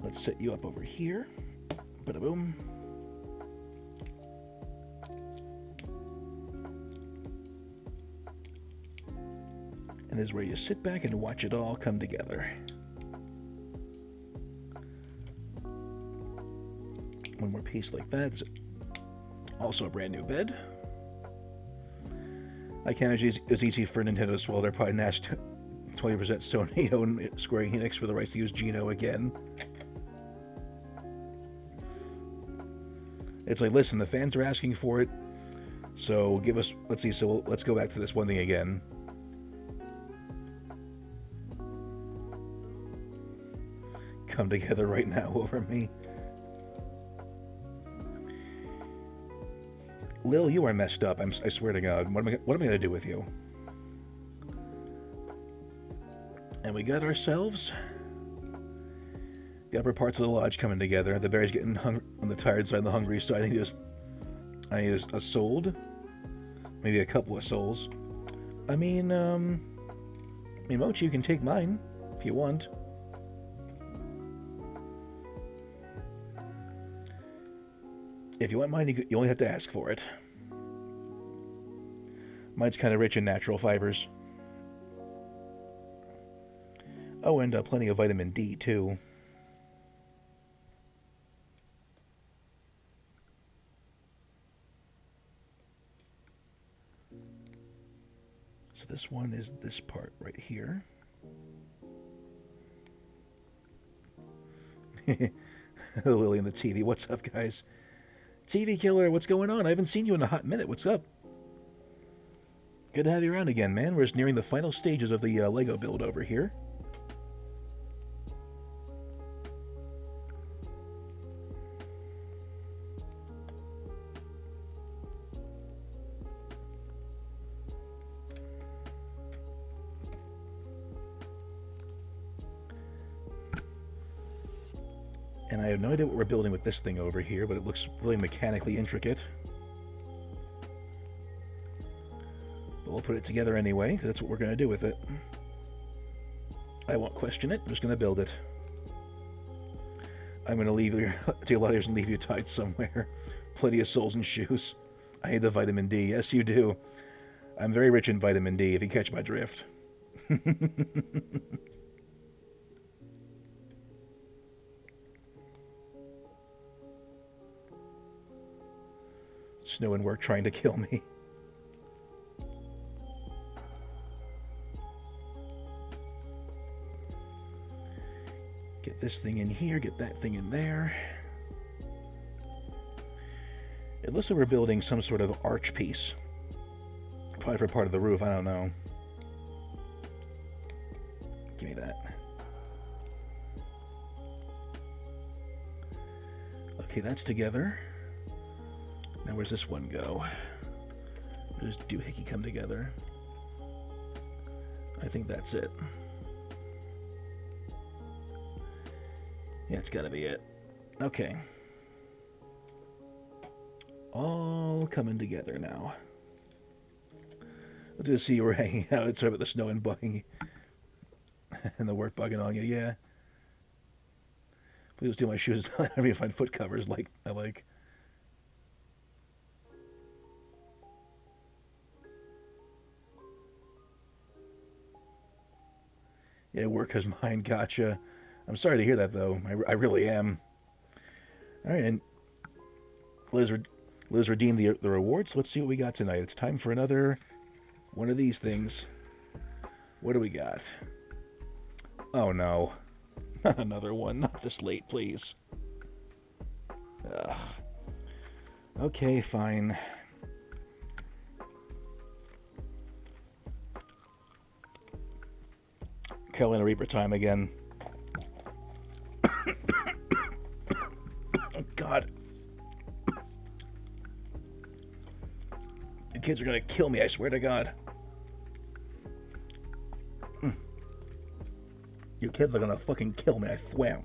Let's set you up over here. Bada boom. And this is where you sit back and watch it all come together. One more piece like that. It's also a brand new bed. I can't imagine it's easy for Nintendo to swallow their pride and ask 20% Sony own Square Enix for the rights to use Geno again. It's like, listen, the fans are asking for it, so give us, let's see, so let's go back to this one thing again. Come together right now over me. Lil, you are messed up. I swear to God. What am I going to do with you? And we got ourselves the upper parts of the lodge coming together. The bear's getting on the tired side, the hungry side. I need a sold. Maybe a couple of souls. I mean, Mochi, you can take mine. if you want. If you want mine, you only have to ask for it. Mine's kind of rich in natural fibers. Oh, and plenty of vitamin D, too. So this one is this part right here. Lily in the TV. What's up, guys? TV Killer, what's going on? I haven't seen you in a hot minute. What's up? Good to have you around again, man. We're just nearing the final stages of the Lego build over here. And I have no idea what we're building with this thing over here, but it looks really mechanically intricate. But we'll put it together anyway, because that's what we're going to do with it. I won't question it, I'm just going to build it. I'm going to leave you, take a lot of yours and leave you tied somewhere. Plenty of soles and shoes. I need the vitamin D. Yes, you do. I'm very rich in vitamin D, if you catch my drift. Snow and work trying to kill me. Get this thing in here, get that thing in there. It looks like we're building some sort of arch piece. Probably for part of the roof, I don't know. Give me that. Okay, that's together. Now where's this one go? Where does doohickey come together? I think that's it. Yeah, it's gotta be it. Okay. All coming together now. Let's just see you were hanging out. It's about the snow and bugging and the work bugging on you. Yeah. Please steal my shoes. I mean, find foot covers like I like. Yeah, work has mine. Gotcha. I'm sorry to hear that, though. I really am. All right, and Liz redeemed the rewards. Let's see what we got tonight. It's time for another one of these things. What do we got? Oh, no. Not another one. Not this late, please. Ugh. Okay, fine. Carolina Reaper time again. Oh, God. You kids are gonna kill me, I swear to God. You kids are gonna fucking kill me, I swear.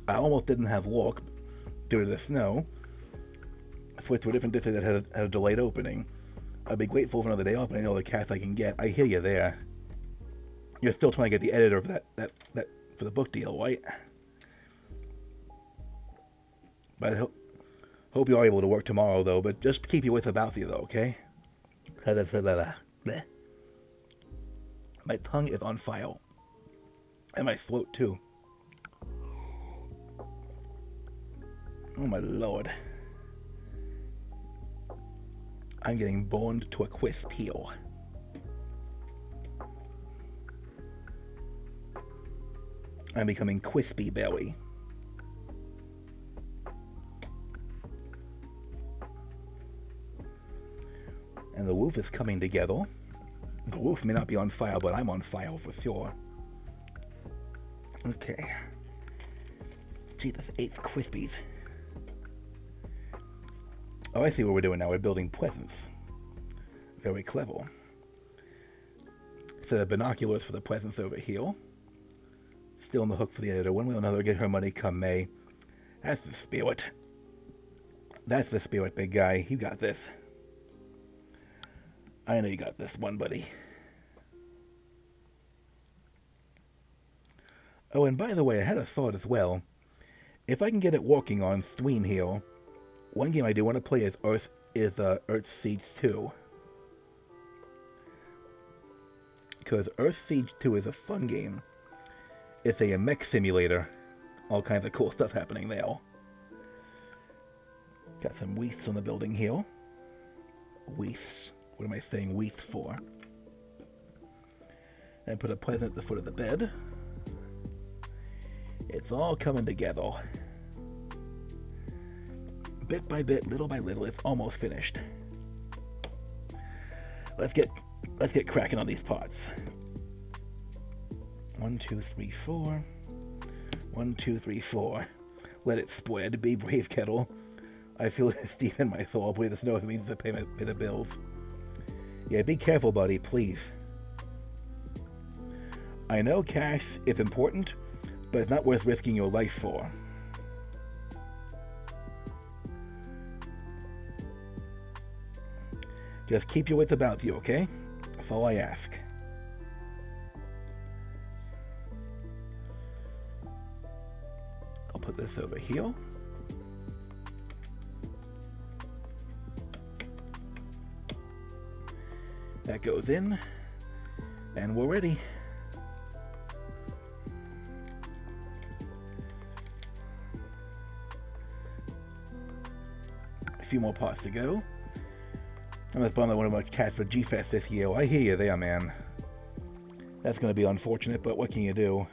I almost didn't have walk due to the snow. I switched to a different district that had a delayed opening. I'd be grateful for another day off, but I know the cash I can get. I hear you there. You're still trying to get the editor for that for the book deal, right? But I hope you are able to work tomorrow, though. But just keep your wits about you, though, okay? My tongue is on fire. And my throat, too. Oh, my Lord. I'm getting boned to a crisp heel. I'm becoming crispy belly. And the roof is coming together. The roof may not be on fire, but I'm on fire for sure. Okay. Jesus, 8 crispies. Oh, I see what we're doing now. We're building presents. Very clever. So the binoculars for the presents over here. Still on the hook for the editor. One way or another, get her money come May. That's the spirit. That's the spirit, big guy. You got this. I know you got this one, buddy. Oh, and by the way, I had a thought as well. If I can get it working on stream here, one game I do want to play is Earth Siege 2. Because Earth Siege 2 is a fun game. It's a mech simulator. All kinds of cool stuff happening there. Got some wreaths on the building here. Wreaths. What am I saying wreaths for? And put a present at the foot of the bed. It's all coming together. Bit by bit, little by little, it's almost finished. Let's get cracking on these parts. 1, 2, 3, 4. 1, 2, 3, 4. Let it spread. Be brave, kettle. I feel it's deep in my soul. Believe the snow if it means to pay the bills. Yeah, be careful, buddy, please. I know cash is important, but it's not worth risking your life for. Just keep your wits about you, okay? That's all I ask. I'll put this over here. That goes in, and we're ready. A few more parts to go. I'm just bummed I won't have much cats for G-Fest this year. I hear you there, man. That's going to be unfortunate, but what can you do?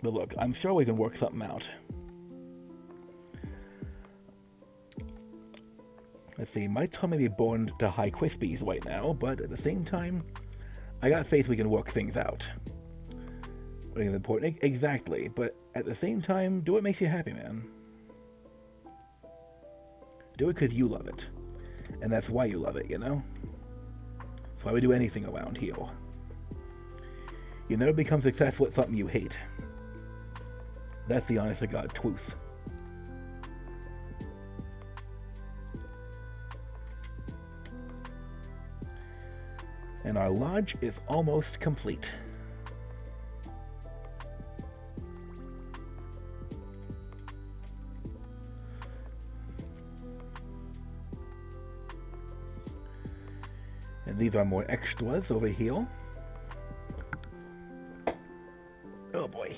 But look, I'm sure we can work something out. Let's see, my tongue may be born to high crispies right now, but at the same time, I got faith we can work things out. What is important? Exactly, but at the same time, do what makes you happy, man. Do it because you love it. And that's why you love it, you know? That's why we do anything around here. You never become successful at something you hate. That's the honest to God truth. And our lodge is almost complete. And these are more extras over here. Oh boy.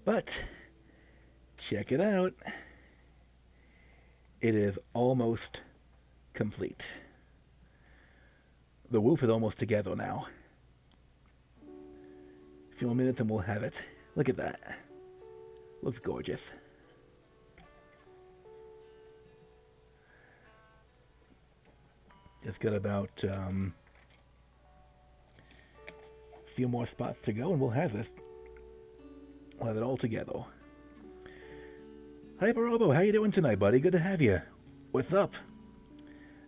But check it out. It is almost complete. The roof is almost together now. A few more minutes and we'll have it. Look at that. Looks gorgeous. Just got about a few more spots to go and we'll have this. We'll have it all together. Hi, Barobo. How you doing tonight, buddy? Good to have you. What's up?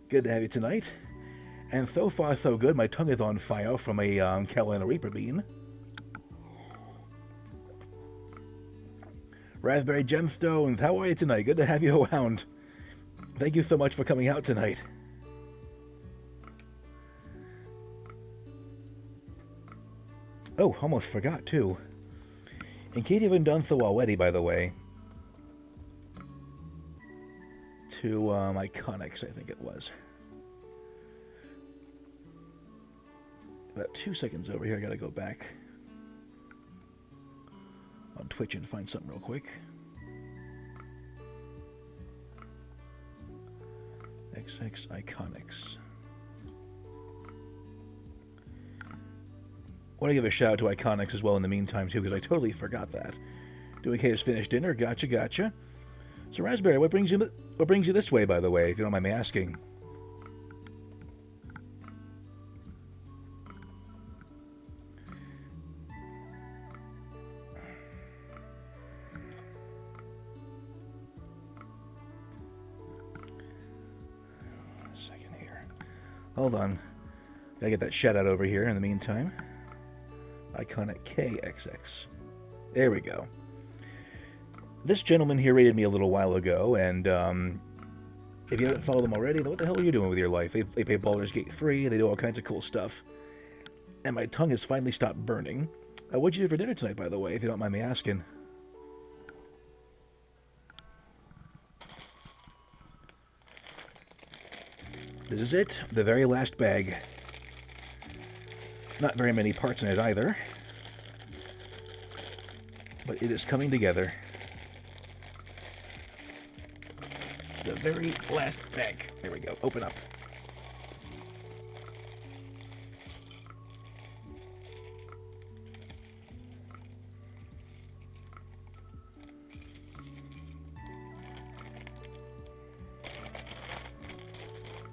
Good to have you tonight. And so far, so good. My tongue is on fire from a Carolina Reaper bean. Raspberry Gemstones, how are you tonight? Good to have you around. Thank you so much for coming out tonight. Oh, almost forgot, too. In case you haven't done so already, by the way, to Iconics, I think it was. About 2 seconds over here, I gotta go back on Twitch and find something real quick. XX Iconics. I want to give a shout out to Iconics as well in the meantime too, because I totally forgot that. Doing K's finished dinner, gotcha. So Raspberry, what brings you this way, by the way, if you don't mind me asking? A second here. Hold on. Gotta get that shout out over here in the meantime. Iconic KXX. There we go. This gentleman here rated me a little while ago, and if you haven't followed them already, then what the hell are you doing with your life? They play Baldur's Gate 3, they do all kinds of cool stuff. And my tongue has finally stopped burning. What'd you do for dinner tonight, by the way, if you don't mind me asking? This is it, the very last bag. Not very many parts in it either. But it is coming together. The very last bag. There we go. Open up.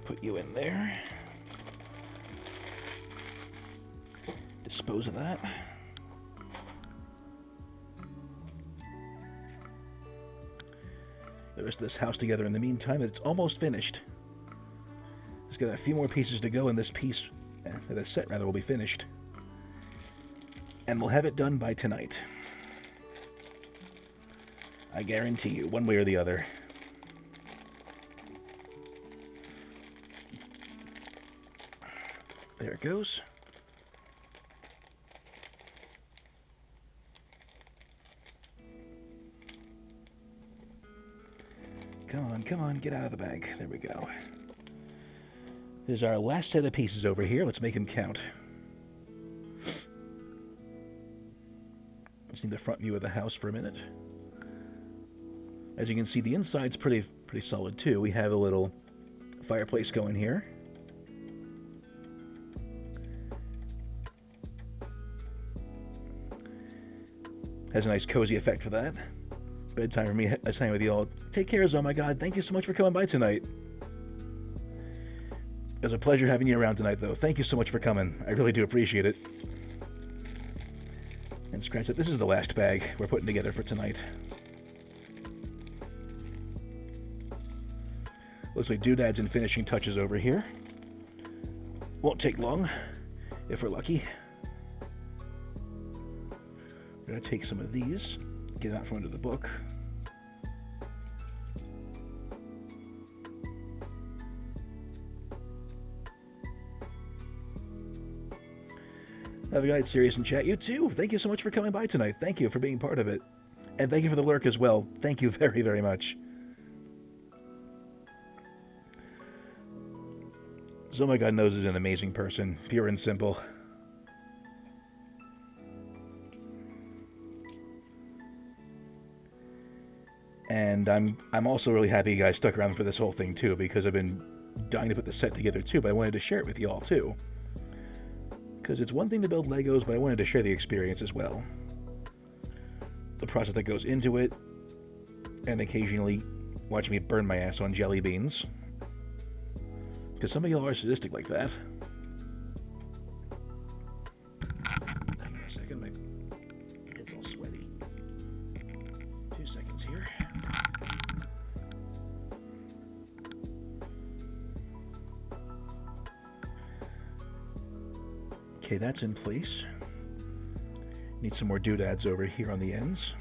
Put you in there. Dispose of that. The rest of this house together in the meantime. It's almost finished. Just got a few more pieces to go, and this piece, the set rather, will be finished. And we'll have it done by tonight. I guarantee you, one way or the other. There it goes. Come on, get out of the bag. There we go. There's our last set of pieces over here. Let's make them count. Just need the front view of the house for a minute. As you can see, the inside's pretty solid too. We have a little fireplace going here. Has a nice cozy effect for that. Bedtime for me. That's time with you all. Take care, oh my God. Thank you so much for coming by tonight. It was a pleasure having you around tonight, though. Thank you so much for coming. I really do appreciate it. And scratch it. This is the last bag we're putting together for tonight. Looks like doodads and finishing touches over here. Won't take long, if we're lucky. We're going to take some of these, get them out from under the book. Have a good night, Sirius and chat. You too. Thank you so much for coming by tonight. Thank you for being part of it. And thank you for the lurk as well. Thank you very, very much. Oh my God knows is an amazing person. Pure and simple. And I'm also really happy you guys stuck around for this whole thing too, because I've been dying to put the set together too, but I wanted to share it with you all too. Because it's one thing to build Legos, but I wanted to share the experience as well. The process that goes into it, and occasionally watching me burn my ass on jelly beans. Because some of y'all are sadistic like that. Hang on a second, my head's all sweaty. 2 seconds here. Okay, that's in place. Need some more doodads over here on the ends.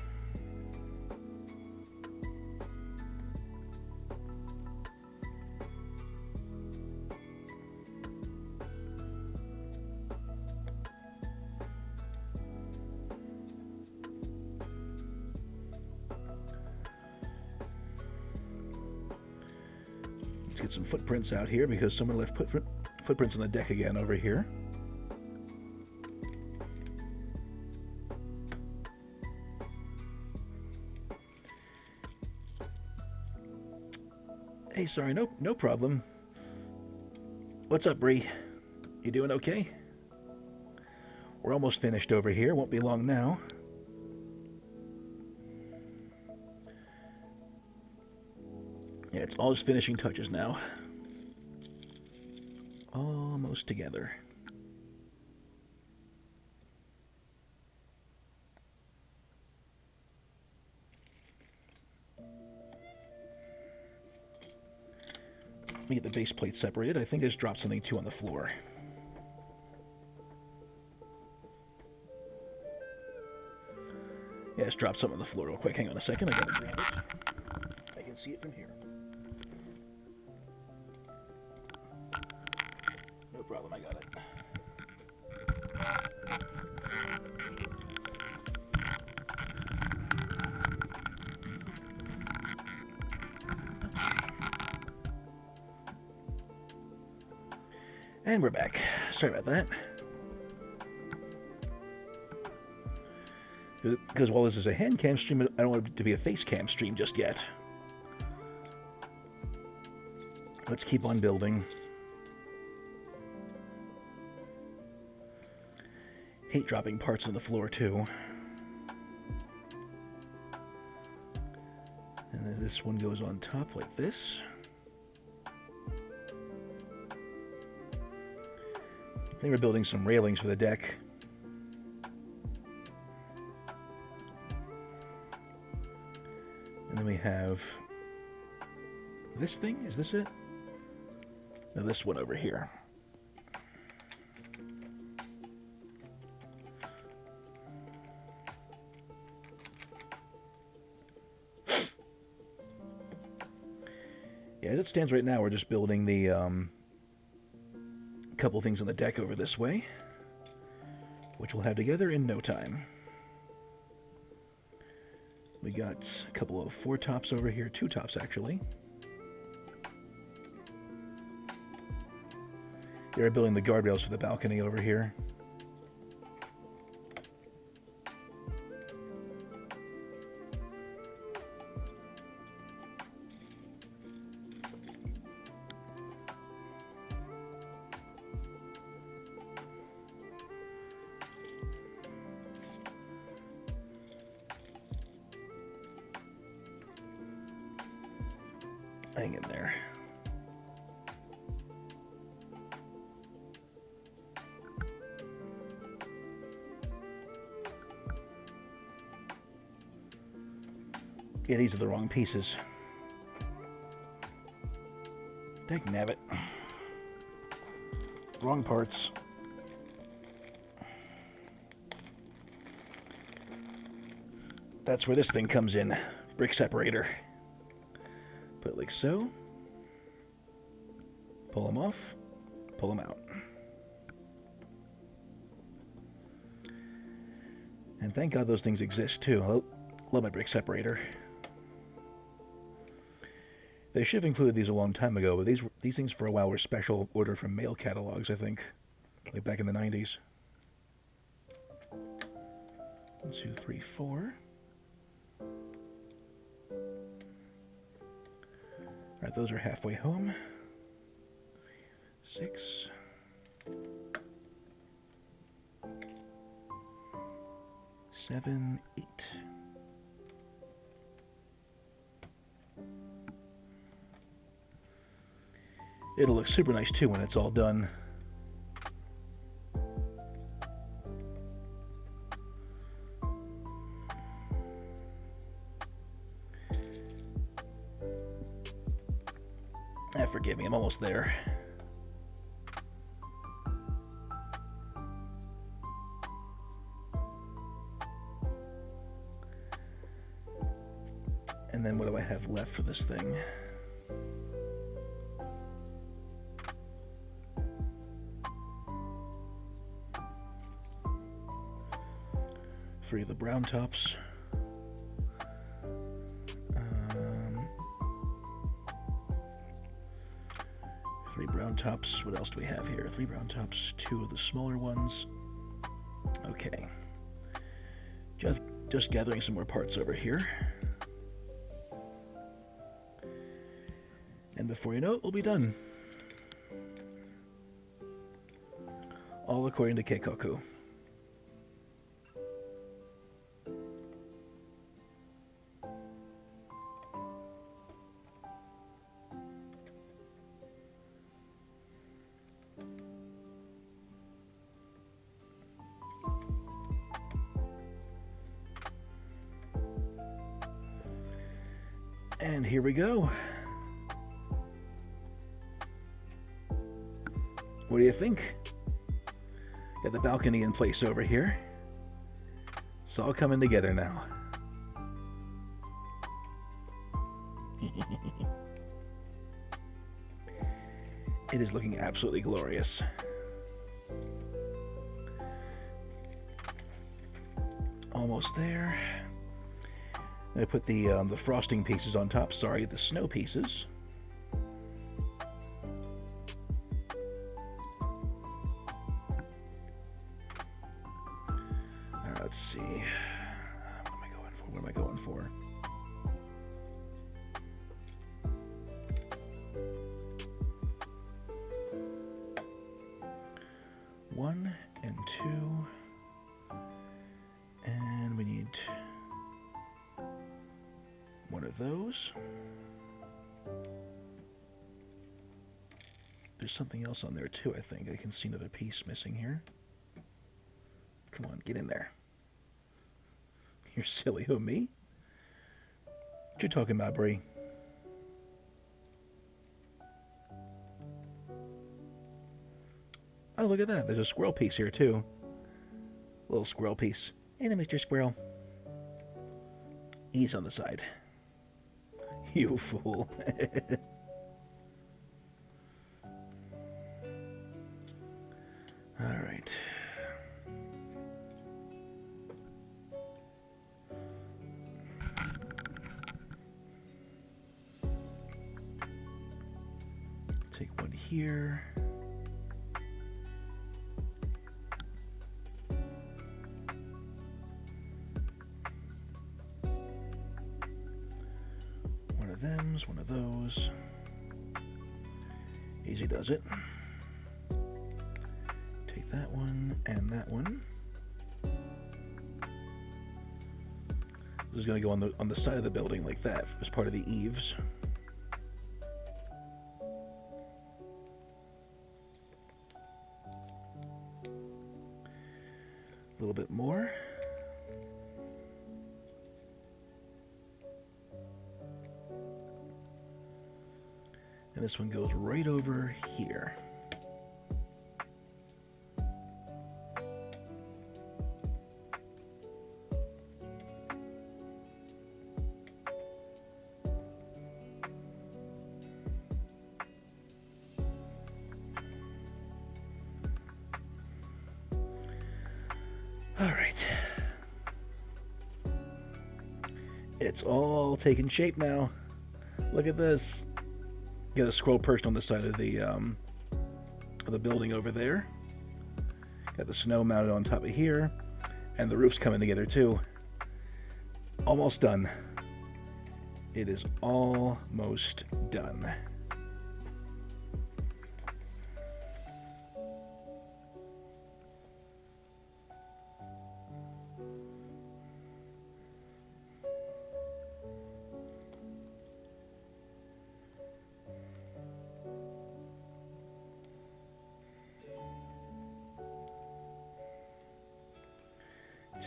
Let's get some footprints out here because someone left footprints on the deck again over here. Hey, sorry, no problem. What's up, Bree? You doing okay? We're almost finished over here. Won't be long now. Yeah, it's all just finishing touches now. Almost together. Let me get the base plate separated. I think I just dropped something too on the floor. Yeah, just drop something on the floor real quick. Hang on a second. I gotta grab it. I can see it from here. No problem, I got it. And we're back. Sorry about that. Because while this is a hand cam stream, I don't want it to be a face cam stream just yet. Let's keep on building. Hate dropping parts on the floor too. And then this one goes on top like this. I think we're building some railings for the deck. And then we have this thing. Is this it? No, this one over here. Yeah, as it stands right now, we're just building the couple things on the deck over this way, which we'll have together in no time. We got a couple of 4 tops over here, 2 tops actually. They're building the guardrails for the balcony over here. Hang in there. Yeah, these are the wrong pieces. Dagnabbit. Wrong parts. That's where this thing comes in. Brick separator. Put it like so. Pull them off. Pull them out. And thank God those things exist too. I love my brick separator. They should have included these a long time ago, but these things for a while were special order from mail catalogs, I think. Like back in the 90s. 1, 2, 3, 4. Alright, those are halfway home. 6. 7, 8. It'll look super nice too when it's all done. Forgive me, I'm almost there. And then what do I have left for this thing? Three of the brown tops. 3 brown tops. What else do we have here? 3 brown tops, 2 of the smaller ones. Okay. Just gathering some more parts over here. And before you know it, we'll be done. All according to Keikoku. And here we go. What do you think? Got the balcony in place over here. It's all coming together now. It is looking absolutely glorious. Almost there. I put the frosting pieces on top. Sorry, the snow pieces. Let's see. What am I going for? What am I going for? One and two. And we need one of those. There's something else on there too, I think. I can see another piece missing here. Come on, get in there. You're silly. Who, me? What you talking about, Bree? Oh, look at that. There's a squirrel piece here, too. Little squirrel piece. Hey, Mr. Squirrel. He's on the side. You fool. All right. Take one here. One of them's, one of those. Easy does it. Take that one and that one. This is going to go on the side of the building like that as part of the eaves. A little bit more. And this one goes right over here. All right. It's all taking shape now. Look at this. Got a squirrel perched on the side of the building over there. Got the snow mounted on top of here, and the roof's coming together too. Almost done. It is almost done.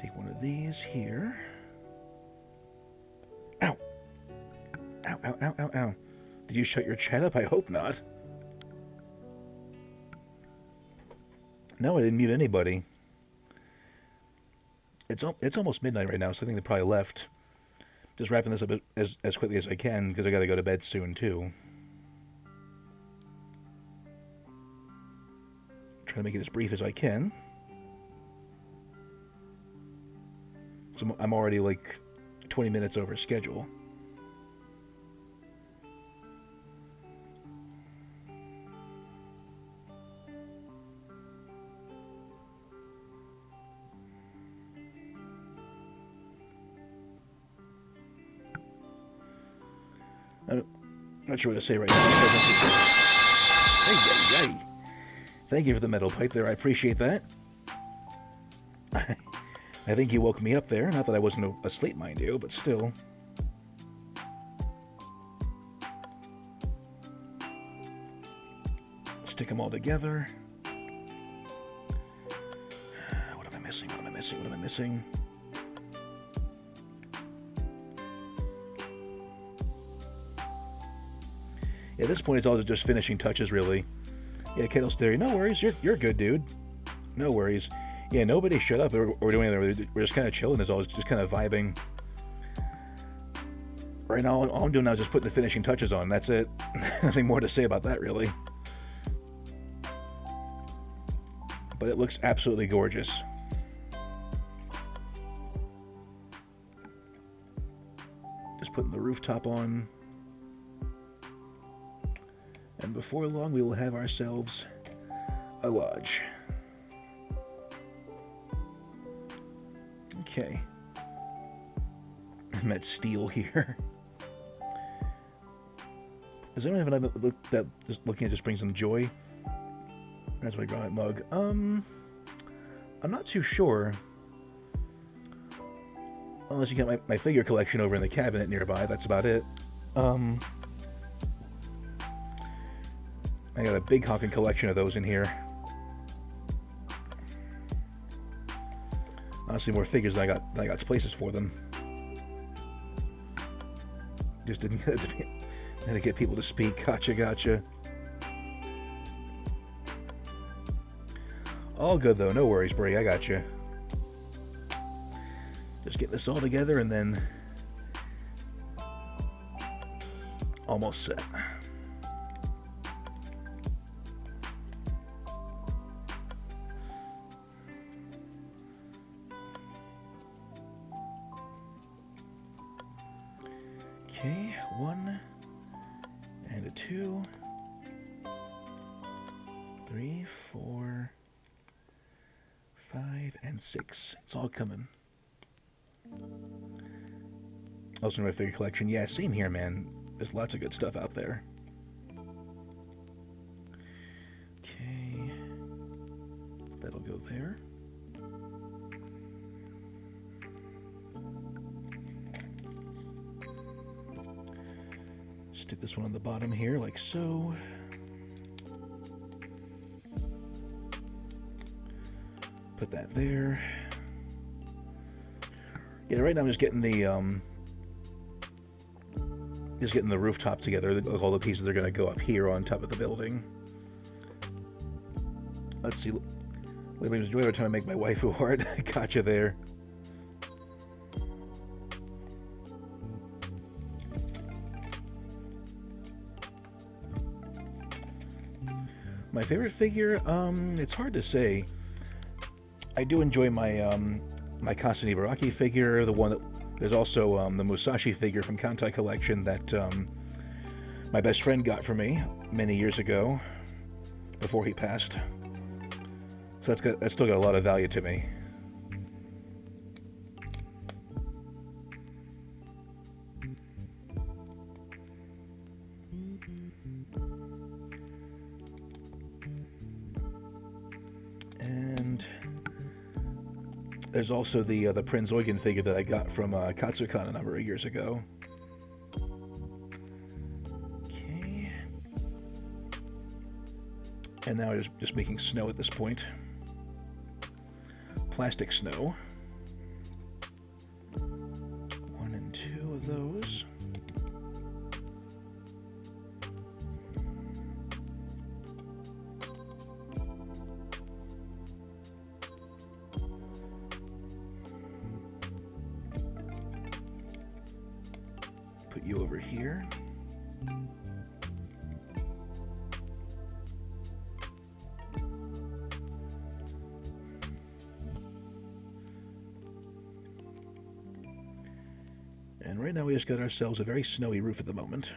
Take one of these here. Ow! Ow, ow, ow, ow, ow. Did you shut your chat up? I hope not. No, I didn't mute anybody. It's almost midnight right now, so I think they probably left. Just wrapping this up as quickly as I can, because I gotta go to bed soon, too. Trying to make it as brief as I can. So I'm already like 20 minutes over schedule. I'm not sure what to say right now. Hey. Thank you for the metal pipe there. I appreciate that. I think you woke me up there. Not that I wasn't asleep, mind you, but still. Stick them all together. What am I missing? What am I missing? What am I missing? Yeah, at this point, it's all just finishing touches, really. Yeah, Kettle's there. No worries. You're good, dude. No worries. Yeah, nobody shut up or doing anything. We're just kind of chilling as always, just kind of vibing. Right now, all I'm doing now is just putting the finishing touches on. That's it. Nothing more to say about that, really. but it looks absolutely gorgeous. Just putting the rooftop on. And before long, we will have ourselves a lodge. Okay. Met steel here. Does anyone have another look that just looking at just brings them joy? That's my grommet mug. I'm not too sure. Unless you get my figure collection over in the cabinet nearby, that's about it. I got a big honking collection of those in here. Honestly, more figures than I got places for them. Just didn't get to get people to speak. Gotcha. All good though, no worries, Brie. I got you. Just get this all together and then almost set. Okay, 1 and a 2, 3, 4, 5, and 6. It's all coming. Also in my figure collection. Yeah, same here, man. There's lots of good stuff out there. Okay. That'll go there. Stick this one on the bottom here, like so. Put that there. Yeah, right now I'm just getting the rooftop together. All the pieces are going to go up here on top of the building. Let's see. Wait, I'm trying to make my waifu hard. Gotcha there. My favorite figure, it's hard to say. I do enjoy my my Kasane Baraki figure, the one that there's also the Musashi figure from Kantai Collection that my best friend got for me many years ago before he passed. So that's still got a lot of value to me. And there's also the Prince Eugen figure that I got from Katsucon a number of years ago. Okay. And now I'm just making snow at this point. Plastic snow. 1 and 2 of those. Put you over here. And right now we just got ourselves a very snowy roof at the moment.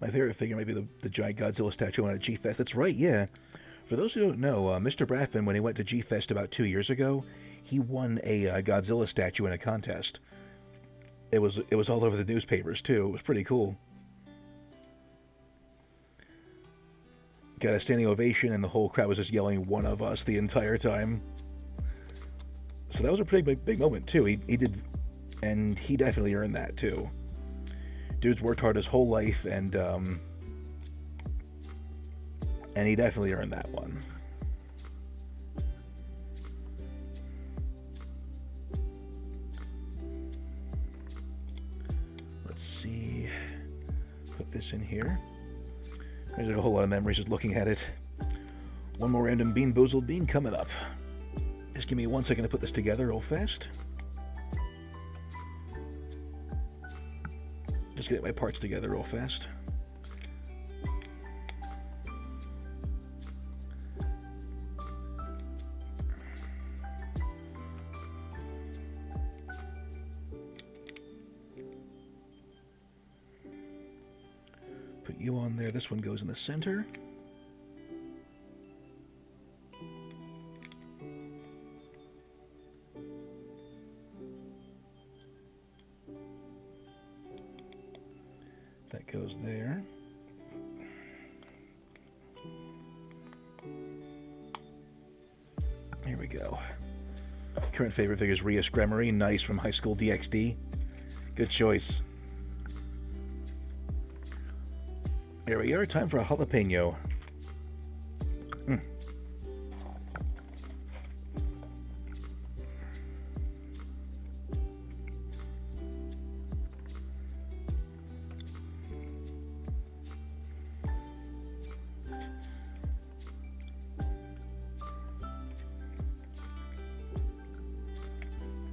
My favorite figure might be the giant Godzilla statue on a G-Fest. That's right, yeah. For those who don't know, Mr. Braffman, when he went to G-Fest about 2 years ago, he won a Godzilla statue in a contest. It was all over the newspapers, too. It was pretty cool. Got a standing ovation, and the whole crowd was just yelling, "One of us," the entire time. So that was a pretty big moment, too. He did, and he definitely earned that, too. Dude's worked hard his whole life, and he definitely earned that one. Let's see. Put this in here. There's a whole lot of memories just looking at it. One more random bean boozled bean coming up. Just give me 1 second to put this together real fast. Just get my parts together real fast. Put you on there. This one goes in the center. That goes there. Here we go. Current favorite figure is Rias Gremory. Nice, from High School DxD. Good choice. Here we are. Time for a jalapeno.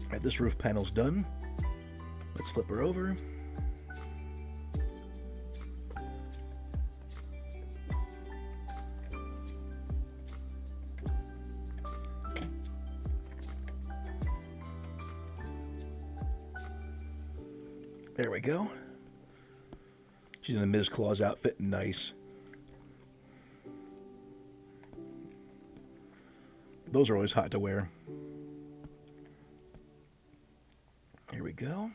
Alright, this roof panel's done. Let's flip her over. There we go. She's in a Ms. Claus outfit. Nice. Those are always hot to wear. Here we go.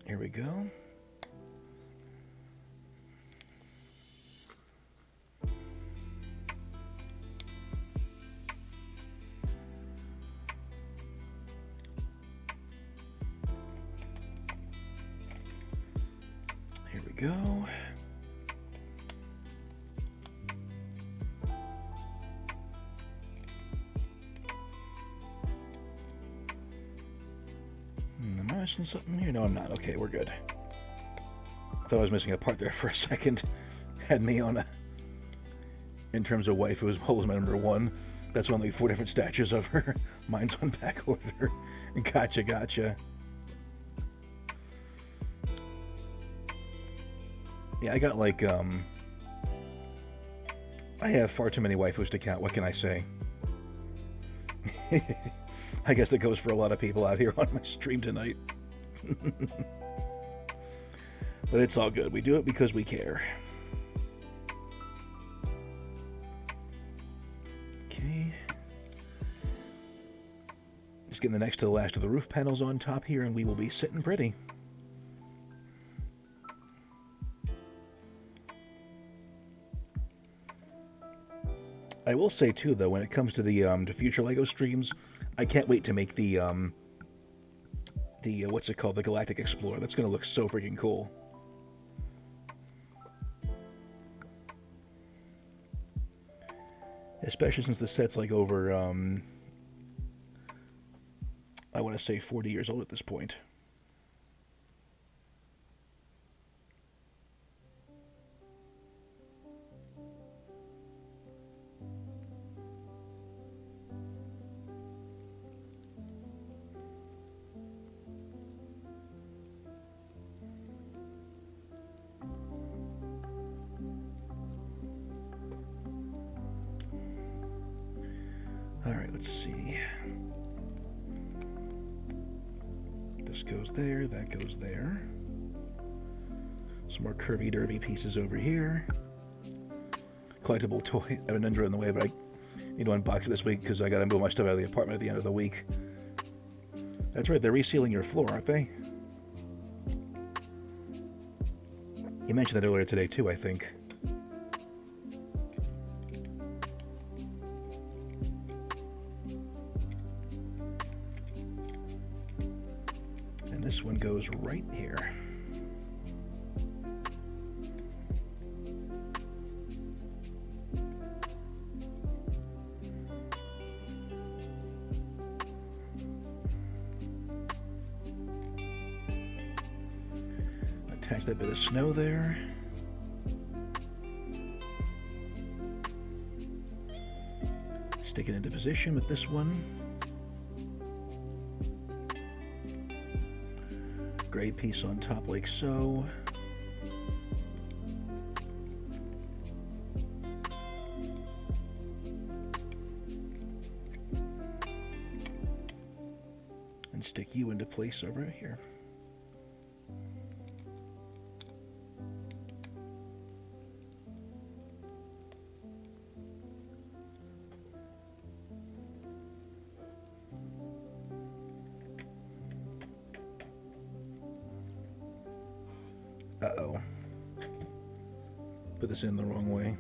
Here we go. Here we go. Am I missing something here? No, I'm not. Okay, we're good. Thought I was missing a part there for a second. Had me on a... In terms of wife, it was wholesome number 1. That's only 4 different statues of her. Mine's on back order. Gotcha, gotcha. Yeah, I got like, I have far too many waifus to count. What can I say? I guess that goes for a lot of people out here on my stream tonight. But it's all good. We do it because we care. Okay. Just getting the next to the last of the roof panels on top here, and we will be sitting pretty. I will say too, though, when it comes to the to future LEGO streams, I can't wait to make the what's it called, the Galactic Explorer. That's going to look so freaking cool. Especially since the set's like over, I want to say 40 years old at this point. Alright, let's see. This goes there, that goes there. Some more curvy-dervy pieces over here. Collectible toy. I have an Ninja in the way, but I need to unbox it this week because I got to move my stuff out of the apartment at the end of the week. That's right, they're resealing your floor, aren't they? You mentioned that earlier today, too, I think. And this one goes right here. Attach that bit of snow there. Stick it into position with this one. Gray piece on top like so. And stick you into place over here. Uh-oh. Put this in the wrong way.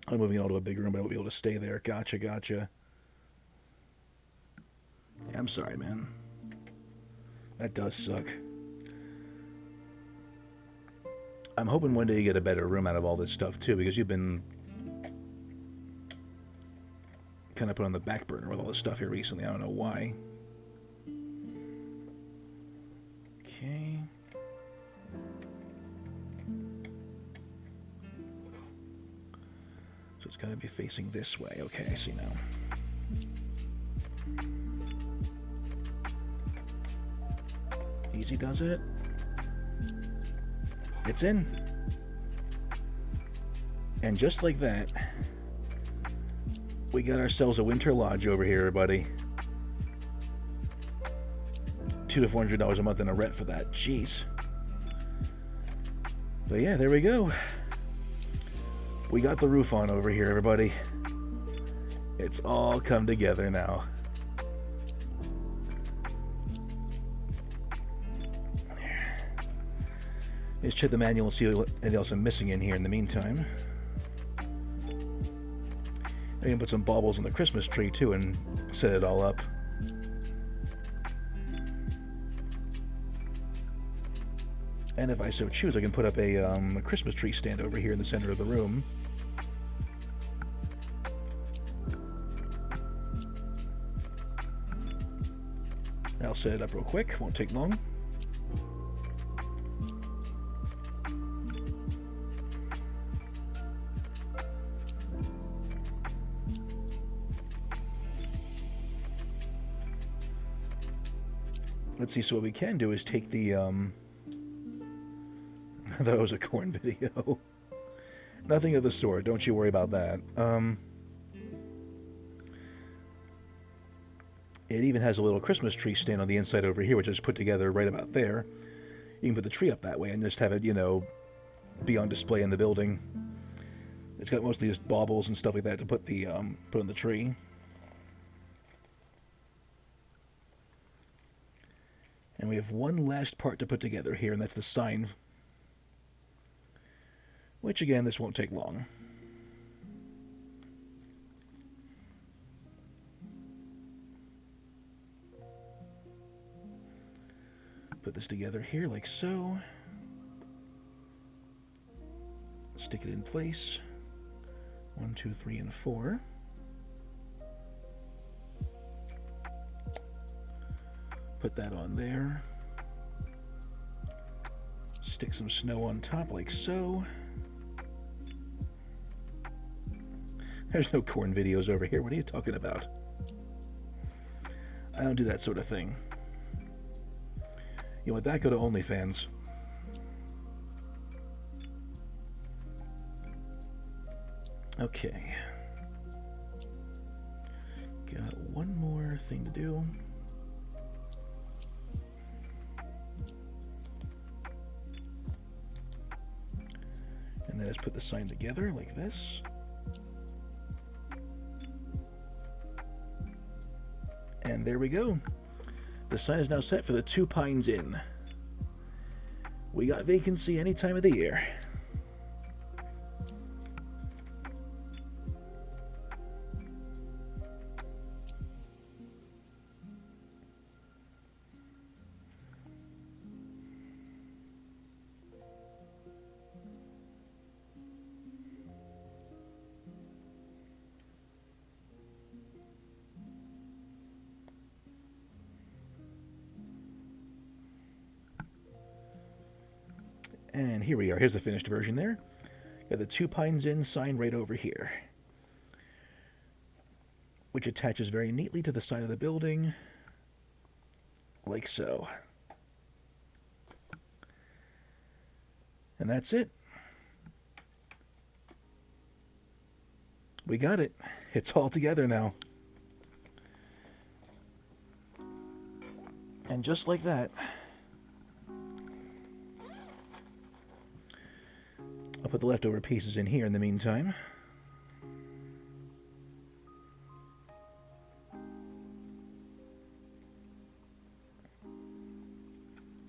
I'm moving it all to a big room, but I won't be able to stay there. Gotcha, gotcha. Yeah, I'm sorry, man. That does suck. I'm hoping one day you get a better room out of all this stuff, too, because you've been kind of put on the back burner with all this stuff here recently. I don't know why. Okay. So it's got to be facing this way. Okay, I see now. Easy does it. It's in. And just like that, we got ourselves a winter lodge over here, everybody. $200 to $400 a month in a rent for that. Jeez. But yeah, there we go. We got the roof on over here, everybody. It's all come together now. Let's check the manual and see what anything else I'm missing in here in the meantime. I can put some baubles on the Christmas tree too and set it all up. And if I so choose, I can put up a Christmas tree stand over here in the center of the room. I'll set it up real quick, won't take long. Let's see, so what we can do is take the, I thought it was a corn video. Nothing of the sort, don't you worry about that. It even has a little Christmas tree stand on the inside over here, which is put together right about there. You can put the tree up that way and just have it, you know, be on display in the building. It's got mostly just baubles and stuff like that to put the, put on the tree. And we have one last part to put together here, and that's the sign. Which, again, this won't take long. Put this together here like so. Stick it in place. 1, 2, 3, and 4. Put that on there. Stick some snow on top like so. There's no corn videos over here. What are you talking about? I don't do that sort of thing. You know what? That go to OnlyFans. Okay. Got one more thing to do. And then let's put the sign together like this. And there we go. The sign is now set for the 2 Pines Inn. We got vacancy any time of the year. And here we are. Here's the finished version there. Got the 2 Pines Inn sign right over here, which attaches very neatly to the side of the building, like so. And that's it. We got it. It's all together now. And just like that, I'll put the leftover pieces in here in the meantime.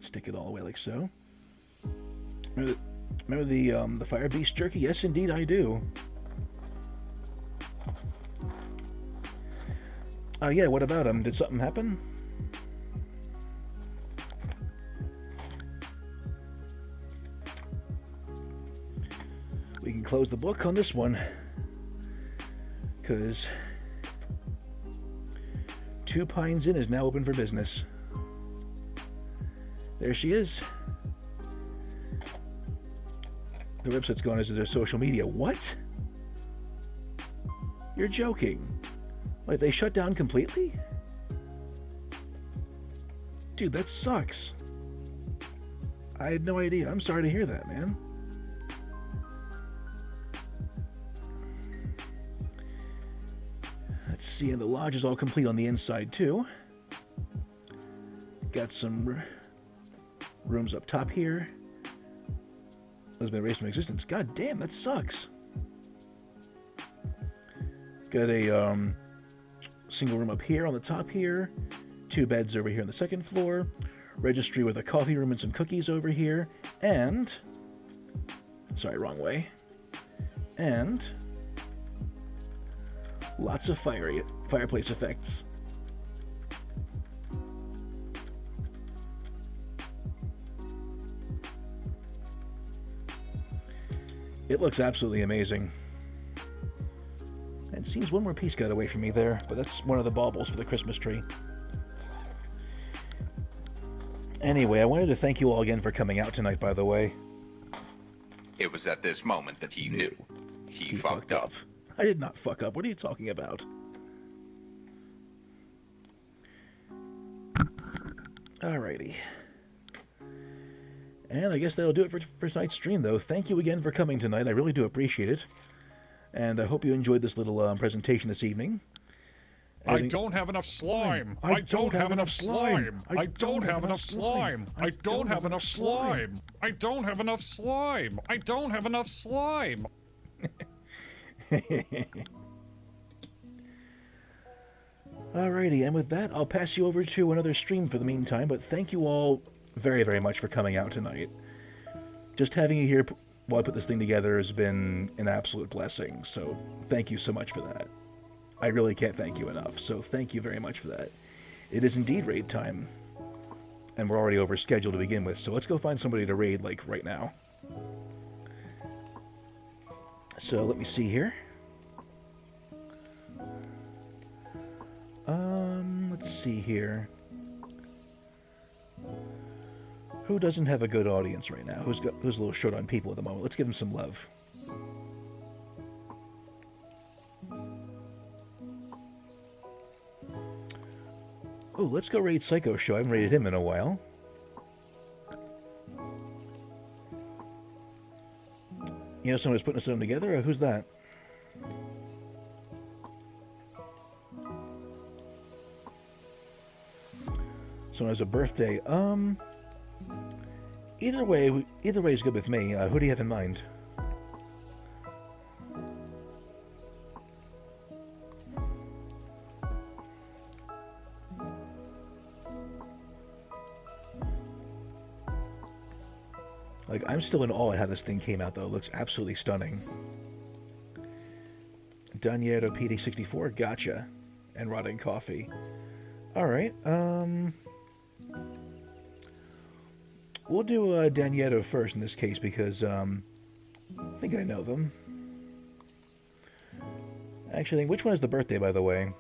Stick it all away like so. Remember the Fire Beast jerky? Yes, indeed, I do. Yeah, what about him? Did something happen? We can close the book on this one, because 2 Pines Inn is now open for business. There she is. The website's gone as their social media. What? You're joking. Like, they shut down completely? Dude, that sucks. I had no idea. I'm sorry to hear that, man. Let's see, and the lodge is all complete on the inside, too. Got some rooms up top here. Those have been erased from existence. God damn, that sucks. Got a single room up here on the top here. 2 beds over here on the 2nd floor. Registry with a coffee room and some cookies over here. And... sorry, wrong way. And... lots of fireplace effects. It looks absolutely amazing. And it seems one more piece got away from me there, but that's one of the baubles for the Christmas tree. Anyway, I wanted to thank you all again for coming out tonight, by the way. It was at this moment that he knew. He fucked up. I did not fuck up. What are you talking about? Alrighty. And I guess that'll do it for tonight's stream, though. Thank you again for coming tonight. I really do appreciate it. And I hope you enjoyed this little presentation this evening. I don't have enough slime. I don't have enough slime. I don't have enough slime. I don't have enough slime. I don't have enough slime. I don't have enough slime. Alrighty, and with that, I'll pass you over to another stream for the meantime, but thank you all very, very much for coming out tonight. Just having you here while I put this thing together has been an absolute blessing, so thank you so much for that. I really can't thank you enough, so thank you very much for that. It is indeed raid time, and we're already over schedule to begin with, so let's go find somebody to raid, like, right now. So, let me see here. Let's see here. Who doesn't have a good audience right now? Who's a little short on people at the moment? Let's give them some love. Oh, let's go raid Psycho Show. I haven't raided him in a while. You know someone who's putting something together, or who's that? Someone has a birthday. Either way is good with me. Who do you have in mind? Like, I'm still in awe at how this thing came out, though. It looks absolutely stunning. Daniero PD64, gotcha. And Rotting Coffee. Alright, we'll do Danietto first in this case because I think I know them. Actually, which one is the birthday, by the way?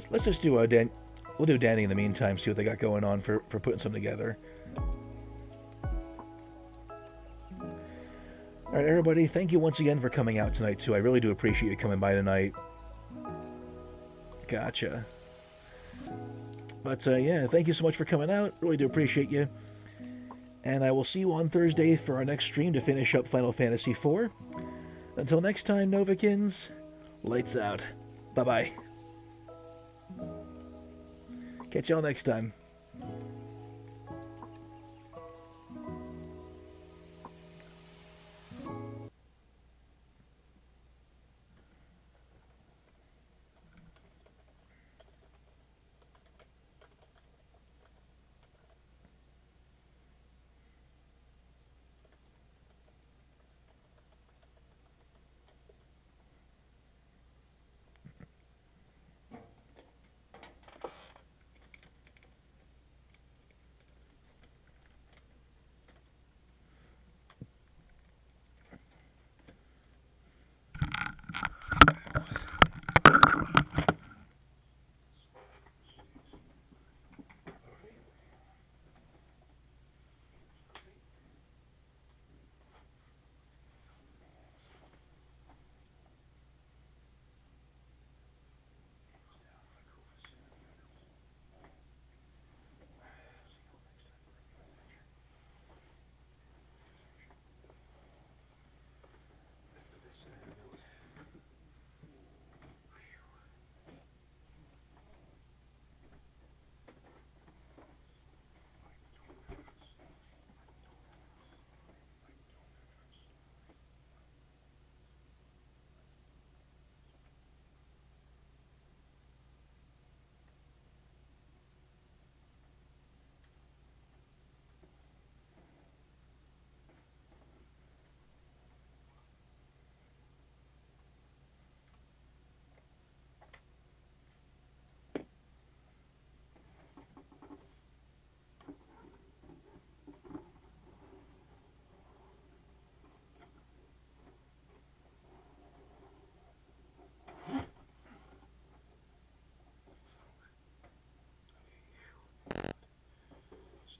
let's just do Dan. We'll do Danny in the meantime. See what they got going on for putting something together. All right, everybody. Thank you once again for coming out tonight too. I really do appreciate you coming by tonight. Gotcha. But yeah, thank you so much for coming out. Really do appreciate you. And I will see you on Thursday for our next stream to finish up Final Fantasy IV. Until next time, Novakins, lights out. Bye-bye. Catch y'all next time.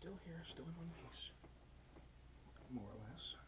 Still here, still in one piece. More or less.